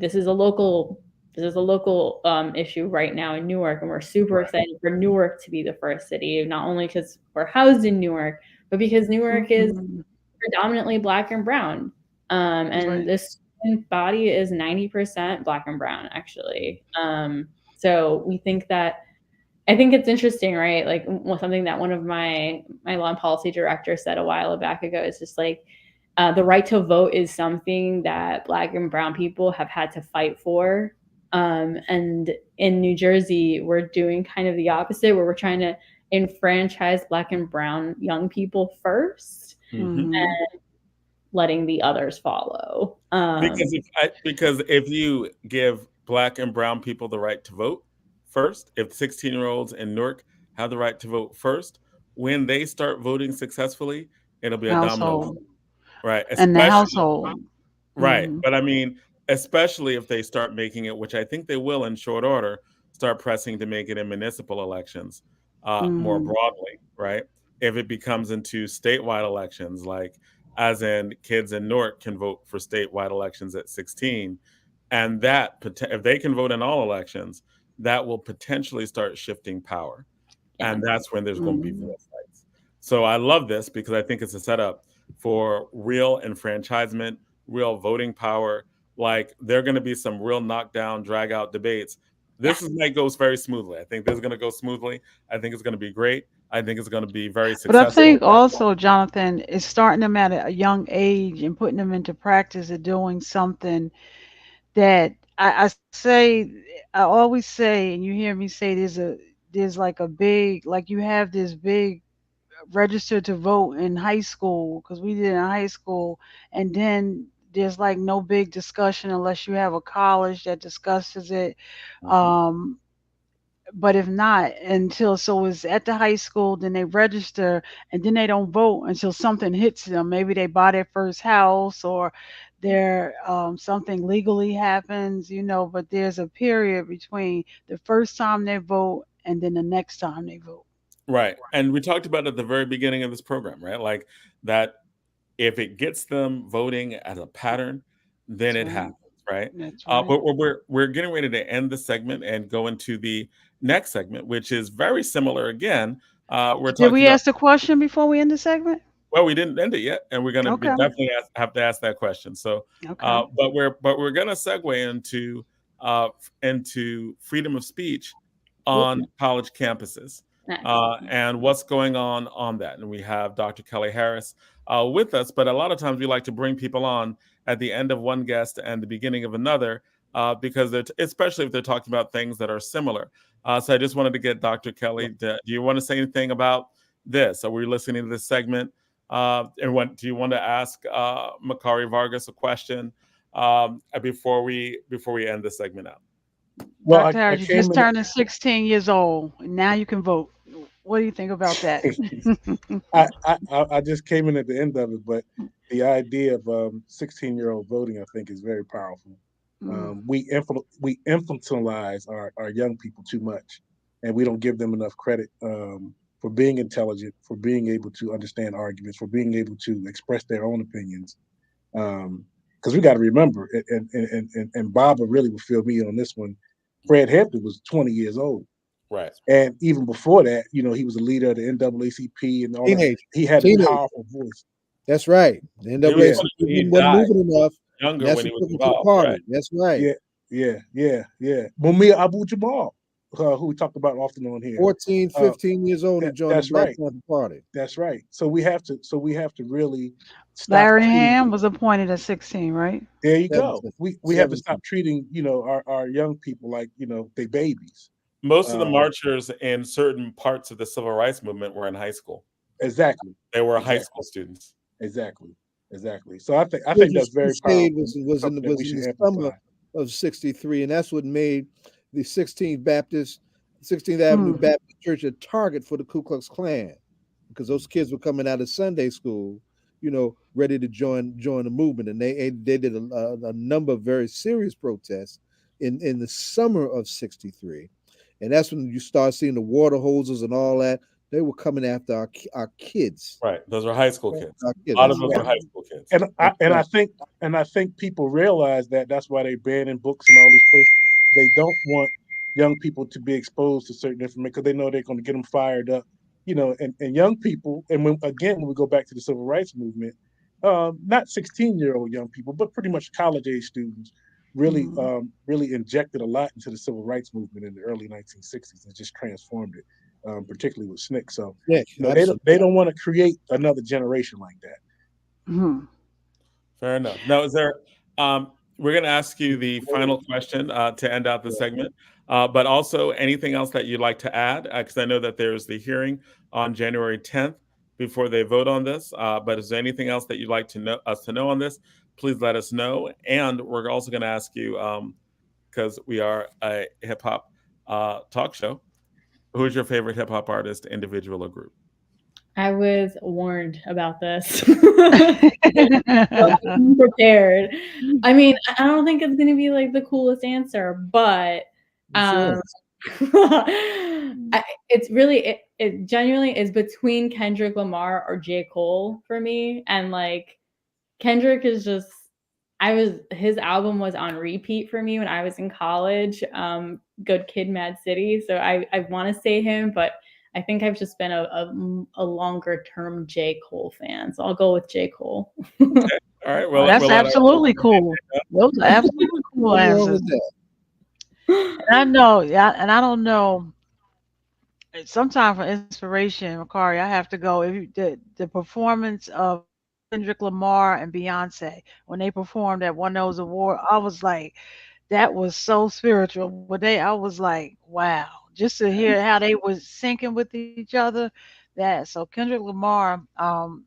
Speaker 5: this is a local issue right now in Newark, and we're super excited for Newark to be the first city, not only because we're housed in Newark, but because Newark is predominantly Black and brown. And this student body is 90% Black and brown, actually. So we think that, I think it's interesting, right? Like something that one of my law and policy directors said a while back ago is just like, the right to vote is something that Black and brown people have had to fight for. And in New Jersey, we're doing kind of the opposite, where we're trying to enfranchise Black and brown young people first, and letting the others follow.
Speaker 1: Because if you give Black and brown people the right to vote first, if 16-year-olds in Newark have the right to vote first, when they start voting successfully, it'll be a domino. Right.
Speaker 6: And the household.
Speaker 1: Right. But I mean, especially if they start making it, which I think they will in short order, start pressing to make it in municipal elections more broadly, right? If it becomes into statewide elections, like as in kids in Newark can vote for statewide elections at 16, and that if they can vote in all elections, that will potentially start shifting power. Yeah. And that's when there's going to be real fights. So I love this because I think it's a setup for real enfranchisement, real voting power. Like there are going to be some real knockdown, drag out debates. This might go very smoothly. I think this is going to go smoothly. I think it's going to be great. I think it's going to be very successful.
Speaker 6: But I think also, Jonathan, is starting them at a young age and putting them into practice of doing something that I always say, and you hear me say, there's like a big, like you have this big register to vote in high school, because we did in high school, and then there's like no big discussion unless you have a college that discusses it. But if not, so it's at the high school, then they register, and then they don't vote until something hits them. Maybe they buy their first house, or something legally happens, but there's a period between the first time they vote and then the next time they vote.
Speaker 1: Right. And we talked about at the very beginning of this program, right? Like that if it gets them voting as a pattern, then it happens, right?
Speaker 6: That's right.
Speaker 1: But we're getting ready to end the segment and go into the next segment, which is very similar again.
Speaker 6: Did we ask the question before we end the segment?
Speaker 1: Well, we didn't end it yet, and we're going to definitely have to ask that question. So, but we're going to segue into freedom of speech on college campuses. And what's going on that. And we have Dr. Kelly Harris with us, but a lot of times we like to bring people on at the end of one guest and the beginning of another, because especially if they're talking about things that are similar. So I just wanted to get Dr. Kelly, do you want to say anything about this? Are we listening to this segment? And do you want to ask Micauri Vargas a question before we end this segment out?
Speaker 6: Well, Dr. Harris, you just turned 16 years old, and now you can vote. What do you think about that?
Speaker 7: I just came in at the end of it, but the idea of 16-year-old voting, I think, is very powerful. We infantilize our young people too much, and we don't give them enough credit for being intelligent, for being able to understand arguments, for being able to express their own opinions. Because we got to remember, and Barbara really will fill me on this one, Fred Hampton was 20 years old.
Speaker 1: Right.
Speaker 7: And even before that, he was a leader of the NAACP and all that. He had a powerful voice.
Speaker 4: That's right. The NAACP wasn't moving enough.
Speaker 1: Younger when he was involved. Right.
Speaker 4: That's right.
Speaker 7: Yeah. Mumia Abu-Jamal, who we talked about often on here.
Speaker 4: 14, 15 years old and joined the Black Panther Party.
Speaker 7: That's right. So we have to really stop.
Speaker 6: Larry Ham was appointed at 16, right?
Speaker 7: There you go. We have to stop treating, our young people like, they babies.
Speaker 1: Most of the marchers in certain parts of the civil rights movement were in high school.
Speaker 7: Exactly.
Speaker 1: They were high school students.
Speaker 7: Exactly. So I think that's very powerful.
Speaker 4: Was in the summer of '63, and that's what made the 16th Avenue Baptist Church a target for the Ku Klux Klan, because those kids were coming out of Sunday school, ready to join the movement, and they did a number of very serious protests in the summer of '63. And that's when you start seeing the water hoses and all that. They were coming after our kids.
Speaker 1: Right. Those are high school kids. A lot of those are high school kids.
Speaker 7: And I think people realize that that's why they banning books and all these places. They don't want young people to be exposed to certain information because they know they're going to get them fired up. And young people, and when we go back to the civil rights movement, not 16-year-old young people, but pretty much college-age students, really injected a lot into the civil rights movement in the early 1960s and just transformed it, particularly with SNCC. So they don't want to create another generation like that.
Speaker 1: Fair enough. Now, is there? We're going to ask you the final question to end out the segment, but also anything else that you'd like to add, because I know that there's the hearing on January 10th before they vote on this. But is there anything else that you'd like us to know on this? Please let us know. And we're also going to ask you, because we are a hip hop talk show, who is your favorite hip hop artist, individual or group?
Speaker 5: I was warned about this. Prepared. I mean, I don't think it's going to be like the coolest answer, but it genuinely is between Kendrick Lamar or J. Cole for me. And like, Kendrick is just, his album was on repeat for me when I was in college. Good Kid, Mad City. So I want to say him, but I think I've just been a longer term J. Cole fan. So I'll go with J. Cole.
Speaker 1: Okay. All right. Well,
Speaker 6: that's absolutely cool. Those are absolutely cool answers. And I know, and I don't know. Sometime for inspiration, Micauri, I have to go. The performance of Kendrick Lamar and Beyonce when they performed at one of those awards, I was like, that was so spiritual. But I was like, wow, just to hear how they was syncing with each other. So Kendrick Lamar, and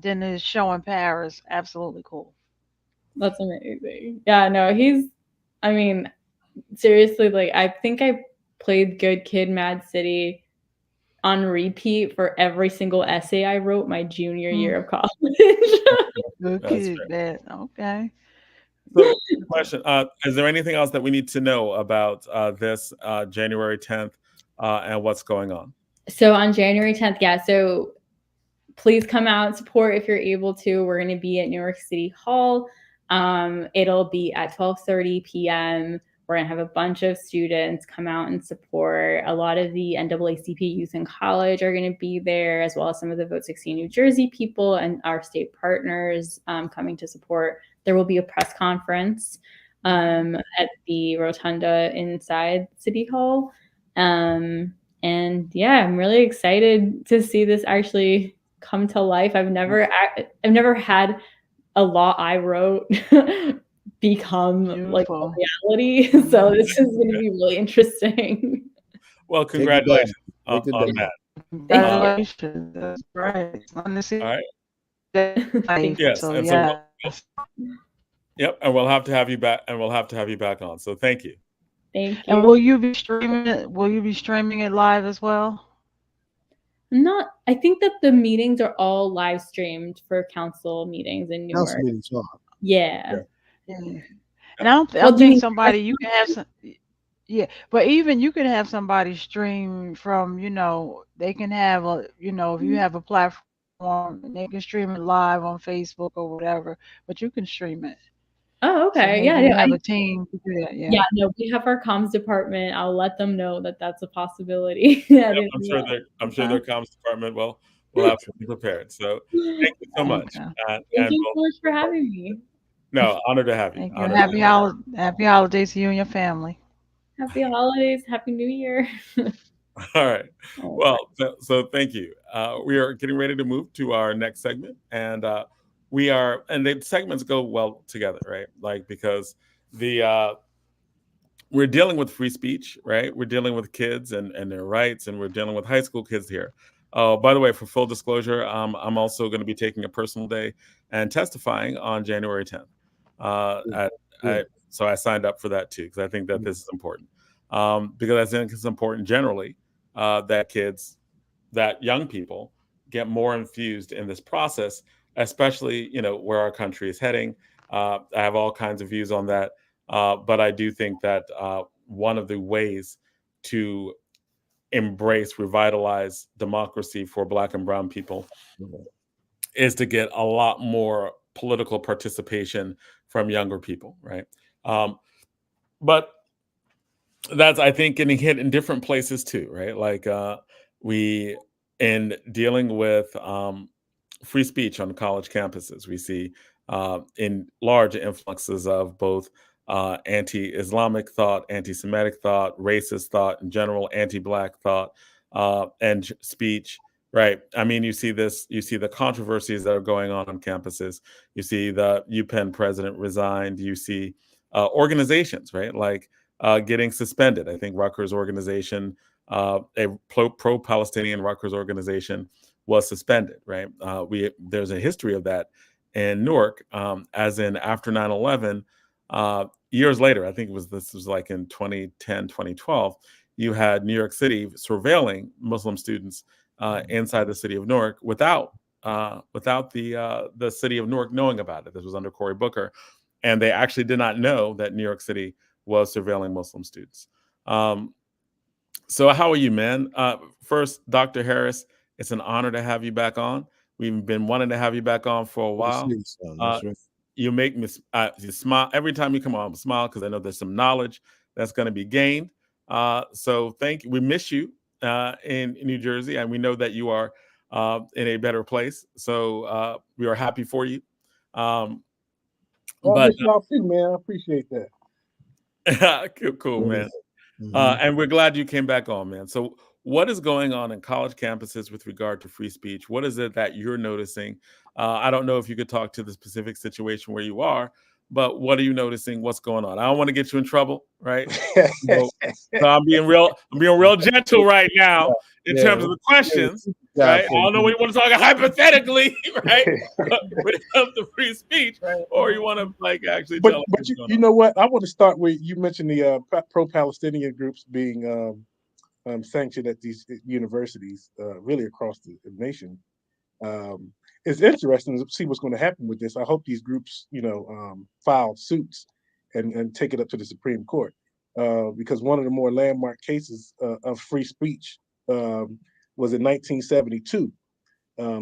Speaker 6: then his show in Paris, absolutely cool.
Speaker 5: That's amazing. Yeah, no, seriously, like I think I played Good Kid, Mad City on repeat for every single essay I wrote my junior year of college.
Speaker 6: Good kid, man. Okay.
Speaker 1: So, question: is there anything else that we need to know about this January 10th and what's going on?
Speaker 5: So on January 10th, yeah. So please come out and support if you're able to. We're going to be at Newark City Hall. It'll be at 12:30 p.m. We're going to have a bunch of students come out and support. A lot of the NAACP youth in college are going to be there, as well as some of the Vote 16 New Jersey people and our state partners coming to support. There will be a press conference at the rotunda inside City Hall. And yeah, I'm really excited to see this actually come to life. I've never had a law I wrote become beautiful, like a reality. So this is going to be really interesting.
Speaker 1: Well, congratulations on that.
Speaker 6: Congratulations. That's right.
Speaker 1: All right. Yes,
Speaker 6: So
Speaker 1: and so
Speaker 6: yes.
Speaker 1: yep, and we'll have to have you back, and we'll have to have you back on. So thank you.
Speaker 5: Thank
Speaker 6: And
Speaker 5: you.
Speaker 6: will you be streaming it? Will you be streaming it live as well?
Speaker 5: I think that the meetings are all live streamed for council meetings in
Speaker 4: Council
Speaker 5: Newark.
Speaker 4: meetings are.
Speaker 5: Yeah.
Speaker 6: Yeah. And I
Speaker 5: Well,
Speaker 6: don't
Speaker 5: do you
Speaker 6: think
Speaker 5: mean
Speaker 6: somebody you can have some. Yeah, but even you can have somebody stream from, they can have if you have a platform, and they can stream it live on Facebook or whatever, but you can stream it.
Speaker 5: Oh,
Speaker 6: So
Speaker 5: okay. Yeah,
Speaker 6: maybe
Speaker 5: no,
Speaker 6: you have a team to do that. Yeah.
Speaker 5: yeah, no, we have our comms department. I'll let them know that that's a possibility. I
Speaker 1: Yep,
Speaker 5: didn't
Speaker 1: I'm sure
Speaker 5: uh-huh.
Speaker 1: their comms department will have something prepared. So thank you so much.
Speaker 6: Okay.
Speaker 5: Thank you so much for having me.
Speaker 1: No, honor to have you.
Speaker 6: Thank you.
Speaker 1: Honor to have
Speaker 6: Happy holidays to you and your family.
Speaker 5: Happy holidays. Happy New Year.
Speaker 1: you. All right.
Speaker 5: Oh.
Speaker 1: Well, so thank you. We are getting ready to move to our next segment, and the segments go well together, right? Like, because we're dealing with free speech, right? We're dealing with kids and their rights, and we're dealing with high school kids here. By the way, for full disclosure, I'm also going to be taking a personal day and testifying on January 10th. So I signed up for that too, because I think that this is important. Because I think it's important generally that young people get more infused in this process, especially where our country is heading. I have all kinds of views on that. But I do think that one of the ways to embrace, revitalize democracy for Black and Brown people is to get a lot more political participation from younger people, right? But that's, I think, getting hit in different places too, right? Like in dealing with free speech on college campuses, we see in large influxes of both anti-Islamic thought, anti-Semitic thought, racist thought in general, anti-Black thought, and speech. Right. I mean, you see the controversies that are going on campuses. You see the UPenn president resigned. You see organizations, right, like getting suspended. I think Rutgers organization, a pro-Palestinian Rutgers organization, was suspended. Right. There's a history of that in Newark, as in after 9/11. Years later, I think this was like in 2010, 2012, you had New York City surveilling Muslim students inside the city of Newark without the city of Newark knowing about it. This was under Cory Booker, and they actually did not know that New York City was surveilling Muslim students. So how are you, man? First, Dr. Harris, it's an honor to have you back on. We've been wanting to have you back on for a while.
Speaker 4: That's right.
Speaker 1: You make me you smile every time you come on. Smile, because I know there's some knowledge that's going to be gained. So thank you. We miss you in New Jersey, and we know that you are in a better place. So we are happy for you.
Speaker 7: Well,
Speaker 1: But
Speaker 7: I miss y'all too, man. I appreciate that.
Speaker 1: cool, man.
Speaker 4: Mm-hmm.
Speaker 1: And we're glad you came back on, man. So what is going on in college campuses with regard to free speech? What is it that you're noticing? I don't know if you could talk to the specific situation where you are, but what are you noticing? What's going on? I don't want to get you in trouble, right? So I'm being real gentle right now in terms of the questions, right? I don't know what you want to talk hypothetically, right? When it comes to free speech, or you want to actually tell us what's going on.
Speaker 7: You know what? I want to start with, you mentioned the pro-Palestinian groups being sanctioned at these universities, really across the nation. It's interesting to see what's going to happen with this. I hope these groups, file suits and take it up to the Supreme Court, because one of the more landmark cases of free speech was in 1972,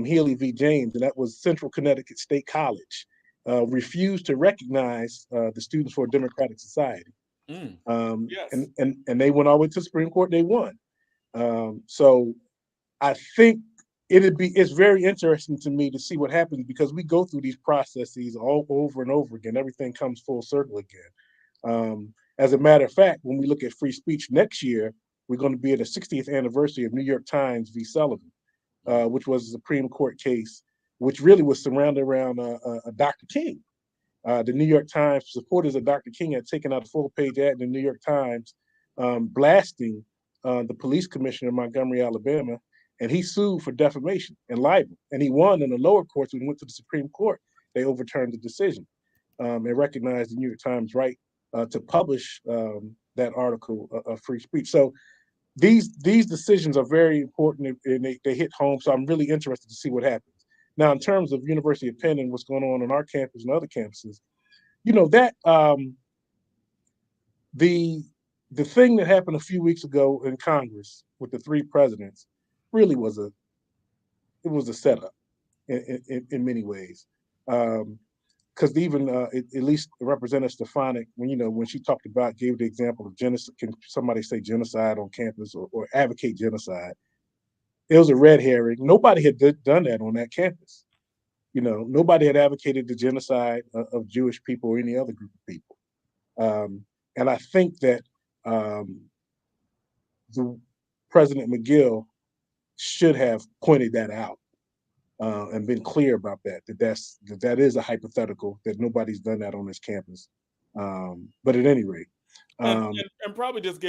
Speaker 7: Healy v. James, and that was Central Connecticut State College refused to recognize the Students for a Democratic Society.
Speaker 1: Yes.
Speaker 7: And they went all the way to the Supreme Court. They won. So I think it's very interesting to me to see what happens, because we go through these processes all over and over again. Everything comes full circle again. As a matter of fact, when we look at free speech next year, we're going to be at the 60th anniversary of New York Times v. Sullivan, which was a Supreme Court case, which really was surrounded around Dr. King. The New York Times supporters of Dr. King had taken out a full-page ad in the New York Times blasting the police commissioner in Montgomery, Alabama, and he sued for defamation and libel, and he won in the lower courts. When he went to the Supreme Court, they overturned the decision and recognized the New York Times' right to publish that article of free speech. So these decisions are very important, and they hit home. So I'm really interested to see what happens. Now, in terms of University of Penn and what's going on our campus and other campuses, you know, that the thing that happened a few weeks ago in Congress with the 3 presidents really was a setup in many ways. Because even at least Representative Stefanik, when she talked about, gave the example of genocide, can somebody say genocide on campus or advocate genocide? It was a red herring. Nobody had done that on that campus. Nobody had advocated the genocide of Jewish people or any other group of people. And I think that the President McGill should have pointed that out and been clear about that is a hypothetical, that nobody's done that on this campus. But at any rate,
Speaker 1: and probably just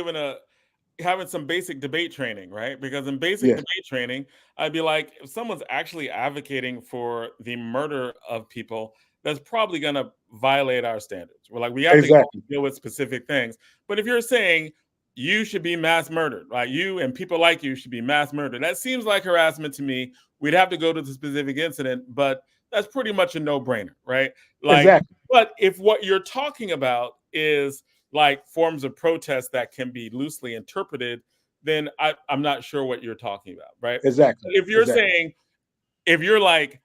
Speaker 1: having some basic debate training, right? Because in basic debate training, I'd be like, if someone's actually advocating for the murder of people, that's probably going to violate our standards. We're like, we have to deal with specific things. But if you're saying you should be mass murdered, like you and people like you should be mass murdered, that seems like harassment to me. We'd have to go to the specific incident, but that's pretty much a no-brainer, right? But if what you're talking about is like forms of protest that can be loosely interpreted, then I'm not sure what you're talking about, right?
Speaker 7: Exactly.
Speaker 1: If you're saying, if you're like,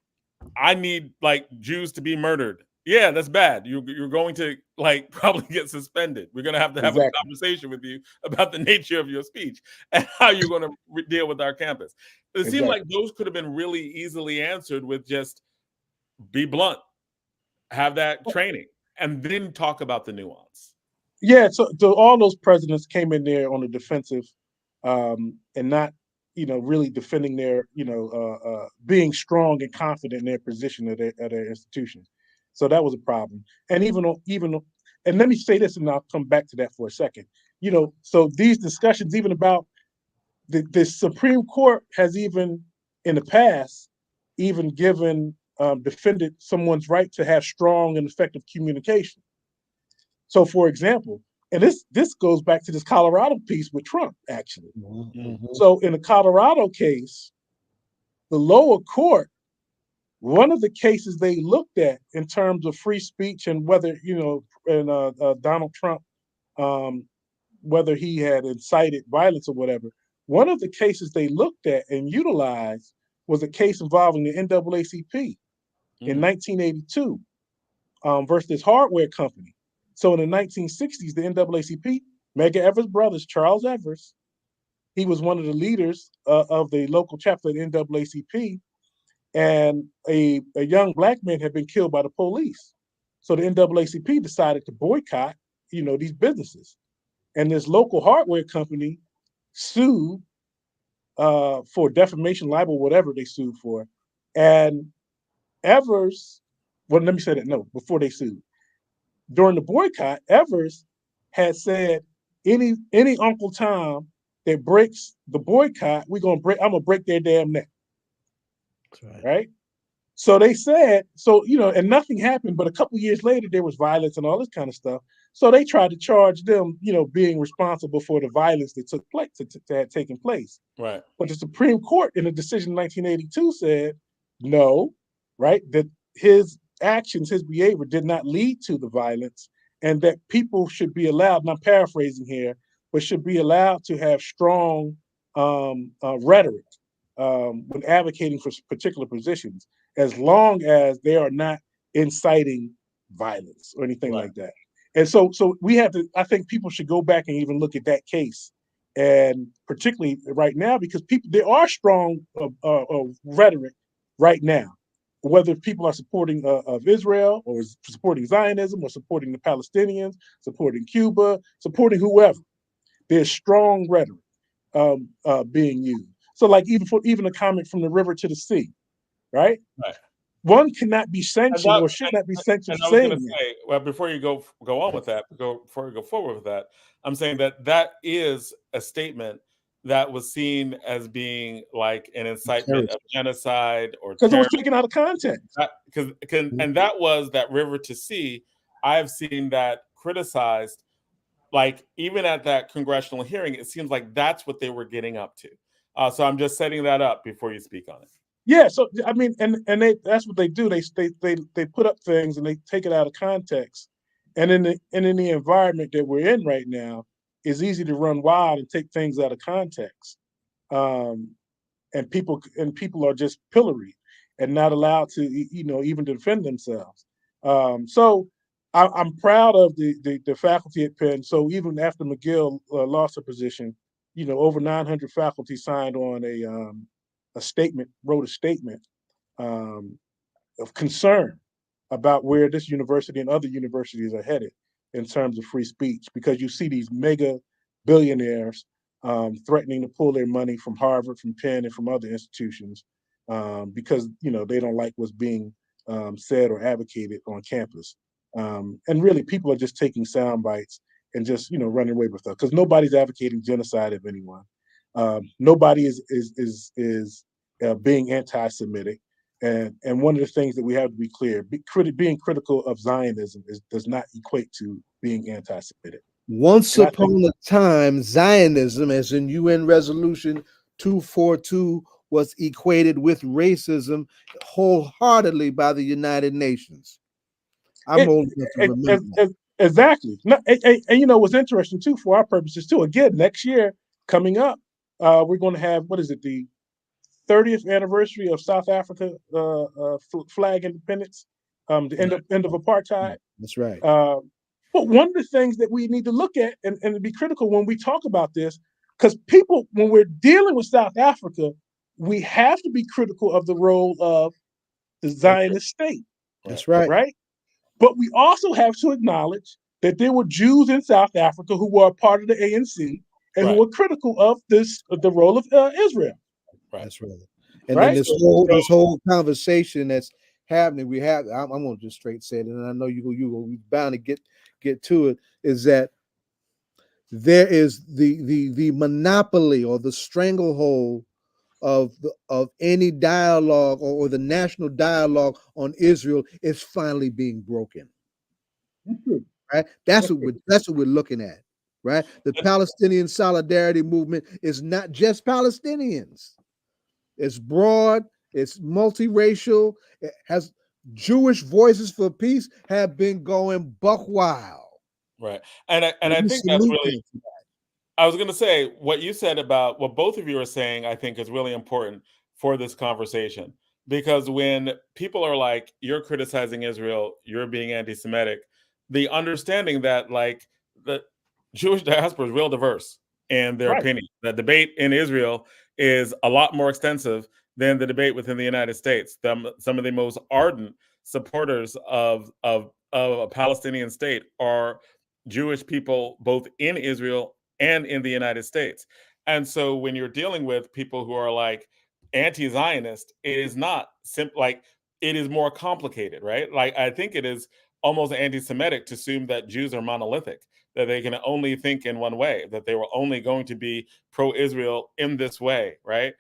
Speaker 1: I need like Jews to be murdered, yeah, that's bad. You're going to like probably get suspended. We're going to have a conversation with you about the nature of your speech and how you're going to deal with our campus. It seemed like those could have been really easily answered with just be blunt, have that training, and then talk about the nuance.
Speaker 7: Yeah, so all those presidents came in there on the defensive and not, really defending their, being strong and confident in their position at their institutions. So that was a problem. And even, and let me say this, and I'll come back to that for a second. So these discussions, even about the Supreme Court has even in the past, even defended someone's right to have strong and effective communication. So, for example, and this goes back to this Colorado piece with Trump, actually. Mm-hmm. So in the Colorado case, the lower court, one of the cases they looked at in terms of free speech and whether, Donald Trump, whether he had incited violence or whatever, one of the cases they looked at and utilized was a case involving the NAACP in 1982 versus this hardware company. So in the 1960s, the NAACP, Medgar Evers' brothers, Charles Evers, he was one of the leaders of the local chapter of the NAACP, and a young black man had been killed by the police. So the NAACP decided to boycott, these businesses. And this local hardware company sued for defamation, libel, whatever they sued for. And Evers, well, let me say that, no, before they sued. During the boycott, Evers had said, any Uncle Tom that breaks the boycott, I'm gonna break their damn neck. That's right? So they said, and nothing happened, but a couple of years later, there was violence and all this kind of stuff. So they tried to charge them, being responsible for the violence that took place, that had taken place.
Speaker 1: Right.
Speaker 7: But the Supreme Court in a decision in 1982 said, no, right, that his actions, his behavior did not lead to the violence, and that people should be allowed, and I'm paraphrasing here, but should be allowed to have strong rhetoric when advocating for particular positions, as long as they are not inciting violence or anything like that. And so we have to, I think people should go back and even look at that case, and particularly right now, because there are strong rhetoric right now, whether people are supporting of Israel or supporting Zionism or supporting the Palestinians, supporting Cuba, supporting whoever. There's strong rhetoric being used. So like even a comment from the river to the sea, right?
Speaker 1: Right.
Speaker 7: One cannot be sanctioned or should not be sanctioned.
Speaker 1: And I was going to say, well, before you go on with that, before you go forward with that, I'm saying that is a statement that was seen as being like an incitement of genocide or
Speaker 7: because it was
Speaker 1: terror.
Speaker 7: taken out of context.
Speaker 1: And that was that river to sea. I've seen that criticized, like even at that congressional hearing, it seems like that's what they were getting up to. So I'm just setting that up before you speak on it.
Speaker 7: Yeah, so I mean, and that's what they do. They put up things and they take it out of context. And in the environment that we're in right now, it's easy to run wild and take things out of context. And people are just pilloried and not allowed to, even defend themselves. So I'm proud of the faculty at Penn. So even after McGill lost her position, over 900 faculty signed on a statement, wrote a statement of concern about where this university and other universities are headed in terms of free speech, because you see these mega billionaires threatening to pull their money from Harvard, from Penn, and from other institutions because they don't like what's being said or advocated on campus. And really, people are just taking sound bites and just running away with stuff, because nobody's advocating genocide of anyone. Nobody is being anti-Semitic. And one of the things that we have to be clear, being critical of Zionism does not equate to being anti-Semitic.
Speaker 4: Once upon a time, Zionism, as in UN Resolution 242, was equated with racism wholeheartedly by the United Nations. I'm old enough to remember.
Speaker 7: Exactly. And what's interesting too, for our purposes too, again, next year coming up, we're going to have, the 30th anniversary of South Africa flag independence, the end of apartheid.
Speaker 4: That's right.
Speaker 7: But one of the things that we need to look at and to be critical when we talk about this, because people, when we're dealing with South Africa, we have to be critical of the role of the Zionist state.
Speaker 4: That's right.
Speaker 7: Right? But we also have to acknowledge that there were Jews in South Africa who were a part of the ANC and who were critical of the role of Israel.
Speaker 1: Right.
Speaker 4: That's right. And then this whole conversation that's happening, I'm gonna just straight say it, and I know you're bound to get to it, is that there is the monopoly or the stranglehold of any dialogue or the national dialogue on Israel is finally being broken. Right? That's what we're looking at. Right? The Palestinian solidarity movement is not just Palestinians. It's broad, it's multiracial, it has Jewish voices for peace have been going buck wild.
Speaker 1: Right. And I think that's really, I was going to say what you said about what both of you are saying, I think is really important for this conversation, because when people are like, you're criticizing Israel, you're being anti-Semitic, the understanding that like the Jewish diaspora is real diverse in their opinion. The debate in Israel is a lot more extensive than the debate within the United States. Some of the most ardent supporters of a Palestinian state are Jewish people, both in Israel and in the United States. And so when you're dealing with people who are like anti-Zionist, it is not simple, like it is more complicated, right? Like I think it is almost anti-Semitic to assume that Jews are monolithic, that they can only think in one way, that they were only going to be pro-Israel in this way, right?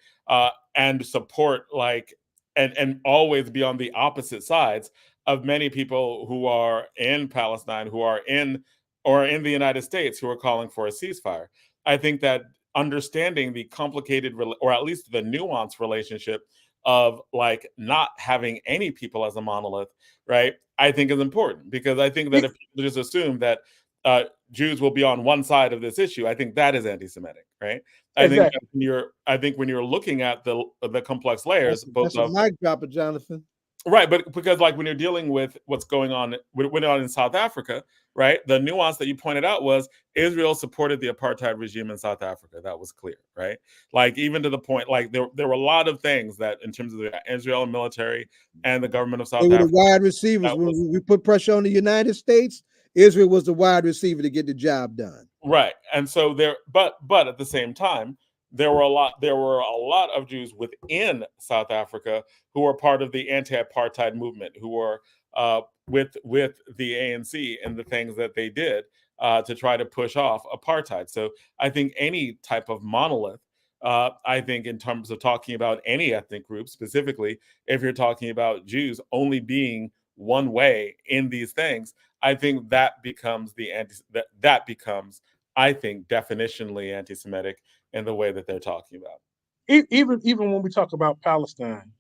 Speaker 1: And support like, and always be on the opposite sides of many people who are in Palestine, who are in the United States, who are calling for a ceasefire. I think that understanding the complicated, or at least the nuanced relationship of like not having any people as a monolith, right, I think is important, because I think that if people just assume that Jews will be on one side of this issue, I think that is anti-Semitic, right? I think when you're looking at the complex layers,
Speaker 4: that's a mic dropper, Jonathan.
Speaker 1: Right, but because like when you're dealing with what's going on in South Africa, right? The nuance that you pointed out was Israel supported the apartheid regime in South Africa. That was clear, right? Like even to the point, like there were a lot of things that in terms of the Israel military and the government of South Africa.
Speaker 4: They were the wide receivers. When we put pressure on the United States, Israel was the wide receiver to get the job done.
Speaker 1: Right, and so but at the same time, there were a lot of Jews within South Africa who were part of the anti-apartheid movement, who were with the ANC and the things that they did to try to push off apartheid. So I think any type of monolith I think in terms of talking about any ethnic group, specifically, if you're talking about Jews only being one way in these things, I think that becomes that becomes, I think, definitionally anti-Semitic in the way that they're talking about.
Speaker 7: Even when we talk about Palestine,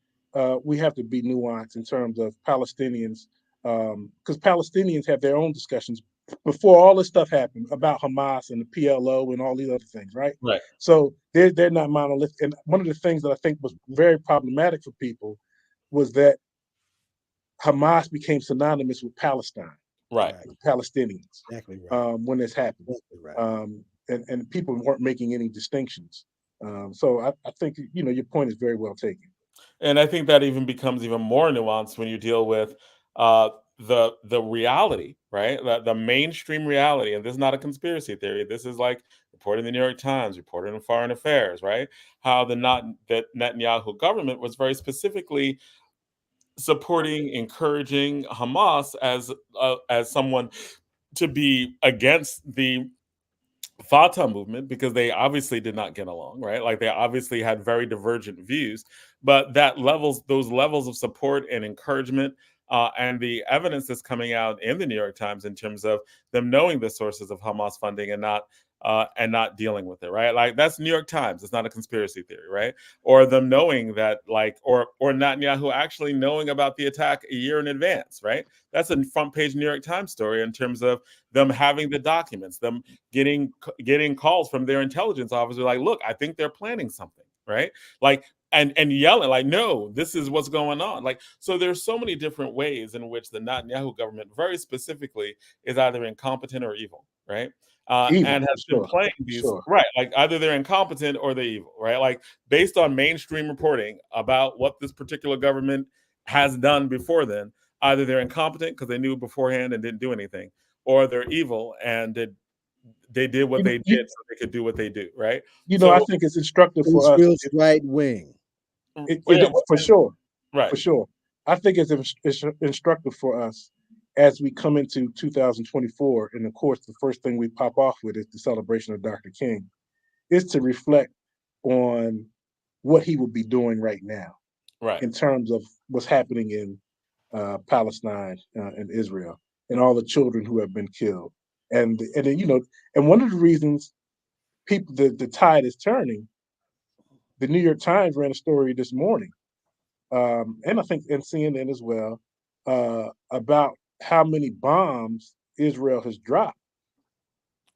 Speaker 7: we have to be nuanced in terms of Palestinians, because Palestinians have their own discussions before all this stuff happened about Hamas and the PLO and all these other things, right?
Speaker 1: Right.
Speaker 7: So they're not monolithic. And one of the things that I think was very problematic for people was that Hamas became synonymous with Palestine,
Speaker 1: Right.
Speaker 7: with Palestinians,
Speaker 4: Exactly right.
Speaker 7: when this happened.
Speaker 4: Exactly right.
Speaker 7: And people weren't making any distinctions. So I think, your point is very well taken.
Speaker 1: And I think that even becomes even more nuanced when you deal with the reality, right? The mainstream reality. And this is not a conspiracy theory. This is like reported in the New York Times, reported in Foreign Affairs, right? How the Netanyahu government was very specifically supporting, encouraging Hamas as someone to be against the Fatah movement, because they obviously did not get along, right? Like they obviously had very divergent views, but those levels of support and encouragement, and the evidence that's coming out in the New York Times in terms of them knowing the sources of Hamas funding and not dealing with it, right? Like that's New York Times. It's not a conspiracy theory, right? Or them knowing that, like, or Netanyahu actually knowing about the attack a year in advance, right? That's a front page New York Times story in terms of them having the documents, them getting calls from their intelligence officer, like, look, I think they're planning something, right? Like, and yelling, like, no, this is what's going on. Like, so there's so many different ways in which the Netanyahu government, very specifically, is either incompetent or evil, right?
Speaker 7: Evil,
Speaker 1: And has been playing these,
Speaker 7: sure.
Speaker 1: right? Like either they're incompetent or they're evil, right? Like based on mainstream reporting about what this particular government has done before then, either they're incompetent because they knew beforehand and didn't do anything, or they're evil and they did what they did so they could do what they do, right?
Speaker 7: I think it's instructive for us.
Speaker 4: Israel's right wing.
Speaker 7: For sure.
Speaker 1: Right.
Speaker 7: For sure. I think it's instructive for us as we come into 2024. And of course, the first thing we pop off with is the celebration of Dr. King, is to reflect on what he would be doing right now,
Speaker 1: right,
Speaker 7: in terms of what's happening in Palestine and Israel, and all the children who have been killed. And then, and one of the reasons the tide is turning, the New York Times ran a story this morning, and I think in CNN as well, about how many bombs Israel has dropped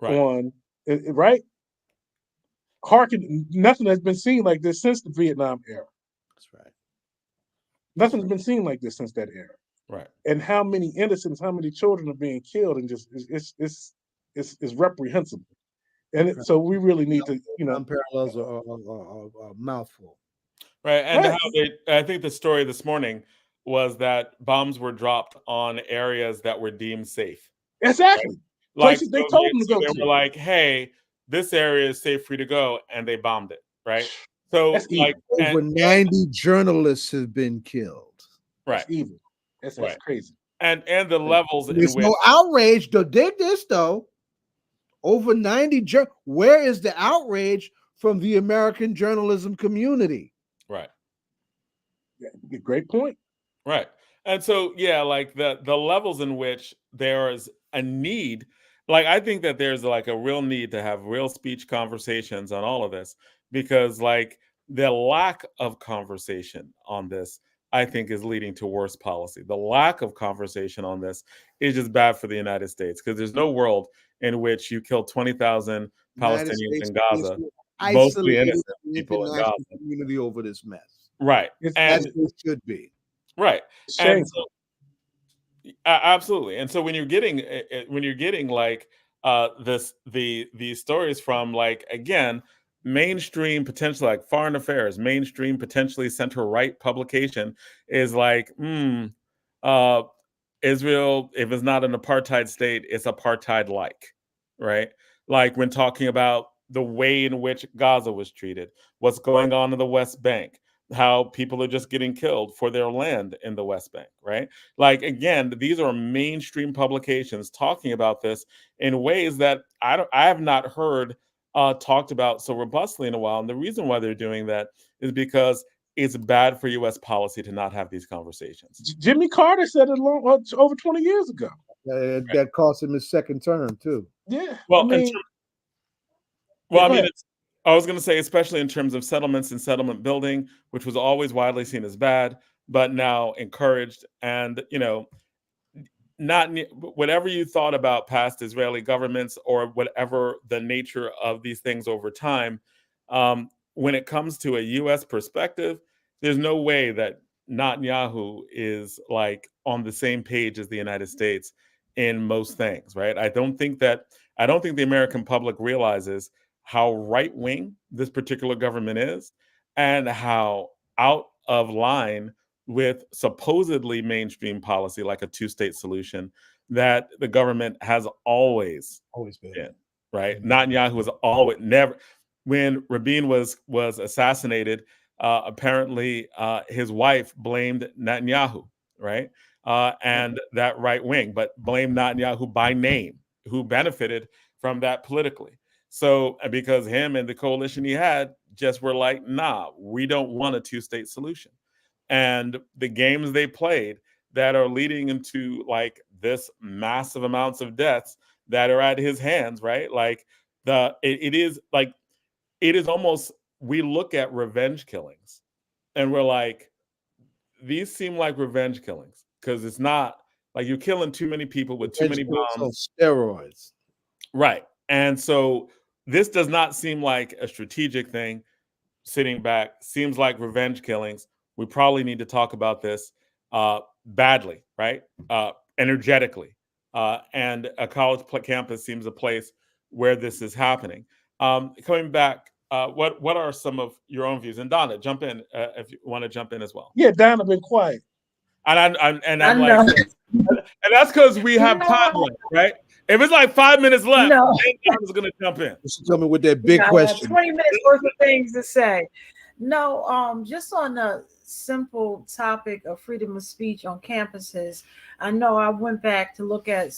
Speaker 7: on, right? Nothing has been seen like this since the Vietnam era.
Speaker 4: That's right.
Speaker 7: Nothing's been seen like this since that era.
Speaker 1: Right.
Speaker 7: And how many innocents, how many children are being killed, and just it's reprehensible. And so we really need to,
Speaker 4: Some parallels are mouthful.
Speaker 1: Right. And how I think the story this morning was that bombs were dropped on areas that were deemed safe.
Speaker 7: Exactly.
Speaker 1: Right?
Speaker 7: Places they told them to go
Speaker 1: they
Speaker 7: to.
Speaker 1: were like, hey, this area is safe for you to go, and they bombed it, right? So
Speaker 7: that's
Speaker 1: like
Speaker 4: over 90 journalists have been killed.
Speaker 1: Right.
Speaker 7: That's evil. That's crazy.
Speaker 1: And the levels in
Speaker 4: There's
Speaker 1: which
Speaker 4: no outrage. They did this though. Over 90 where is the outrage from the American journalism community?
Speaker 1: Right.
Speaker 7: Yeah, great point.
Speaker 1: Right. And so, yeah, like the levels in which there is a need, like I think that there's like a real need to have real speech conversations on all of this, because like the lack of conversation on this, I think, is leading to worse policy. The lack of conversation on this is just bad for the United States, because there's no world in which you kill 20,000 Palestinians in Gaza, mostly innocent people in Gaza,
Speaker 4: community over this mess.
Speaker 1: Right.
Speaker 4: As it should be.
Speaker 1: Right. And so, absolutely. And so when you're getting like these stories from, like, again, mainstream, potentially like Foreign Affairs, mainstream, potentially center right publication is like, Israel, if it's not an apartheid state, it's apartheid like, right? Like when talking about the way in which Gaza was treated, what's going on in the West Bank, how people are just getting killed for their land in the West Bank, right? Like, again, these are mainstream publications talking about this in ways that I have not heard talked about so robustly in a while. And the reason why they're doing that is because it's bad for U.S. policy to not have these conversations.
Speaker 7: Jimmy Carter said it over 20 years ago.
Speaker 4: That cost him his second term too.
Speaker 7: Yeah.
Speaker 1: Well,
Speaker 7: I
Speaker 1: I was going to say, especially in terms of settlements and settlement building, which was always widely seen as bad, but now encouraged. And, not whatever you thought about past Israeli governments or whatever the nature of these things over time, when it comes to a U.S. perspective, there's no way that Netanyahu is like on the same page as the United States in most things, right? I don't think the American public realizes how right-wing this particular government is and how out of line with supposedly mainstream policy like a two-state solution that the government has always been, right?
Speaker 4: Mm-hmm.
Speaker 1: Netanyahu was always never. When Rabin was assassinated, apparently his wife blamed Netanyahu, right? And that right wing, but blamed Netanyahu by name, who benefited from that politically. So because him and the coalition he had just were like, nah, we don't want a two-state solution. And the games they played that are leading into like this massive amounts of deaths that are at his hands, right? Like it is almost, we look at revenge killings and we're like, these seem like revenge killings because it's not like you're killing too many people with too many bombs
Speaker 4: on steroids,
Speaker 1: right? And so this does not seem like a strategic thing. Sitting back seems like revenge killings. We probably need to talk about this badly, right? Energetically. And a college campus seems a place where this is happening. Coming back, what are some of your own views? And Donna, jump in if you want to jump in as well.
Speaker 7: Yeah, Donna been quiet.
Speaker 1: And I'm like, and that's because we have time left, right? If it's like 5 minutes left, then Donna's going to jump in.
Speaker 4: She's coming with that big question.
Speaker 8: 20 minutes worth of things to say. No, just on the simple topic of freedom of speech on campuses, I know I went back to look at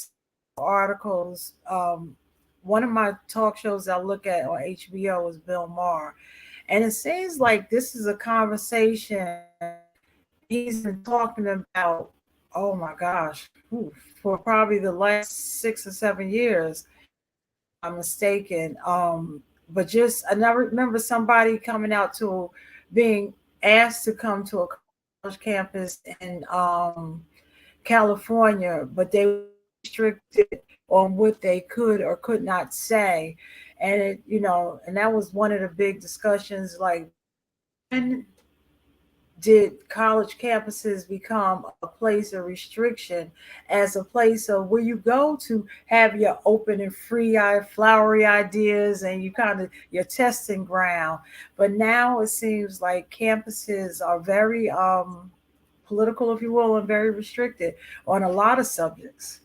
Speaker 8: articles. One of my talk shows I look at on HBO is Bill Maher. And it seems like this is a conversation he's been talking about, oh my gosh, for probably the last 6 or 7 years, if I'm mistaken. But just, I never remember somebody coming out to being asked to come to a college campus in California, but they were restricted on what they could or could not say. And it, and that was one of the big discussions, like, when did college campuses become a place of restriction as a place of where you go to have your open and free flowery ideas and you kind of your testing ground? But now it seems like campuses are very political, if you will, and very restricted on a lot of subjects.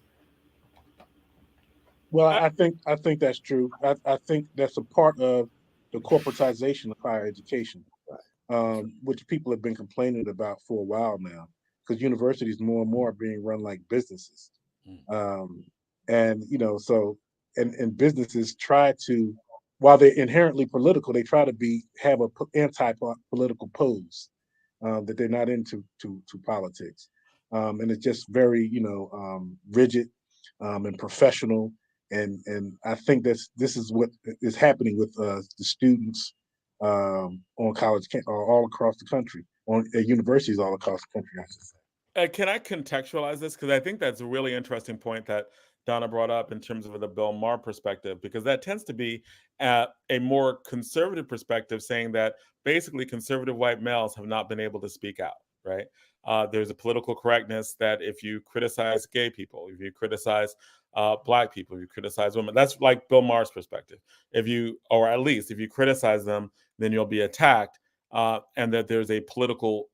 Speaker 7: Well, I think that's true. I think that's a part of the corporatization of higher education. Which people have been complaining about for a while now, because universities more and more are being run like businesses. And businesses try to, while they're inherently political, they try to have a anti-political pose, that they're not into politics. And it's just very, rigid and professional. And I think this is what is happening with the students on college all across the country, on universities all across the country, I should say.
Speaker 1: Can I contextualize this? Because I think that's a really interesting point that Donna brought up in terms of the Bill Maher perspective, because that tends to be a more conservative perspective, saying that basically conservative white males have not been able to speak out, right? There's a political correctness that if you criticize gay people, if you criticize Black people, if you criticize women, that's like Bill Maher's perspective. Or at least if you criticize them, then you'll be attacked, and that there's a political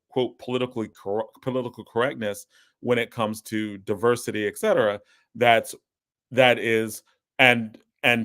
Speaker 1: correctness when it comes to diversity, etc. That is, and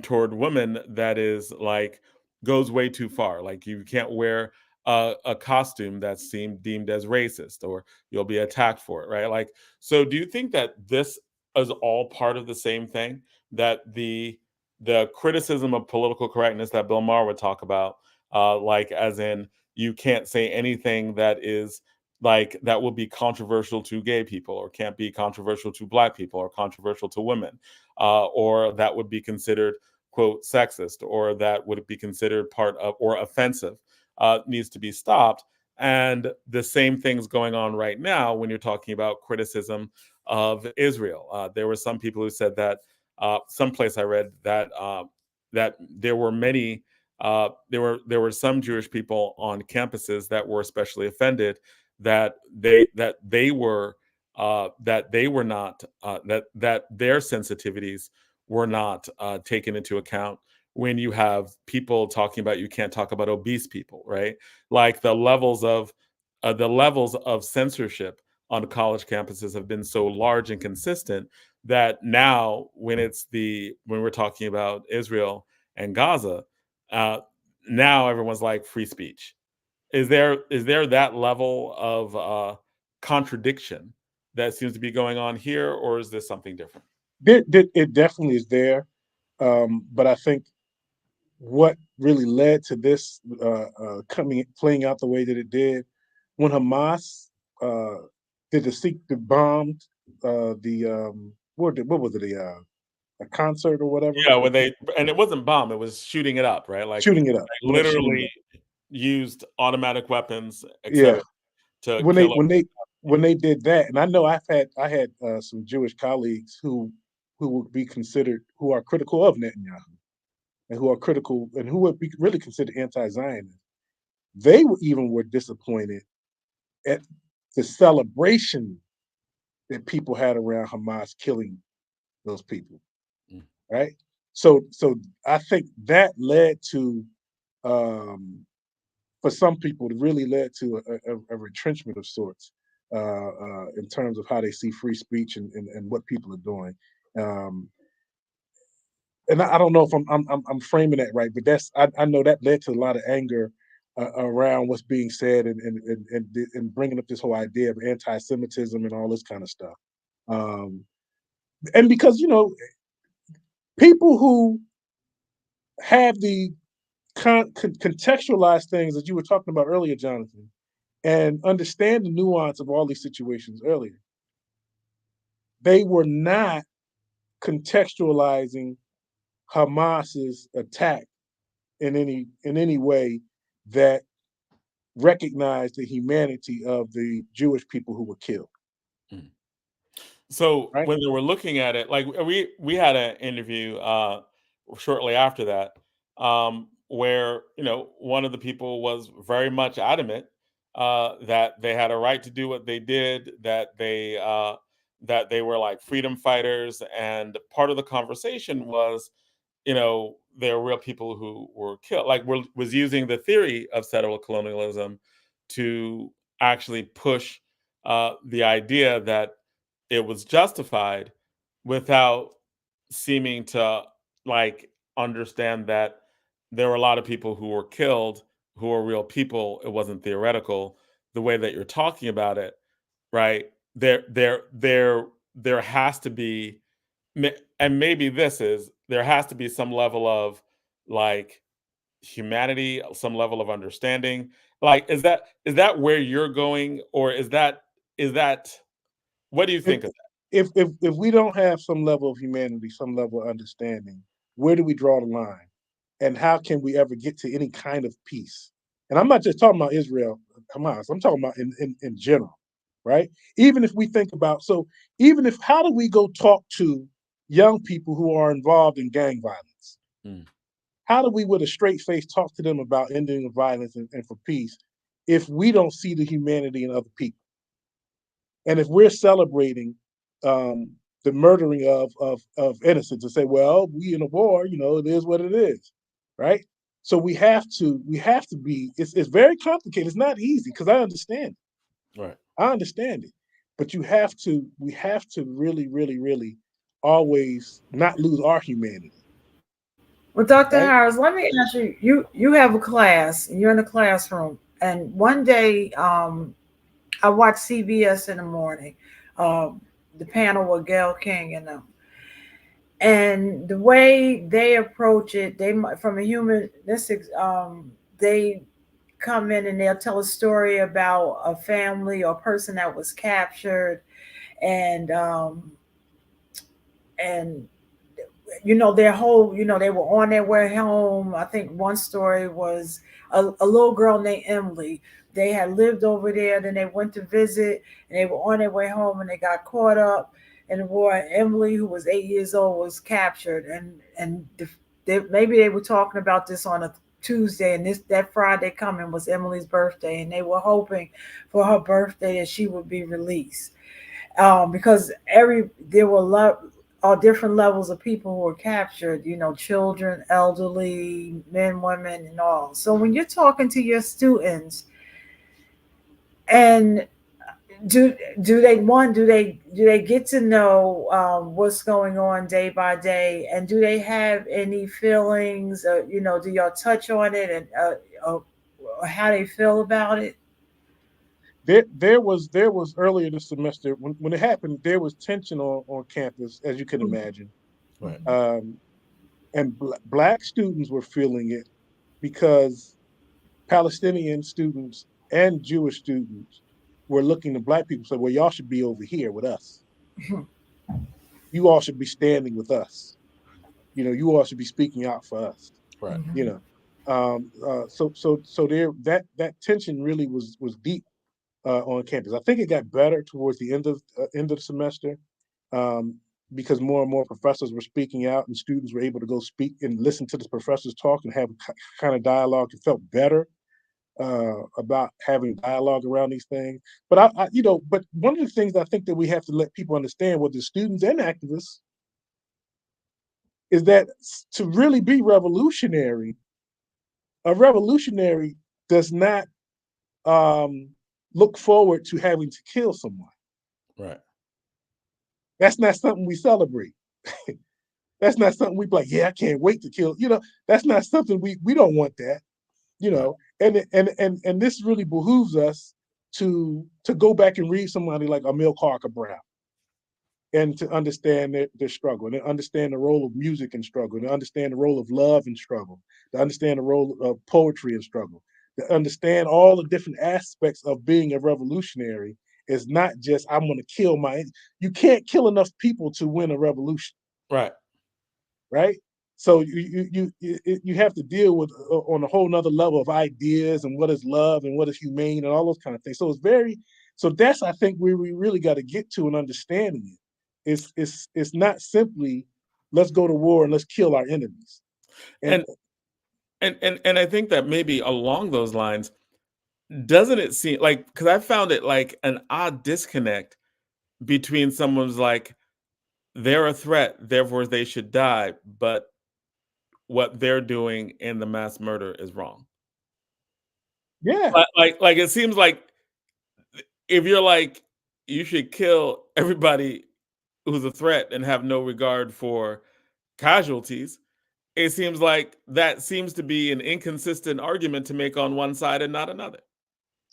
Speaker 1: toward women, that is like goes way too far. Like you can't wear a costume that's deemed as racist, or you'll be attacked for it, right? Like, so do you think that this is all part of the same thing, that the the criticism of political correctness that Bill Maher would talk about, like as in you can't say anything that is like that will be controversial to gay people, or can't be controversial to Black people, or controversial to women, or that would be considered, quote, sexist, or that would be considered part of or offensive, needs to be stopped. And the same thing's going on right now when you're talking about criticism of Israel. There were some people who said that someplace I read that that there were many there were some Jewish people on campuses that were especially offended that they were not that their sensitivities were not taken into account when you have people talking about you can't talk about obese people, right? Like the levels of censorship on college campuses have been so large and consistent that now when we're talking about Israel and Gaza, now everyone's like free speech. Is there that level of contradiction that seems to be going on here, or is this something different?
Speaker 7: It definitely is there, but I think what really led to this playing out the way that it did when Hamas bombed what was it, a concert or whatever?
Speaker 1: Yeah, and it wasn't bomb, it was shooting it up, right? Like
Speaker 7: Shooting it up.
Speaker 1: they literally used automatic weapons,
Speaker 7: Yeah.
Speaker 1: etc. to
Speaker 7: When
Speaker 1: kill
Speaker 7: they did that, and I know I had some Jewish colleagues who would be considered, who are critical of Netanyahu, and who are critical and who would be really considered anti-Zionist. They were disappointed at the celebration that people had around Hamas killing those people, right? So I think that led to, for some people, it really led to a retrenchment of sorts in terms of how they see free speech and what people are doing. And I don't know if I'm framing that right, but I know that led to a lot of anger around what's being said and bringing up this whole idea of anti-Semitism and all this kind of stuff. And because people who have the contextualize things that you were talking about earlier, Jonathan, and understand the nuance of all these situations earlier, they were not contextualizing Hamas's attack in any way that recognized the humanity of the Jewish people who were killed.
Speaker 1: So
Speaker 7: right?
Speaker 1: when they were looking at it, like we had an interview shortly after that, where one of the people was very much adamant that they had a right to do what they did, that they were like freedom fighters, and part of the conversation was, there were real people who were killed. Like was using the theory of settler colonialism to actually push the idea that it was justified without seeming to like understand that there were a lot of people who were killed who were real people. It wasn't theoretical the way that you're talking about it, right? There has to be, and maybe there has to be some level of like humanity, some level of understanding. Like, is that where you're going, or is that what do you think of that?
Speaker 7: If we don't have some level of humanity, some level of understanding, where do we draw the line? And how can we ever get to any kind of peace? And I'm not just talking about Israel, Hamas. I'm talking about in general, right? Even if we think about, how do we go talk to young people who are involved in gang violence? How do we, with a straight face, talk to them about ending the violence and for peace if we don't see the humanity in other people? And if we're celebrating the murdering of innocents and say, well, we in a war, it is what it is, right? So we have to be. It's very complicated. It's not easy, because I understand it.
Speaker 1: Right.
Speaker 7: I understand it, but we have to really, really, really always not lose our humanity.
Speaker 8: Well, Dr. Harris, let me ask you. You have a class. You're in the classroom, and one day, I watched CBS in the morning, the panel with Gayle King and them. And the way they approach it, they from a humanistic, they come in and they'll tell a story about a family or a person that was captured, and and their whole, they were on their way home. I think one story was a little girl named Emily. They had lived over there, then they went to visit, and they were on their way home, and they got caught up in the war. Emily, who was 8 years old, was captured, and maybe they were talking about this on a Tuesday, and that Friday coming was Emily's birthday, and they were hoping for her birthday that she would be released, because there were all different levels of people who were captured, children, elderly, men, women, and all. So when you're talking to your students, and do they get to know what's going on day by day, and do they have any feelings? Do y'all touch on it, and or how they feel about it?
Speaker 7: There was earlier this semester when it happened, there was tension on campus, as you can imagine.
Speaker 1: Right.
Speaker 7: And black students were feeling it because Palestinian students and Jewish students were looking to black people and said, well, y'all should be over here with us. You all should be standing with us. You all should be speaking out for us.
Speaker 1: Right.
Speaker 7: So there that tension really was deep on campus. I think it got better towards the end of the semester, because more and more professors were speaking out, and students were able to go speak and listen to the professors talk and have kind of dialogue. It felt better about having dialogue around these things. But but one of the things I think that we have to let people understand, with the students and activists, is that to really be revolutionary, a revolutionary does not look forward to having to kill someone.
Speaker 1: Right.
Speaker 7: That's not something we celebrate. That's not something we like, yeah, I can't wait to kill. That's not something we don't want that. Right. And this really behooves us to go back and read somebody like Emil Clark Brown, and to understand their struggle, and to understand the role of music in struggle, and to understand the role of love in struggle, to understand the role of poetry in struggle, to understand all the different aspects of being a revolutionary. Is not just, I'm going to kill you can't kill enough people to win a revolution.
Speaker 1: Right.
Speaker 7: Right. So you have to deal with on a whole nother level of ideas, and what is love, and what is humane, and all those kind of things. So that's, I think, where we really got to get to in understanding it. It's not simply let's go to war and let's kill our enemies.
Speaker 1: And I think that maybe along those lines, doesn't it seem like, because I found it like an odd disconnect between someone's like, they're a threat, therefore they should die, but what they're doing in the mass murder is wrong.
Speaker 7: Yeah.
Speaker 1: Like it seems like if you're like, you should kill everybody who's a threat and have no regard for casualties, it seems like that seems to be an inconsistent argument to make on one side and not another.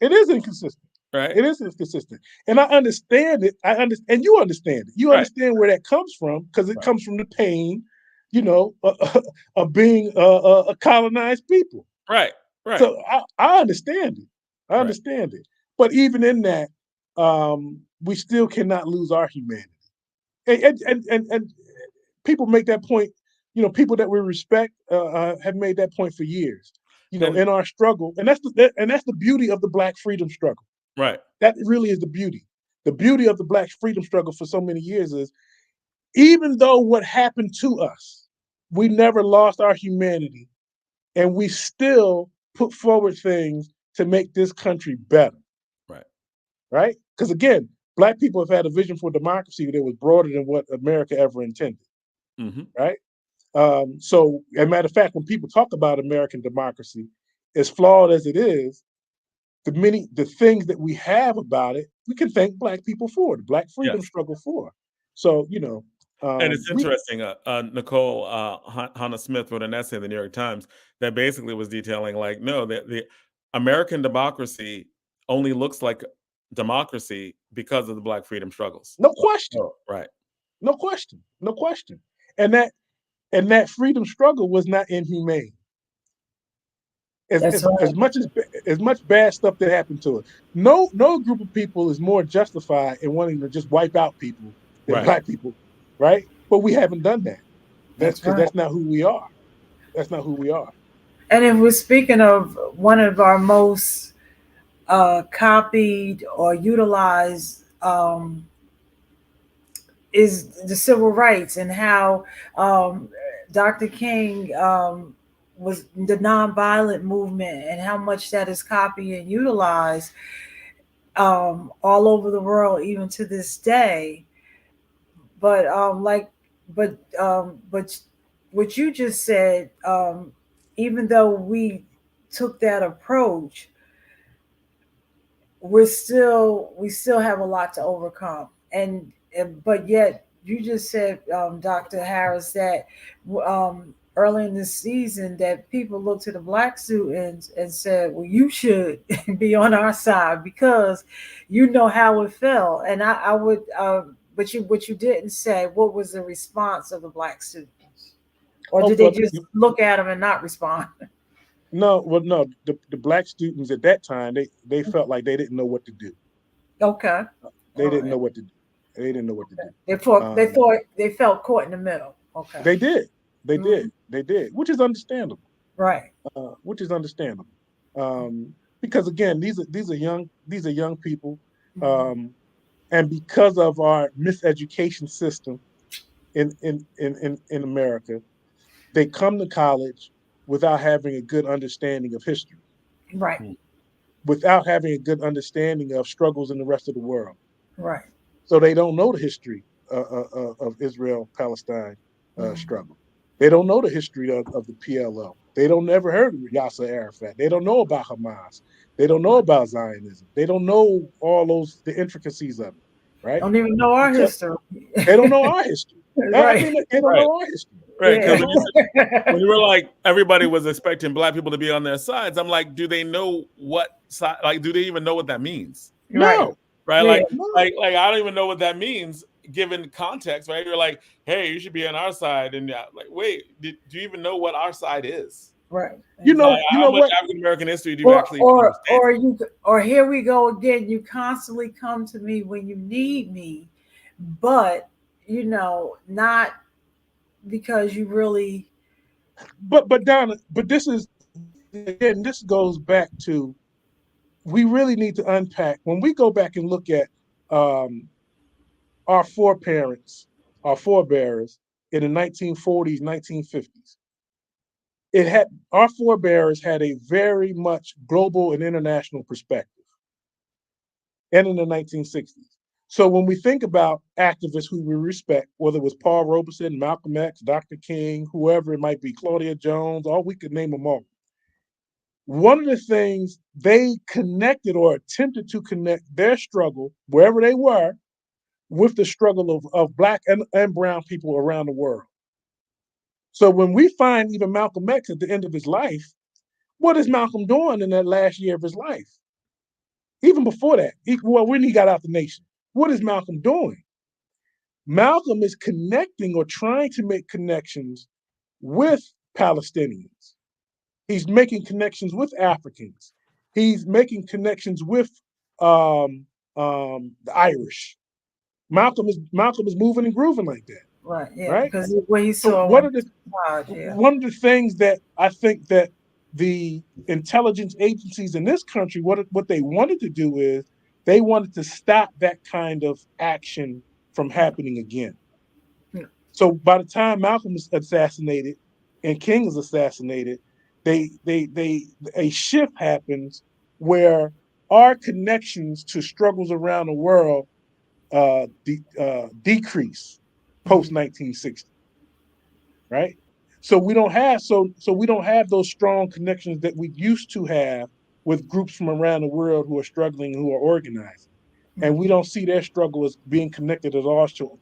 Speaker 7: It is inconsistent.
Speaker 1: Right.
Speaker 7: It is inconsistent. And I understand it. And you understand it. You understand where that comes from, because it comes from the pain, of being a colonized people.
Speaker 1: Right. Right.
Speaker 7: So I understand it. I understand it. But even in that, we still cannot lose our humanity. And people make that point. People that we respect have made that point for years. In our struggle, and that's the beauty of the Black freedom struggle.
Speaker 1: Right.
Speaker 7: That really is the beauty. The beauty of the Black freedom struggle for so many years is, even though what happened to us, we never lost our humanity, and we still put forward things to make this country better.
Speaker 1: Right.
Speaker 7: Right? Because again, Black people have had a vision for democracy that was broader than what America ever intended.
Speaker 1: Mm-hmm.
Speaker 7: Right? So, as a matter of fact, when people talk about American democracy, as flawed as it is, the things that we have about it, we can thank Black people for, the Black freedom struggle for. So,
Speaker 1: and it's interesting. Nicole Hannah Smith wrote an essay in the New York Times that basically was detailing, like, no, the American democracy only looks like democracy because of the Black freedom struggles.
Speaker 7: No question.
Speaker 1: Right.
Speaker 7: No question. and that freedom struggle was not inhumane.
Speaker 8: That's right.
Speaker 7: As much bad stuff that happened to us, no group of people is more justified in wanting to just wipe out people than Black people, right? But we haven't done that. That's
Speaker 8: That's
Speaker 7: because
Speaker 8: right.
Speaker 7: that's not who we are. That's not who we are.
Speaker 8: And if we're speaking of one of our most copied or utilized is the civil rights, and how Dr. King was the nonviolent movement, and how much that is copied and utilized all over the world, even to this day. But but what you just said, even though we took that approach, we still have a lot to overcome, and but yet you just said, Dr. Harris, that um, early in this season that people looked to the Black students and said, well, you should be on our side because you know how it felt. And I would, but what you didn't say, what was the response of the Black students, or did they just look at them and not respond?
Speaker 7: No, well, no. The Black students at that time, they felt like they didn't know what to do.
Speaker 8: Okay.
Speaker 7: They didn't know what to do. They didn't know what to do.
Speaker 8: They felt caught in the middle. Okay.
Speaker 7: They did. They did, which is understandable.
Speaker 8: Right.
Speaker 7: Which is understandable. Because again, these are young people, and because of our miseducation system in America, they come to college without having a good understanding of history,
Speaker 8: right,
Speaker 7: without having a good understanding of struggles in the rest of the world.
Speaker 8: Right.
Speaker 7: So they don't know the history of Israel-Palestine struggle. They don't know the history of the PLO. They don't never heard of Yasser Arafat. They don't know about Hamas. They don't know about Zionism. They don't know the intricacies of it, right?
Speaker 8: Don't even know our history.
Speaker 7: They don't know our history.
Speaker 8: Right.
Speaker 7: I mean, they don't know our history.
Speaker 1: Right, because when you were like, everybody was expecting Black people to be on their sides, I'm like, do they know what side? Like, do they even know what that means?
Speaker 7: No,
Speaker 1: right?
Speaker 7: Yeah.
Speaker 1: Like I don't even know what that means given context, right? You're like, hey, you should be on our side, and like, wait, do you even know what our side is?
Speaker 8: Right.
Speaker 1: How much African American history do you actually understand?
Speaker 8: Or here we go again. You constantly come to me when you need me, but not because you really.
Speaker 7: But Donna, but this goes back to, we really need to unpack when we go back and look at our forebearers in the 1940s, 1950s. Our forebearers had a very much global and international perspective, and in the 1960s. So when we think about activists who we respect, whether it was Paul Robeson, Malcolm X, Dr. King, whoever it might be, Claudia Jones, or we could name them all. One of the things they connected or attempted to connect their struggle, wherever they were, with the struggle of Black and brown people around the world. So when we find even Malcolm X at the end of his life, what is Malcolm doing in that last year of his life? Even before that, when he got out the nation, what is Malcolm doing? Malcolm is connecting or trying to make connections with Palestinians. He's making connections with Africans. He's making connections with the Irish. Malcolm is moving and grooving like that.
Speaker 8: Right. Yeah.
Speaker 7: Right.
Speaker 8: Because what he saw.
Speaker 7: So one of the things that I think that the intelligence agencies in this country, what they wanted to do is they wanted to stop that kind of action from happening again.
Speaker 8: Yeah.
Speaker 7: So by the time Malcolm is assassinated and King is assassinated, a shift happens where our connections to struggles around the world decrease post 1960, right? So we don't have those strong connections that we used to have with groups from around the world who are struggling, who are organizing, and we don't see their struggle as being connected at all to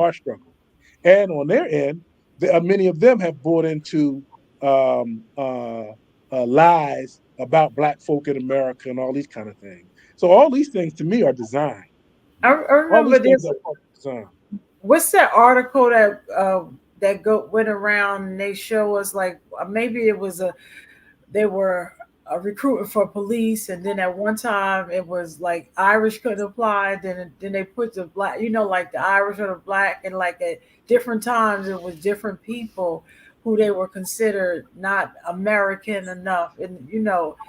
Speaker 7: our struggle. And on their end, many of them have bought into lies about Black folk in America and all these kind of things. So all these things to me are designed.
Speaker 8: I remember this.
Speaker 7: Design.
Speaker 8: What's that article that that went around and they show us like maybe it was they were recruiting for police, and then at one time it was like Irish couldn't apply. Then they put the black, like the Irish or the black, and like at different times it was different people who they were considered not American enough. And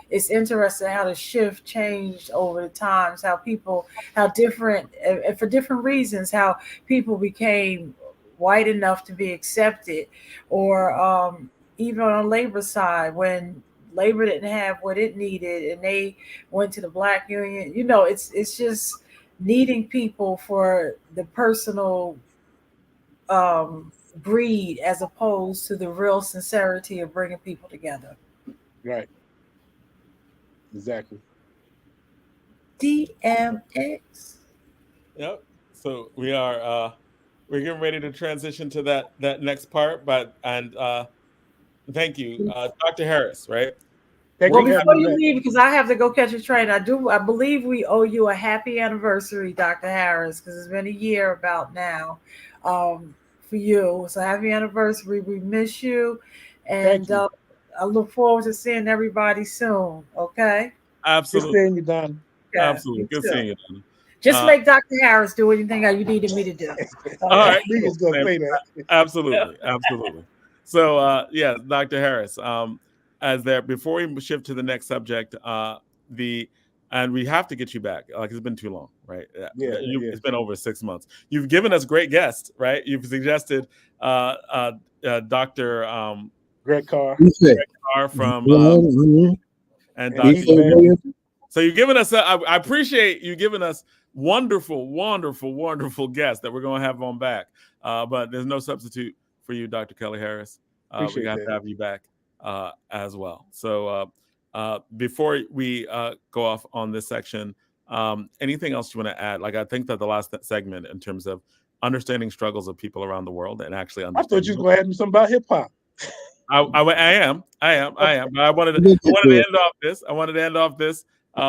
Speaker 8: it's interesting how the shift changed over the times, how different, and for different reasons, how people became white enough to be accepted, or even on labor side when labor didn't have what it needed and they went to the black union. It's just needing people for the personal greed as opposed to the real sincerity of bringing people together.
Speaker 7: Right. Exactly.
Speaker 8: DMX.
Speaker 1: Yep. So we're getting ready to transition to that next part, and thank you, Dr. Harris, right?
Speaker 8: Well, before you leave, because I have to go catch a train, I believe we owe you a happy anniversary, Dr. Harris, because it's been a year about now for you. So happy anniversary. We miss you. And I look forward to seeing everybody soon. Okay?
Speaker 1: Absolutely.
Speaker 7: Good seeing you, Don.
Speaker 1: Yeah, absolutely. Good seeing you, Don.
Speaker 8: Just make Dr. Harris do anything you needed me to do. Okay.
Speaker 1: All right.
Speaker 7: He was going to say that.
Speaker 1: Absolutely. Absolutely. So, yeah, Dr. Harris, before we shift to the next subject, and we have to get you back. Like, it's been too long, right?
Speaker 7: Yeah,
Speaker 1: It's been over 6 months. You've given us great guests, right? You've suggested Dr.
Speaker 7: Greg Carr.
Speaker 1: Greg Carr from and Dr. So you've given us, I appreciate you giving us wonderful, wonderful, wonderful guests that we're going to have on back. But there's no substitute for you, Dr. Kelly Harris. We got to have you back as well. So before we go off on this section, anything else you want to add? Like, I think that the last segment in terms of understanding struggles of people around the world and actually understanding.
Speaker 7: I thought you were going to add something about hip hop.
Speaker 1: I am. But I wanted to end off this.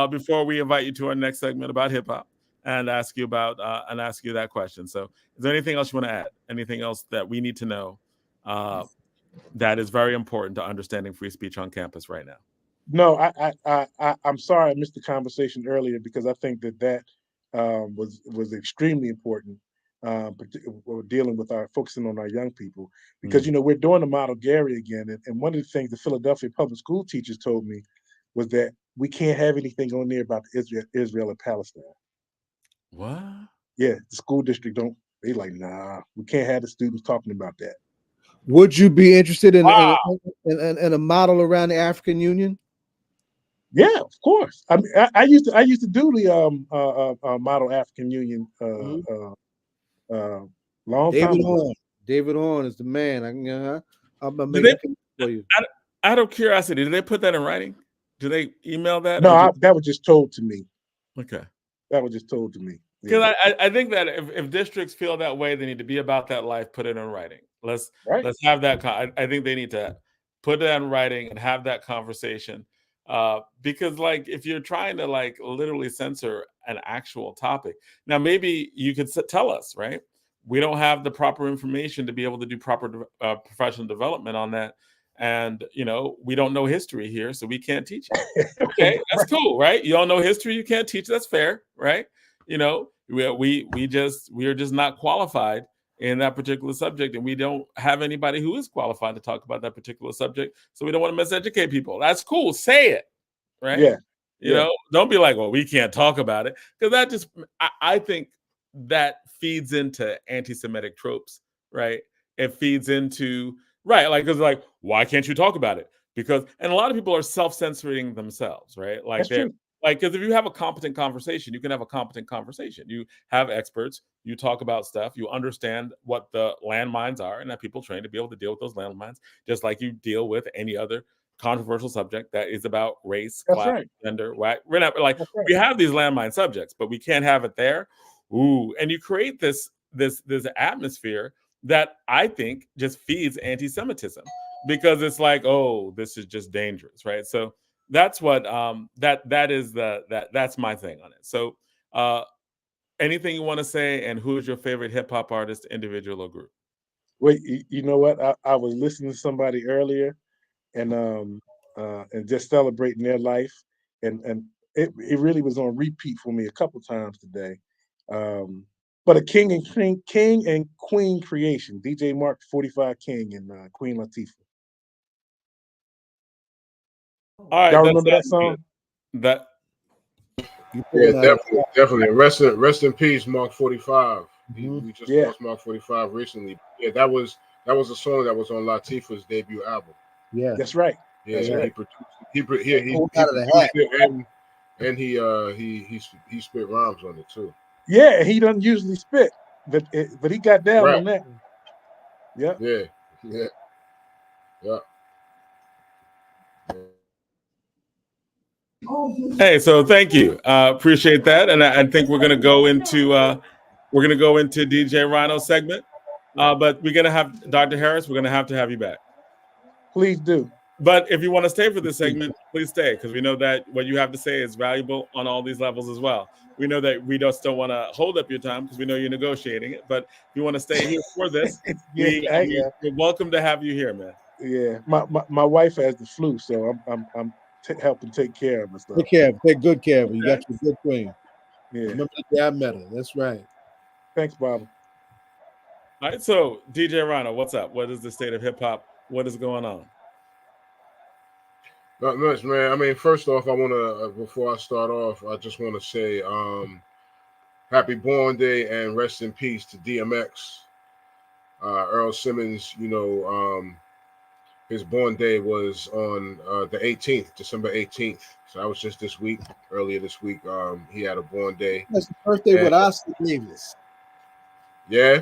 Speaker 1: Before we invite you to our next segment about hip hop and ask you that question. So, is there anything else you want to add? Anything else that we need to know that is very important to understanding free speech on campus right now?
Speaker 7: No, I'm sorry I missed the conversation earlier because I think that was extremely important. We're dealing with focusing on our young people because we're doing the model Gary again, and one of the things the Philadelphia public school teachers told me was that we can't have anything on there about Israel and Palestine.
Speaker 1: What?
Speaker 7: Yeah, the school district they like, nah, we can't have the students talking about that.
Speaker 4: Would you be interested in a model around the African Union?
Speaker 7: Yeah, of course. I mean, I used to do the model African Union long time ago.
Speaker 4: David Horn is the man. I'm gonna make it for you.
Speaker 1: Out of curiosity, did they put that in writing? Did they email that?
Speaker 7: No, that was just told to me.
Speaker 1: Okay.
Speaker 7: That was just told to me.
Speaker 1: Because I think that if districts feel that way, they need to be about that life, put it in writing. Let's have that. I think they need to put that in writing and have that conversation. Because like if you're trying to like literally censor an actual topic, now maybe you could tell us, right? We don't have the proper information to be able to do proper professional development on that. And, we don't know history here, so we can't teach it. Okay, that's cool, right? You don't know history, you can't teach. That's fair, right? We are just not qualified in that particular subject, and we don't have anybody who is qualified to talk about that particular subject. So we don't want to miseducate people. That's cool. Say it, right?
Speaker 7: Yeah.
Speaker 1: Don't be like, well, we can't talk about it, because that just I think that feeds into anti-Semitic tropes, right? It feeds into because like, why can't you talk about it? And a lot of people are self-censoring themselves, right? Like because if you have a competent conversation, you can have a competent conversation. You have experts, you talk about stuff, you understand what the landmines are, and that people trained to be able to deal with those landmines, just like you deal with any other controversial subject that is about race, class, gender, right? We're not we have these landmine subjects, but we can't have it there. Ooh, and you create this atmosphere that I think just feeds anti-Semitism, because it's like, oh, this is just dangerous, right? So that's what that's my thing on it. So anything you want to say, and who is your favorite hip hop artist, individual or group?
Speaker 7: Wait, you know what? I was listening to somebody earlier, and just celebrating their life, and it really was on repeat for me a couple times today. But a king and queen creation, DJ Mark 45 King and Queen Latifah.
Speaker 1: All right,
Speaker 7: Y'all remember that song?
Speaker 1: That
Speaker 9: Yeah, definitely. Rest in peace, Mark 45. We just lost Mark 45 recently. Yeah, that was a song that was on Latifah's debut album.
Speaker 4: Yeah,
Speaker 7: that's right.
Speaker 9: Yeah,
Speaker 7: that's right.
Speaker 9: He produced it, and he spit rhymes on it too.
Speaker 7: Yeah, he doesn't usually spit, but he got down on that one. Yeah.
Speaker 9: Yeah.
Speaker 1: Hey, so thank you. Appreciate that, and I think we're gonna go into DJ Rhino segment. But we're gonna have Dr. Harris. We're gonna have to have you back.
Speaker 7: Please do.
Speaker 1: But if you want to stay for this segment, please stay, because we know that what you have to say is valuable on all these levels as well. We know that we just don't want to hold up your time because we know you're negotiating it. But if you want to stay here for this, we're welcome to have you here, man.
Speaker 7: Yeah, my wife has the flu, so I'm helping take care of her stuff.
Speaker 4: Take good care of her. You got your good queen.
Speaker 7: Yeah,
Speaker 4: remember the day I met her. That's right.
Speaker 7: Thanks, Bob.
Speaker 1: All right, so DJ Rhino, what's up? What is the state of hip hop? What is going on?
Speaker 9: Not much, man. I mean, first off, I want to before I start off, I just want to say happy Born Day and rest in peace to DMX. Earl Simmons, his born day was on the 18th, December 18th. So that was just earlier this week. He had a born day.
Speaker 4: That's the birthday with Oscar Davis.
Speaker 9: Yeah.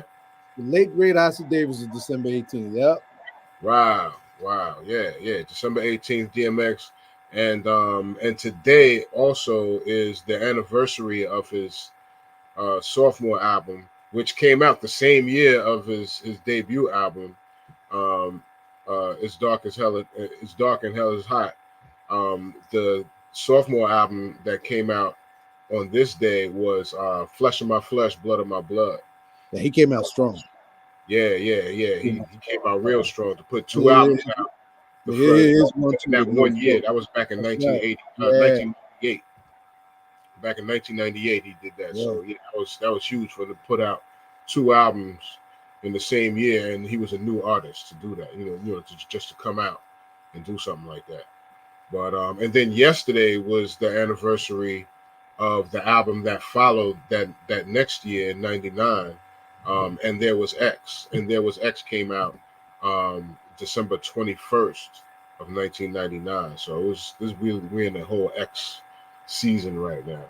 Speaker 4: The late great Oscar Davis is December 18th. Yep.
Speaker 9: Wow. Yeah. December 18th, DMX. And today also is the anniversary of his sophomore album, which came out the same year of his debut album. It's Dark as Hell. It's Dark and Hell is Hot. The sophomore album that came out on this day was Flesh of My Flesh, Blood of My Blood.
Speaker 4: Yeah, he came out strong.
Speaker 9: Yeah. He came out real strong to put two albums out. That 1 year. That was back in 1998. Back in 1998, he did that. Yeah. So yeah, that was huge for him to put out two albums in the same year, and he was a new artist to do that. Just to come out and do something like that. But and then yesterday was the anniversary of the album that followed that next year in '99, and There Was X, came out December 21st of 1999. So we're in the whole X season right now.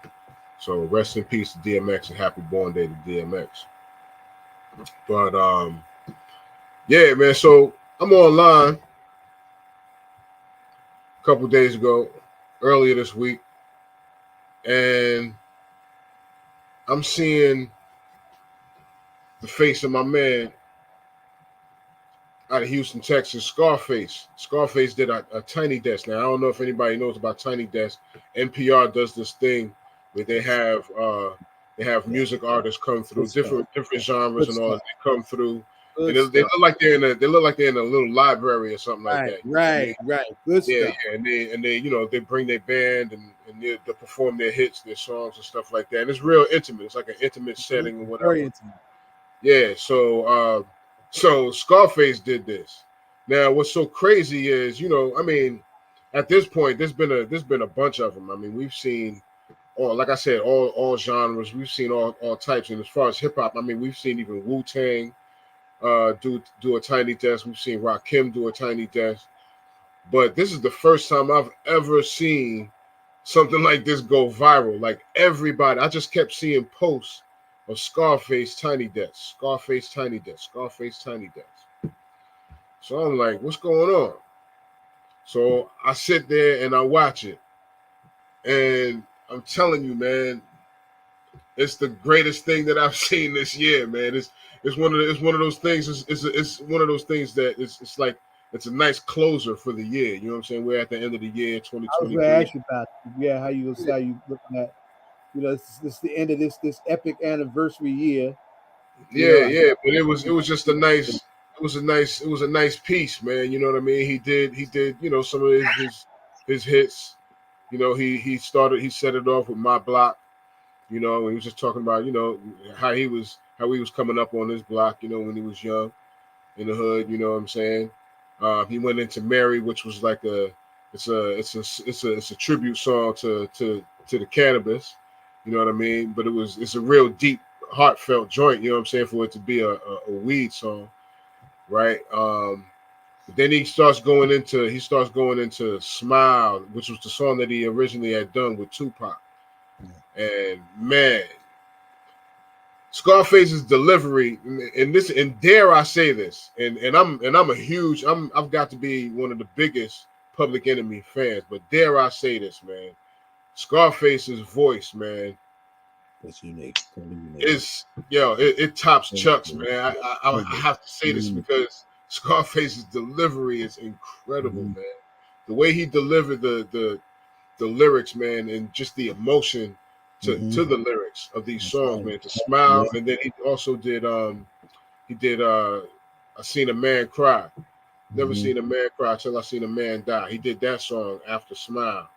Speaker 9: So rest in peace to DMX and happy born day to DMX. But yeah, man. So I'm online a couple days ago, earlier this week, and I'm seeing the face of my man out of Houston, Texas, Scarface. Scarface did a Tiny Desk. Now I don't know if anybody knows about Tiny Desk. NPR does this thing where they have music artists come through different genres and all that. They come through. And they look like they're in a little library or something like that.
Speaker 4: Right. Good stuff.
Speaker 9: Yeah. And they bring their band and they perform their hits, their songs and stuff like that. And it's real intimate. It's like an intimate setting or whatever. Very intimate. Yeah. So Scarface did this. Now, what's so crazy is, at this point, there's been a bunch of them. I mean, we've seen all genres. We've seen all types. And as far as hip hop, I mean, we've seen even Wu-Tang do a Tiny Desk. We've seen Rakim do a Tiny Desk. But this is the first time I've ever seen something like this go viral. Like everybody, I just kept seeing posts of Scarface Tiny Desk, Scarface Tiny Desk, Scarface Tiny Desk. So I'm like, what's going on? So I sit there and I watch it. And I'm telling you, man, it's the greatest thing that I've seen this year, man. It's one of those things. It's one of those things that it's like it's a nice closer for the year. You know what I'm saying? We're at the end of the year, 2020.
Speaker 4: I was going to ask you about how you looking at. This the end of this epic anniversary year.
Speaker 9: Yeah. But it was just a nice it was a nice piece, man. You know what I mean? He did, you know, some of his hits. You know, he set it off with My Block. You know, and he was just talking about, you know, how he was coming up on this block, you know, when he was young in the hood. You know what I'm saying? He went into Mary, which was like it's a tribute song to the cannabis. You know what I mean? But it's a real deep, heartfelt joint. You know what I'm saying? For it to be a weed song, right? Then he starts going into Smile, which was the song that he originally had done with Tupac. And man, Scarface's delivery, and dare I say this, and I've got to be one of the biggest Public Enemy fans, but dare I say this, man, Scarface's voice, man,
Speaker 4: That's unique.
Speaker 9: It tops Chuck's, man. I have to say this because Scarface's delivery is incredible, man. The way he delivered the lyrics, man, and just the emotion to the lyrics of these songs, man. To Smile, and then he also did I Seen a Man Cry. Never seen a man cry till I seen a man die. He did that song after Smile.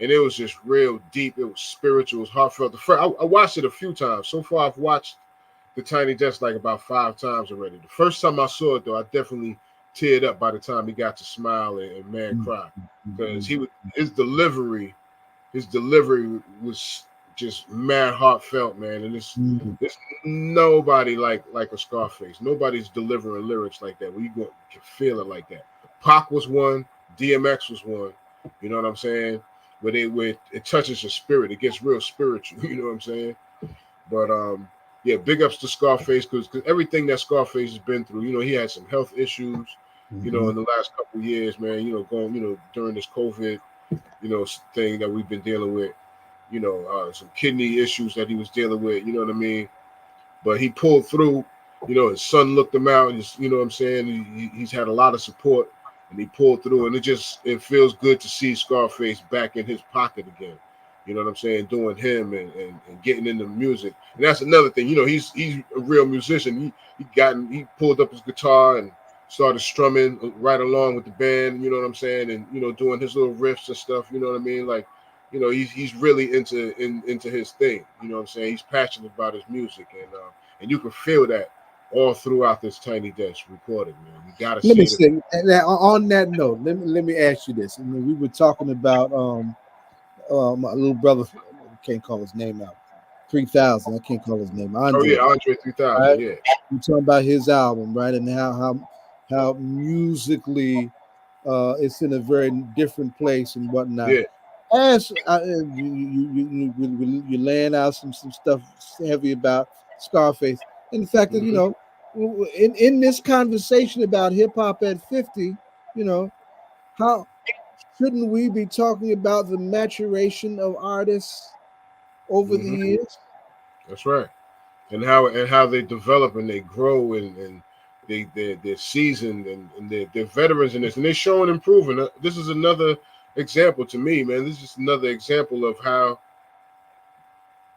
Speaker 9: And it was just real deep. It was spiritual. It was heartfelt. I watched it a few times. So far, I've watched The Tiny Desk like about 5 times already. The first time I saw it, though, I definitely teared up by the time he got to Smile and Man Cry. Because his delivery was just mad heartfelt, man. And it's nobody like a Scarface. Nobody's delivering lyrics like that where you can feel it like that. Pac was one, DMX was one. You know what I'm saying? Where it touches your spirit, it gets real spiritual. You know what I'm saying? But yeah, big ups to Scarface because everything that Scarface has been through. You know, he had some health issues. You know, in the last couple of years, man. You know, during this COVID, you know, thing that we've been dealing with. You know, some kidney issues that he was dealing with. You know what I mean? But he pulled through. You know, his son looked him out. You know what I'm saying? He's had a lot of support. And he pulled through, and it feels good to see Scarface back in his pocket again. You know what I'm saying? Doing him and getting into music. And that's another thing. You know, he's a real musician. He pulled up his guitar and started strumming right along with the band. You know what I'm saying? And you know, doing his little riffs and stuff. You know what I mean? Like, you know, he's really into his thing. You know what I'm saying? He's passionate about his music, and you can feel that all throughout this Tiny Desk recording, man. You gotta
Speaker 4: let me
Speaker 9: see
Speaker 4: say on that note, let me ask you this. I mean, we were talking about my little brother, I can't call his name out. 3000, I can't call his name. Andre.
Speaker 9: Oh yeah, Andre 3000.
Speaker 4: Right?
Speaker 9: Yeah.
Speaker 4: We're talking about his album, right? And how musically it's in a very different place and whatnot.
Speaker 9: Yeah.
Speaker 4: As you're laying out some stuff heavy about Scarface, and the fact that you know, in this conversation about hip hop at 50, you know, how shouldn't we be talking about the maturation of artists over the years?
Speaker 9: That's right, and how they develop and they grow and they're seasoned and they're veterans in this, and they're showing improving. This is another example to me, man. This is another example of how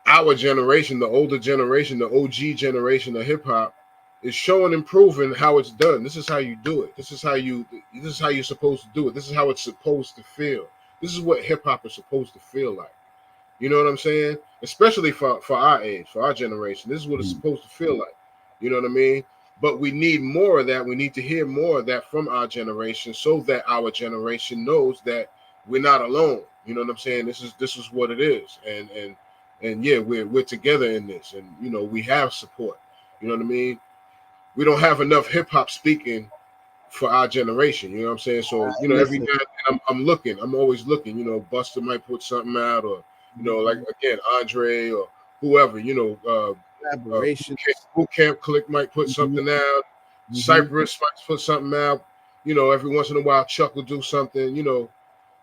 Speaker 9: our generation, the older generation, the OG generation of hip hop, is showing improving how it's done. This is how you do it. This is how you're supposed to do it. This is how it's supposed to feel. This is what hip hop is supposed to feel like. You know what I'm saying? Especially for our age, for our generation. This is what it's supposed to feel like. You know what I mean? But we need more of that. We need to hear more of that from our generation so that our generation knows that we're not alone. You know what I'm saying? This is what it is. And yeah, we're together in this. And you know, we have support. You know what I mean? We don't have enough hip hop speaking for our generation. You know what I'm saying? So, you know, every night I'm always looking, you know, Buster might put something out, or, you know, like again, Andre or whoever, you know,
Speaker 4: collaboration.
Speaker 9: Boot Camp Click might put something out. Cypress might put something out. You know, every once in a while, Chuck will do something. You know,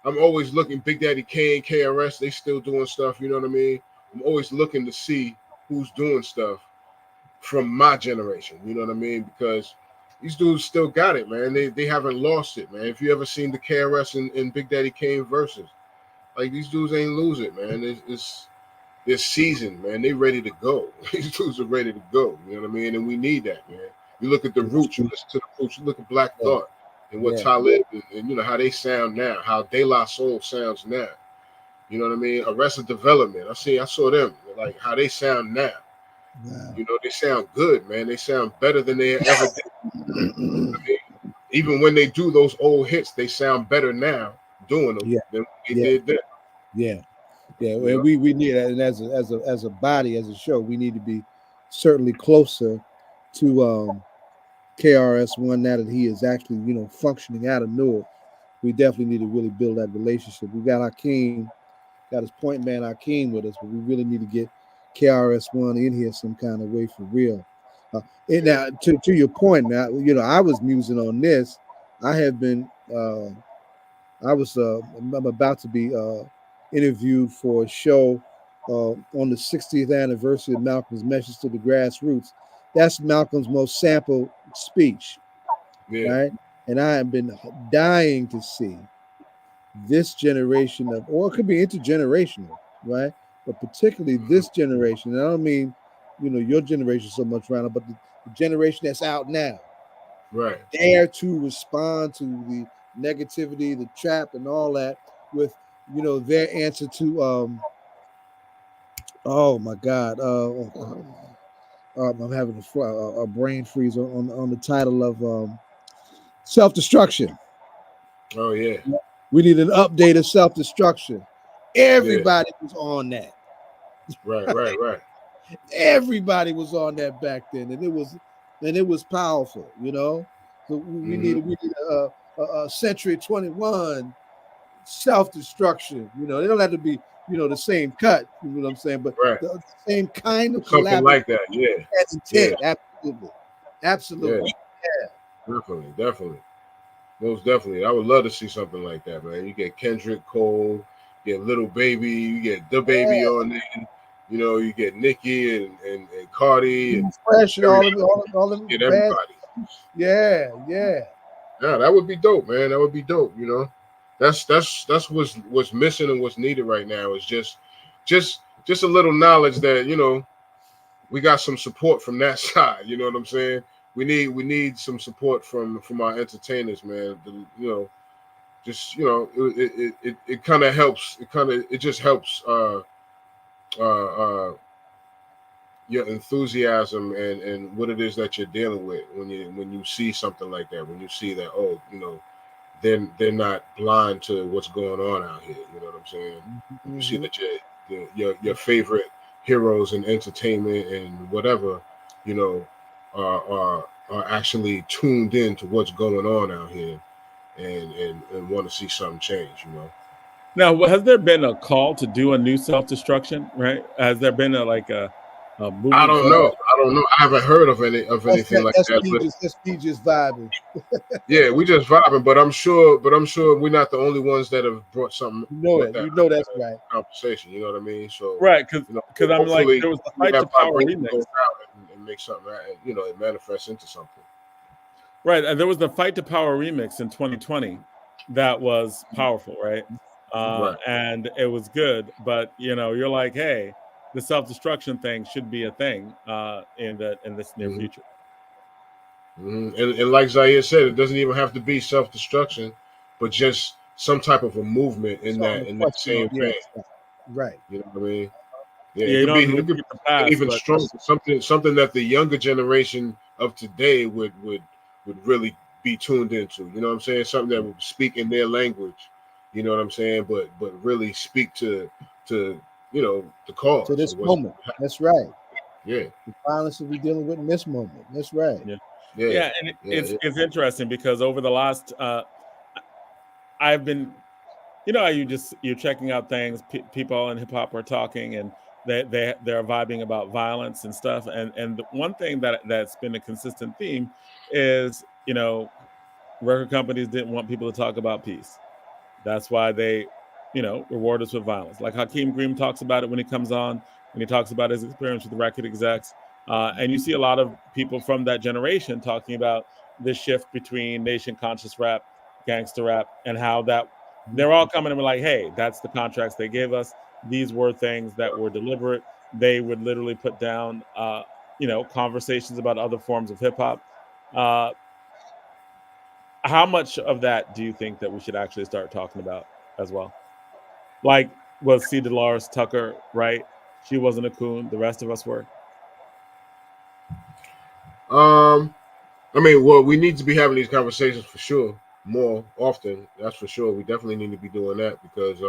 Speaker 9: I'm always looking. Big Daddy Kane, KRS, they still doing stuff. You know what I mean? I'm always looking to see who's doing stuff from my generation. You know what I mean? Because these dudes still got it, man. They haven't lost it, man. If you ever seen the KRS and Big Daddy Kane verses, like these dudes ain't lose it, man. It's seasoned, man. They ready to go. These dudes are ready to go. You know what I mean? And we need that, man. You look at the Roots, you listen to the Roots, you look at Black Thought and what Talib and you know how they sound now, how De La Soul sounds now. You know what I mean? Arrested Development. I saw them, like how they sound now. Wow. You know, they sound good, man. They sound better than they ever did. I mean, even when they do those old hits, they sound better now doing them than they did then.
Speaker 4: Yeah. And we need that, and as a body, as a show, we need to be certainly closer to KRS-One now that he is actually, you know, functioning out of Newark. We definitely need to really build that relationship. We got Haqq, got his point man Haqq with us, but we really need to get KRS-One in here some kind of way for real. And now, to your point, now, you know, I was musing on this. I have been, I'm about to be interviewed for a show on the 60th anniversary of Malcolm's message to the grassroots. That's Malcolm's most sampled speech, right? And I have been dying to see this generation of, or it could be intergenerational, right? But particularly this generation. And I don't mean, you know, your generation so much, Rhino, but the generation that's out now,
Speaker 9: right?
Speaker 4: Dare to respond to the negativity, the trap, and all that with, you know, their answer to, oh my God, I'm having a brain freeze on the title of self-destruction.
Speaker 9: Oh yeah.
Speaker 4: We need an update of self-destruction. Everybody was on that.
Speaker 9: Right.
Speaker 4: Everybody was on that back then, and it was powerful, you know. So we need a Century 21 self-destruction. You know, they don't have to be, you know, the same cut. You know what I'm saying? But the same kind of
Speaker 9: something like that.
Speaker 4: Absolutely.
Speaker 9: Definitely. Most definitely. I would love to see something like that, man. You get Kendrick Cole, you get Little Baby, you get The Baby on there. You know, you get Nicki and Cardi and
Speaker 4: Fresh and all of
Speaker 9: get everybody.
Speaker 4: Yeah.
Speaker 9: Yeah, that would be dope, man. That would be dope. You know, that's what's missing and what's needed right now is just a little knowledge that, you know, we got some support from that side. You know what I'm saying? We need some support from our entertainers, man. You know, just, you know, it kind of helps. It just helps your enthusiasm and what it is that you're dealing with when you see something like that. When you see that, oh, you know, they're not blind to what's going on out here. You know what I'm saying? You see that your favorite heroes in entertainment and whatever, you know, are actually tuned in to what's going on out here and want to see something change, you know.
Speaker 1: Now, has there been a call to do a new self-destruction, right? Has there been a movement?
Speaker 9: I don't know. I haven't heard of anything like that.
Speaker 4: That's me just vibing.
Speaker 9: Yeah, we just vibing, but I'm sure we're not the only ones that have brought something.
Speaker 4: You know that's right.
Speaker 9: Conversation, you know what I mean? So
Speaker 1: right, because I'm like, there was the Fight to Power remix
Speaker 9: and make something, you know, it manifests into something.
Speaker 1: Right, and there was the Fight to Power remix in 2020 that was powerful, right? And it was good, but you know, you're like, hey, the self-destruction thing should be a thing in this near future.
Speaker 9: And like Zaire said, it doesn't even have to be self-destruction, but just some type of a movement in that same vein.
Speaker 4: Right.
Speaker 9: You know what I mean?
Speaker 1: Yeah, it could be
Speaker 9: even stronger. Something that the younger generation of today would really be tuned into. You know what I'm saying? Something that would speak in their language. You know what I'm saying? But really speak to you know, the cause.
Speaker 4: To this moment. That's right.
Speaker 9: Yeah.
Speaker 4: The violence that we're dealing with in this moment. That's right.
Speaker 1: Yeah, and it's interesting because over the last I've been, you know, you're checking out things. People in hip hop are talking, and they're vibing about violence and stuff. And the one thing that's been a consistent theme is, you know, record companies didn't want people to talk about peace. That's why they, you know, reward us with violence. Like Hakeem Green talks about it when he comes on, when he talks about his experience with the record execs. And you see a lot of people from that generation talking about this shift between nation conscious rap, gangster rap, and how that they're all coming and like, hey, that's the contracts they gave us. These were things that were deliberate. They would literally put down, you know, conversations about other forms of hip hop How much of that do you think that we should actually start talking about as well? Like, was C. Dolores Tucker right? She wasn't a coon. The rest of us were.
Speaker 9: I mean, well, we need to be having these conversations for sure, more often. That's for sure. We definitely need to be doing that because,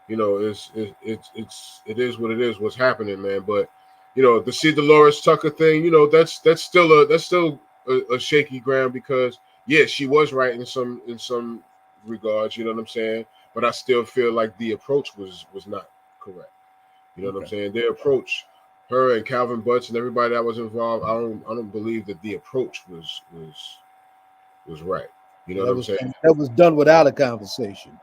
Speaker 9: you know, it is what it is. What's happening, man? But you know, the C. Dolores Tucker thing, you know, that's still a shaky ground because yeah, she was right in some regards. You know what I'm saying? But I still feel like the approach was not correct. You know what I'm saying? Their approach, her and Calvin Butts and everybody that was involved, I don't believe that the approach was right. You know what I'm saying?
Speaker 4: That was done without a conversation.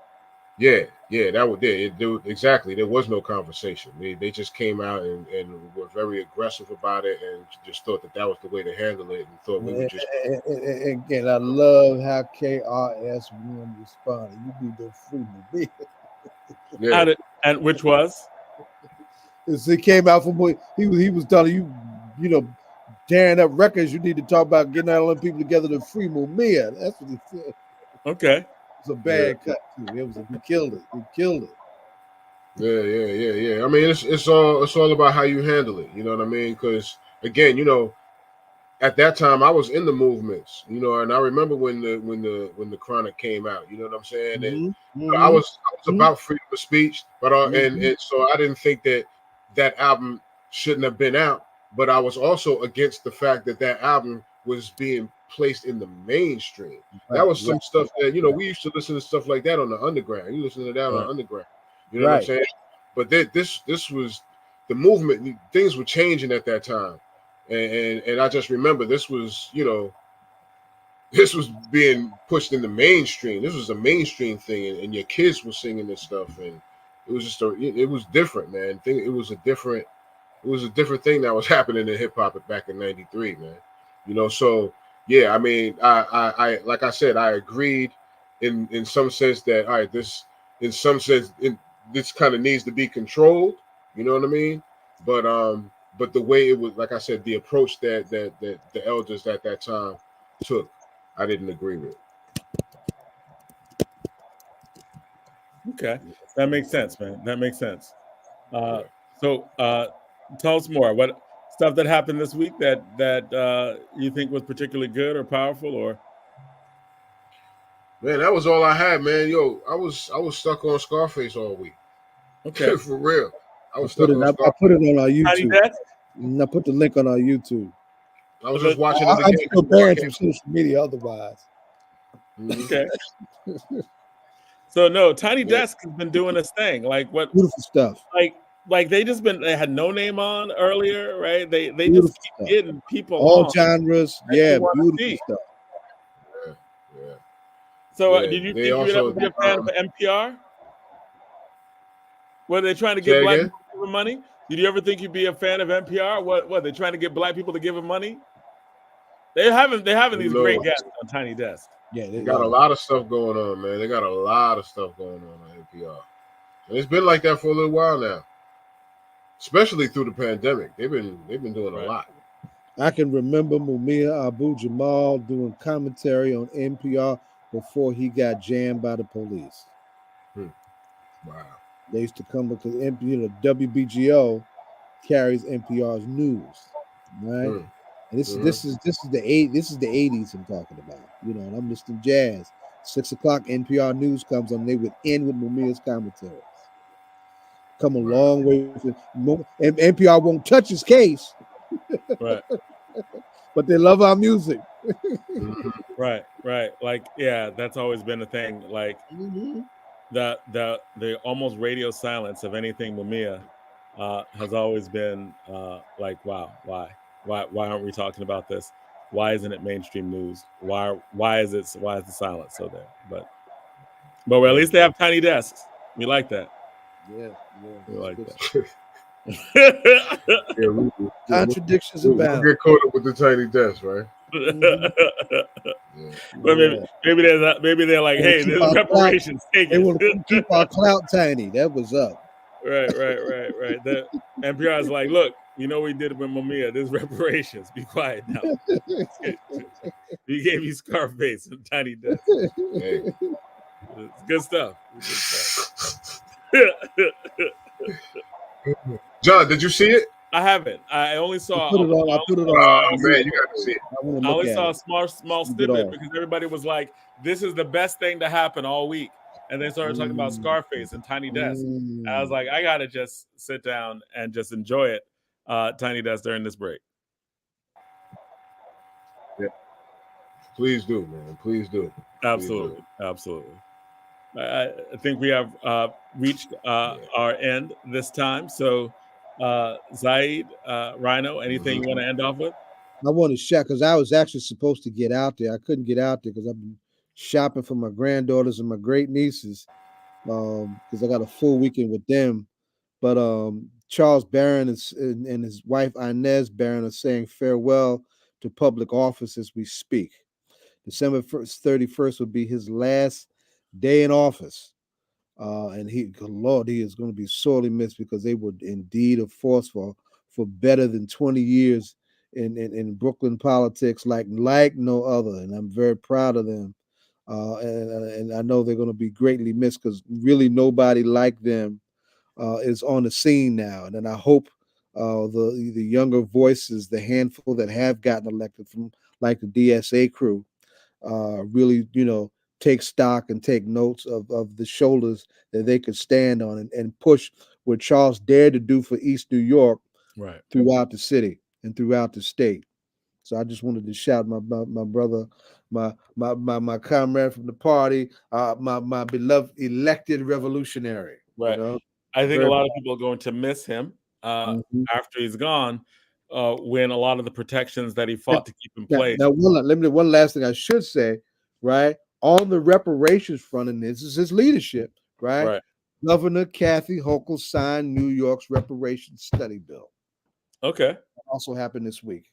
Speaker 9: Yeah, that was there. Exactly. There was no conversation. They just came out and were very aggressive about it and just thought that was the way to handle it and thought we would just.
Speaker 4: Again, I love how KRS-One responded. You need to free me.
Speaker 1: Yeah. And which was?
Speaker 4: He came out from he was telling you know, tearing up records. You need to talk about getting all them people together to free Mumia. That's what he said.
Speaker 1: Okay.
Speaker 4: It's a bad cut too. He killed it. He killed it.
Speaker 9: Yeah. I mean, it's all about how you handle it. You know what I mean? Because again, you know, at that time I was in the movements. You know, and I remember when the Chronic came out. You know what I'm saying? And I was about freedom of speech, but and so I didn't think that album shouldn't have been out. But I was also against the fact that album was being placed in the mainstream. That was some stuff that, you know, we used to listen to stuff like that on the underground. You listen to that on the underground. You know what I'm saying? But this was the movement. Things were changing at that time. And I just remember this was, you know, this was being pushed in the mainstream. This was a mainstream thing, and your kids were singing this stuff, and it was just it was different, man. It was a different thing that was happening in hip hop back in '93, man. You know, so yeah, I mean, I like I said, I agreed in some sense that all right, this kind of needs to be controlled. You know what I mean? But the way it was, like I said, the approach that the elders at that time took, I didn't agree with.
Speaker 1: Okay, that makes sense, man. That makes sense. So tell us more. What stuff that happened this week that you think was particularly good or powerful, or?
Speaker 9: Man, that was all I had, man. Yo, I was stuck on Scarface all week.
Speaker 1: Okay,
Speaker 9: for real. I was
Speaker 4: I put it on our YouTube. I put the link on our YouTube.
Speaker 9: I was just watching it again.
Speaker 4: I'm still banned from social media otherwise.
Speaker 1: Okay. So no, Tiny Desk has been doing this thing. Like what?
Speaker 4: Beautiful stuff.
Speaker 1: Like they had No Name on earlier, right? They just keep getting people
Speaker 4: all genres. Yeah, beautiful stuff.
Speaker 9: Yeah.
Speaker 1: So did you think you'd ever be a fan of NPR? Were they trying to get black people to give them money? Did you ever think you'd be a fan of NPR? What they trying to get black people to give them money? They having these great guests on Tiny Desk.
Speaker 9: Yeah, they got a lot of stuff going on, man. They got a lot of stuff going on NPR. And it's been like that for a little while now. Especially through the pandemic. They've been doing a lot.
Speaker 4: I can remember Mumia Abu-Jamal doing commentary on NPR before he got jammed by the police.
Speaker 9: Wow.
Speaker 4: They used to come because WBGO carries NPR's news, right? And this is the 80s I'm talking about. You know, and I'm listening to jazz. 6 o'clock NPR news comes on. They would end with Mumia's commentaries. Come a long way. And NPR won't touch his case.
Speaker 1: Right.
Speaker 4: But they love our music.
Speaker 1: Right. Like, yeah, that's always been a thing. Like the almost radio silence of anything Mumia has always been like, wow, why aren't we talking about this? Why isn't it mainstream news? Why is the silence so there? But at least they have Tiny Desks. We like that.
Speaker 4: Yeah.
Speaker 1: We like that.
Speaker 4: Contradictions about.
Speaker 9: We'll get caught up with the Tiny Desk, right?
Speaker 1: Maybe they're like, hey, there's reparations.
Speaker 4: They want to keep our clout tiny. That was up.
Speaker 1: Right. The NPR is like, look, You know we did it with Mamiya. There's reparations. Be quiet now. He gave you Scarface and Tiny Desk. Hey. It's good stuff.
Speaker 9: John, did you see it?
Speaker 1: I haven't. I only saw.
Speaker 4: I put it on.
Speaker 9: Oh man, you got to see it.
Speaker 1: I only saw a small snippet because everybody was like, "This is the best thing to happen all week," and they started talking about Scarface and Tiny Desk. I was like, I gotta just sit down and just enjoy it, Tiny Desk during this break.
Speaker 9: Yeah, please do, man. Please do.
Speaker 1: Absolutely, absolutely. I think we have reached our end this time. So, Zaid, Rhino, anything you want to end off with?
Speaker 4: I want to shout because I was actually supposed to get out there. I couldn't get out there because I've been shopping for my granddaughters and my great nieces because I got a full weekend with them. But Charles Barron and his wife Inez Barron are saying farewell to public office as we speak. December 31st will be his last day in office. And he is going to be sorely missed because they were indeed a force for better than 20 years in Brooklyn politics like no other. And I'm very proud of them. And I know they're going to be greatly missed because really nobody like them is on the scene now. And then I hope the younger voices, the handful that have gotten elected from like the DSA crew, really, take stock and take notes of the shoulders that they could stand on and push what Charles dared to do for East New York throughout the city and throughout the state. So I just wanted to shout my brother, my comrade from the party, my beloved elected revolutionary.
Speaker 1: Right. I think a lot of people are going to miss him after he's gone. When a lot of the protections that he fought to keep in place.
Speaker 4: Now, one last thing I should say, right? On the reparations front, and this is his leadership, right? Governor Kathy Hochul signed New York's reparations study bill.
Speaker 1: Okay.
Speaker 4: That also happened this week.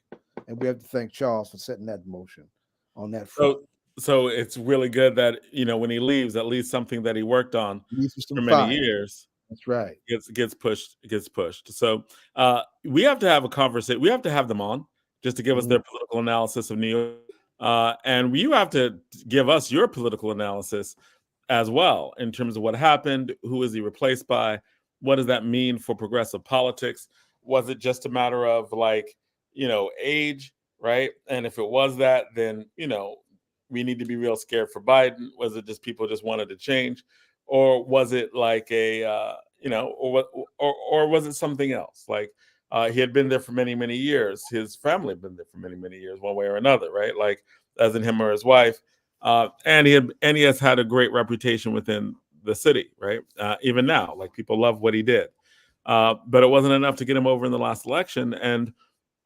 Speaker 4: And we have to thank Charles for setting that in motion on that front.
Speaker 1: So it's really good that, when he leaves, at least something that he worked on for many years.
Speaker 4: That's right.
Speaker 1: Gets pushed. So we have to have a conversation. We have to have them on just to give us their political analysis of New York. And you have to give us your political analysis as well in terms of what happened. Who is he replaced by? What does that mean for progressive politics? Was it just a matter of age, right? And if it was that, then, we need to be real scared for Biden. Was it just people just wanted to change? Or was it like or was it something else? Like he had been there for many, many years. His family had been there for many, many years, one way or another, right? Like as in him or his wife. And he has had a great reputation within the city, right? Even now, like people love what he did. But it wasn't enough to get him over in the last election. And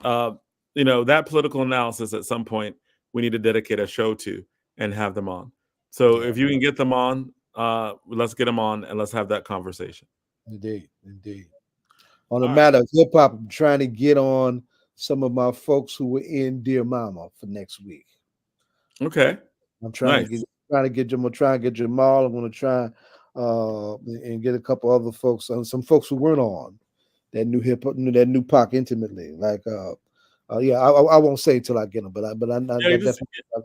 Speaker 1: that political analysis at some point we need to dedicate a show to and have them on. So if you can get them on, let's get them on and let's have that conversation.
Speaker 4: Indeed. On the matter of hip hop, I'm trying to get on some of my folks who were in Dear Mama for next week.
Speaker 1: Okay.
Speaker 4: I'm trying to get Jamal. I'm going to try and get a couple other folks, some folks who weren't on that knew hip hop, knew that knew Pac intimately. Like, I won't say until I get them, but I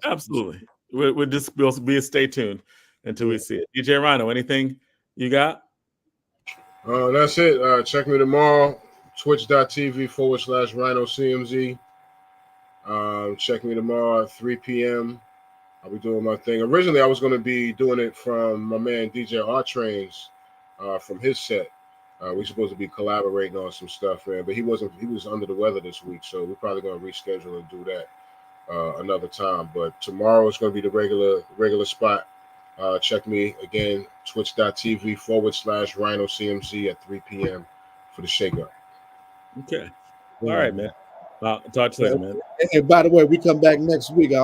Speaker 1: absolutely. We'll just be stay tuned until we see it. DJ Rhino, anything you got?
Speaker 9: That's it. Check me tomorrow, twitch.tv/RhinoCMZ. Check me tomorrow at 3 p.m. I'll be doing my thing. Originally, I was going to be doing it from my man DJ R-Trains from his set. We're supposed to be collaborating on some stuff, man, but he was under the weather this week, so we're probably going to reschedule and do that another time. But tomorrow is going to be the regular spot. Check me again, twitch.tv/RhinoCMZ at 3 p.m. for the shakeup.
Speaker 1: Okay. All right, man. Talk to you later, man.
Speaker 4: And by the way, we come back next week. We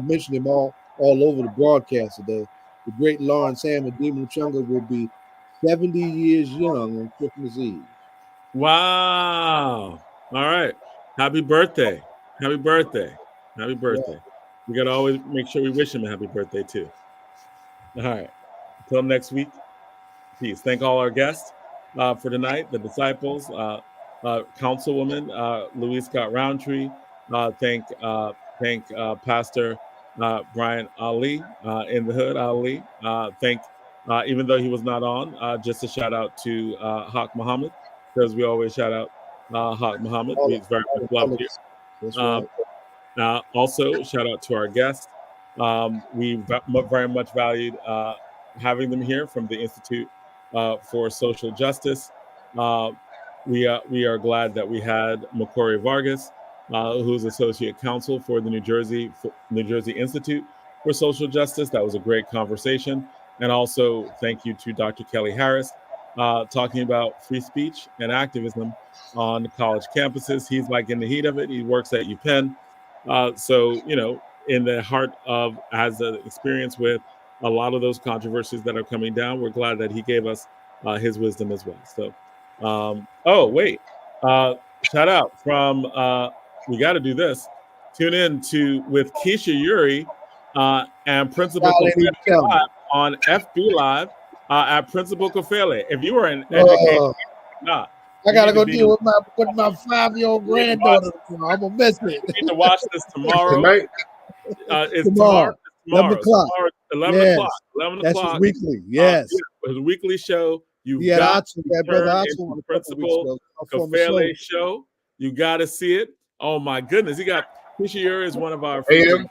Speaker 4: mentioned him all over the broadcast today. The great Lawrence Hammond, Demon Chunga, will be 70 years young on Christmas Eve.
Speaker 1: Wow. All right. Happy birthday. We got to always make sure we wish him a happy birthday, too. All right. Until next week, peace. Thank all our guests for tonight, the disciples, Councilwoman Louise Scott-Rountree. Thank Pastor Bryant Ali in the hood, Ali. Thank, even though he was not on, just a shout out to Haqq Muhammad, because we always shout out Haqq Muhammad. He's very much loved here.
Speaker 4: That's right.
Speaker 1: Also, shout out to our guests. We very much valued having them here from the Institute for Social Justice. We are glad that we had Micauri Vargas, who's Associate Counsel for the New Jersey Institute for Social Justice. That was a great conversation. And also, thank you to Dr. Kelly Harris, talking about free speech and activism on college campuses. He's like in the heat of it. He works at UPenn. So, in the heart of, has an experience with a lot of those controversies that are coming down. We're glad that he gave us his wisdom as well. So, shout out from, we got to do this. Tune in with Keisha Yuri and Principal Kofele Live on FB Live at Principal Kofele. If you are an educator,
Speaker 4: I gotta go deal with my 5-year-old granddaughter. I'm gonna miss it.
Speaker 1: You need to watch this tomorrow. It's
Speaker 4: tomorrow.
Speaker 1: 11 o'clock. 11
Speaker 4: yes.
Speaker 1: o'clock. 11
Speaker 4: That's
Speaker 1: o'clock.
Speaker 4: weekly. Yes.
Speaker 1: It's a weekly show. You
Speaker 4: got
Speaker 1: to
Speaker 4: brother
Speaker 1: into Principal Kofele show. You got to see it. Oh my goodness. Keisha Yuri is one of our favorites.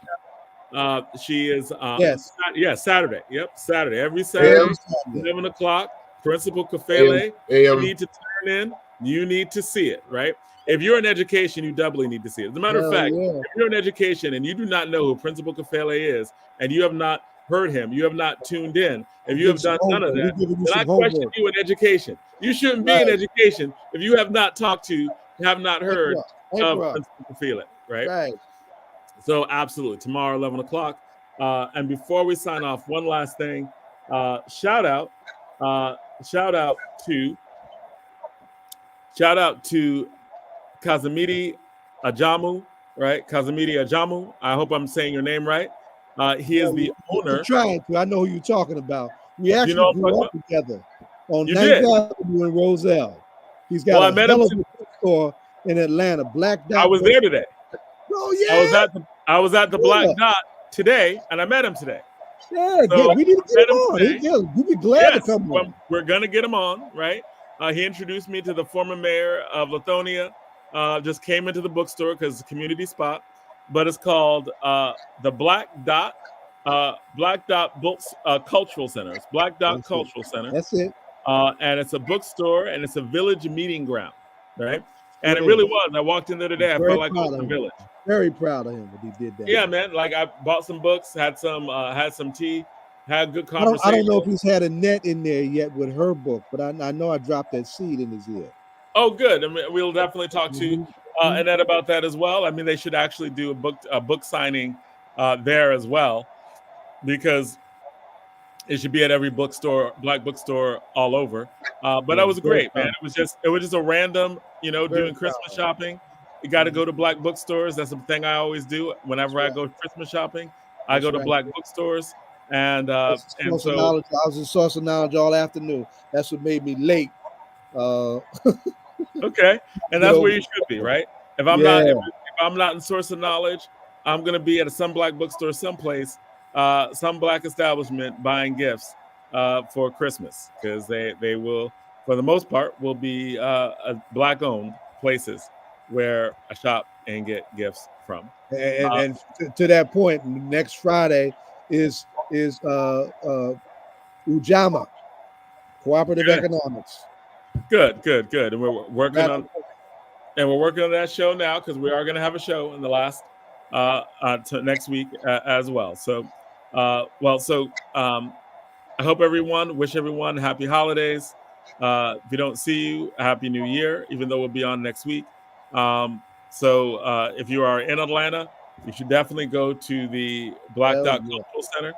Speaker 1: She is Saturday. Yep, Saturday. Every Saturday, 11 o'clock. Principal Kofele. You need to turn in. You need to see it, right? If you're in education, you doubly need to see it. As a matter of fact, if you're in education and you do not know who Principal Kofele is, and you have not heard him, you have not tuned in, if you have done none of that, then I question you in education. You shouldn't be in education if you have not heard of Principal Kofele, right? So absolutely, tomorrow, 11 o'clock. And before we sign off, one last thing. Shout out to Kazimiri Ajamu, right? Kazimiri Ajamu. I hope I'm saying your name right. He is the owner.
Speaker 4: I'm trying to. I know who you're talking about. We actually grew up together on 9th Avenue in Roselle. He's got a hell of a bookstore in Atlanta. Black Dot.
Speaker 1: I was there today.
Speaker 4: Oh yeah.
Speaker 1: I was at the Black Dot today, and I met him today.
Speaker 4: Yeah, so we need to get him on. You'd be glad to come on.
Speaker 1: We're gonna get him on, right? He introduced me to the former mayor of Lithonia. Just came into the bookstore because it's a community spot, but it's called the Black Dot Books Cultural Center. It's Black Dot Cultural Center.
Speaker 4: That's it.
Speaker 1: And it's a bookstore and it's a village meeting ground, right? And it really was. I walked in there today. I felt like I was in the village.
Speaker 4: Very proud of him that he did that.
Speaker 1: Yeah, man. Like I bought some books, had some tea, had good conversation.
Speaker 4: I don't know if he's had a net in there yet with her book, but I know I dropped that seed in his ear.
Speaker 1: Oh, good. I mean, we'll definitely talk to Annette about that as well. I mean, they should actually do a book signing there as well, because it should be at every bookstore, Black bookstore all over. But that was great, man. It was just a random, doing Christmas shopping. You got to go to Black bookstores. That's the thing I always do whenever I go Christmas shopping. I go to Black bookstores, and so
Speaker 4: I was in source of knowledge all afternoon. That's what made me late.
Speaker 1: Okay, and that's where you should be, right? If I'm not in source of knowledge, I'm gonna be at some Black bookstore, someplace, some Black establishment buying gifts for Christmas, because they will, for the most part, will be Black-owned places where I shop and get gifts from.
Speaker 4: And to that point, next Friday is Ujamaa, Cooperative Economics.
Speaker 1: Good. And we're working on that show now, because we are going to have a show in the last next week as well. So, I hope wish everyone happy holidays. If we don't see you, happy New Year, even though we'll be on next week. If you are in Atlanta, you should definitely go to the Black Dot Cultural Center.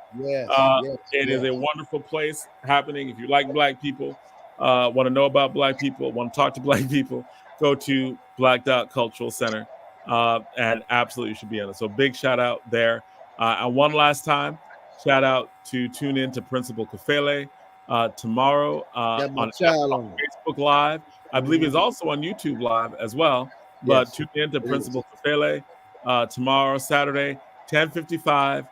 Speaker 1: It is a wonderful place happening. If you like Black people, want to know about Black people, want to talk to Black people, go to Black Dot Cultural Center, and absolutely should be in it. So big shout out there. And one last time, shout out to tune in to Principal Kofele tomorrow
Speaker 4: Got my
Speaker 1: on
Speaker 4: child on.
Speaker 1: Facebook Live. I believe he's also on YouTube Live as well. But
Speaker 4: Yes,
Speaker 1: tune in to
Speaker 4: it
Speaker 1: Principal Tufele tomorrow, Saturday, 10:55.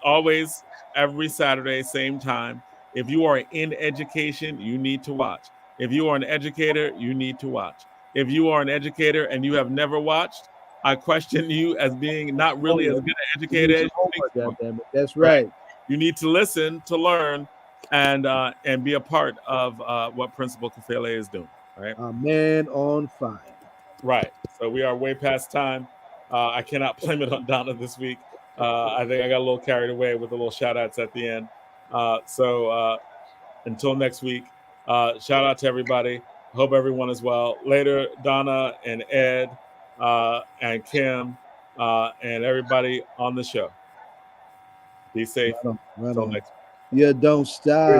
Speaker 1: Always every Saturday, same time. If you are in education, you need to watch. If you are an educator, you need to watch. If you are an educator and you have never watched, I question you as being not really as good an educator as you think you are.
Speaker 4: That's right.
Speaker 1: You need to listen to learn and be a part of what Principal Kufele is doing. Right.
Speaker 4: A man on fire.
Speaker 1: Right. So we are way past time. I cannot blame it on Donna this week. I think I got a little carried away with the little shout outs at the end. So until next week, shout out to everybody. Hope everyone is well. Later, Donna and Ed and Kim and everybody on the show. Be safe.
Speaker 4: Right on.
Speaker 1: Until next week.
Speaker 4: You don't stop.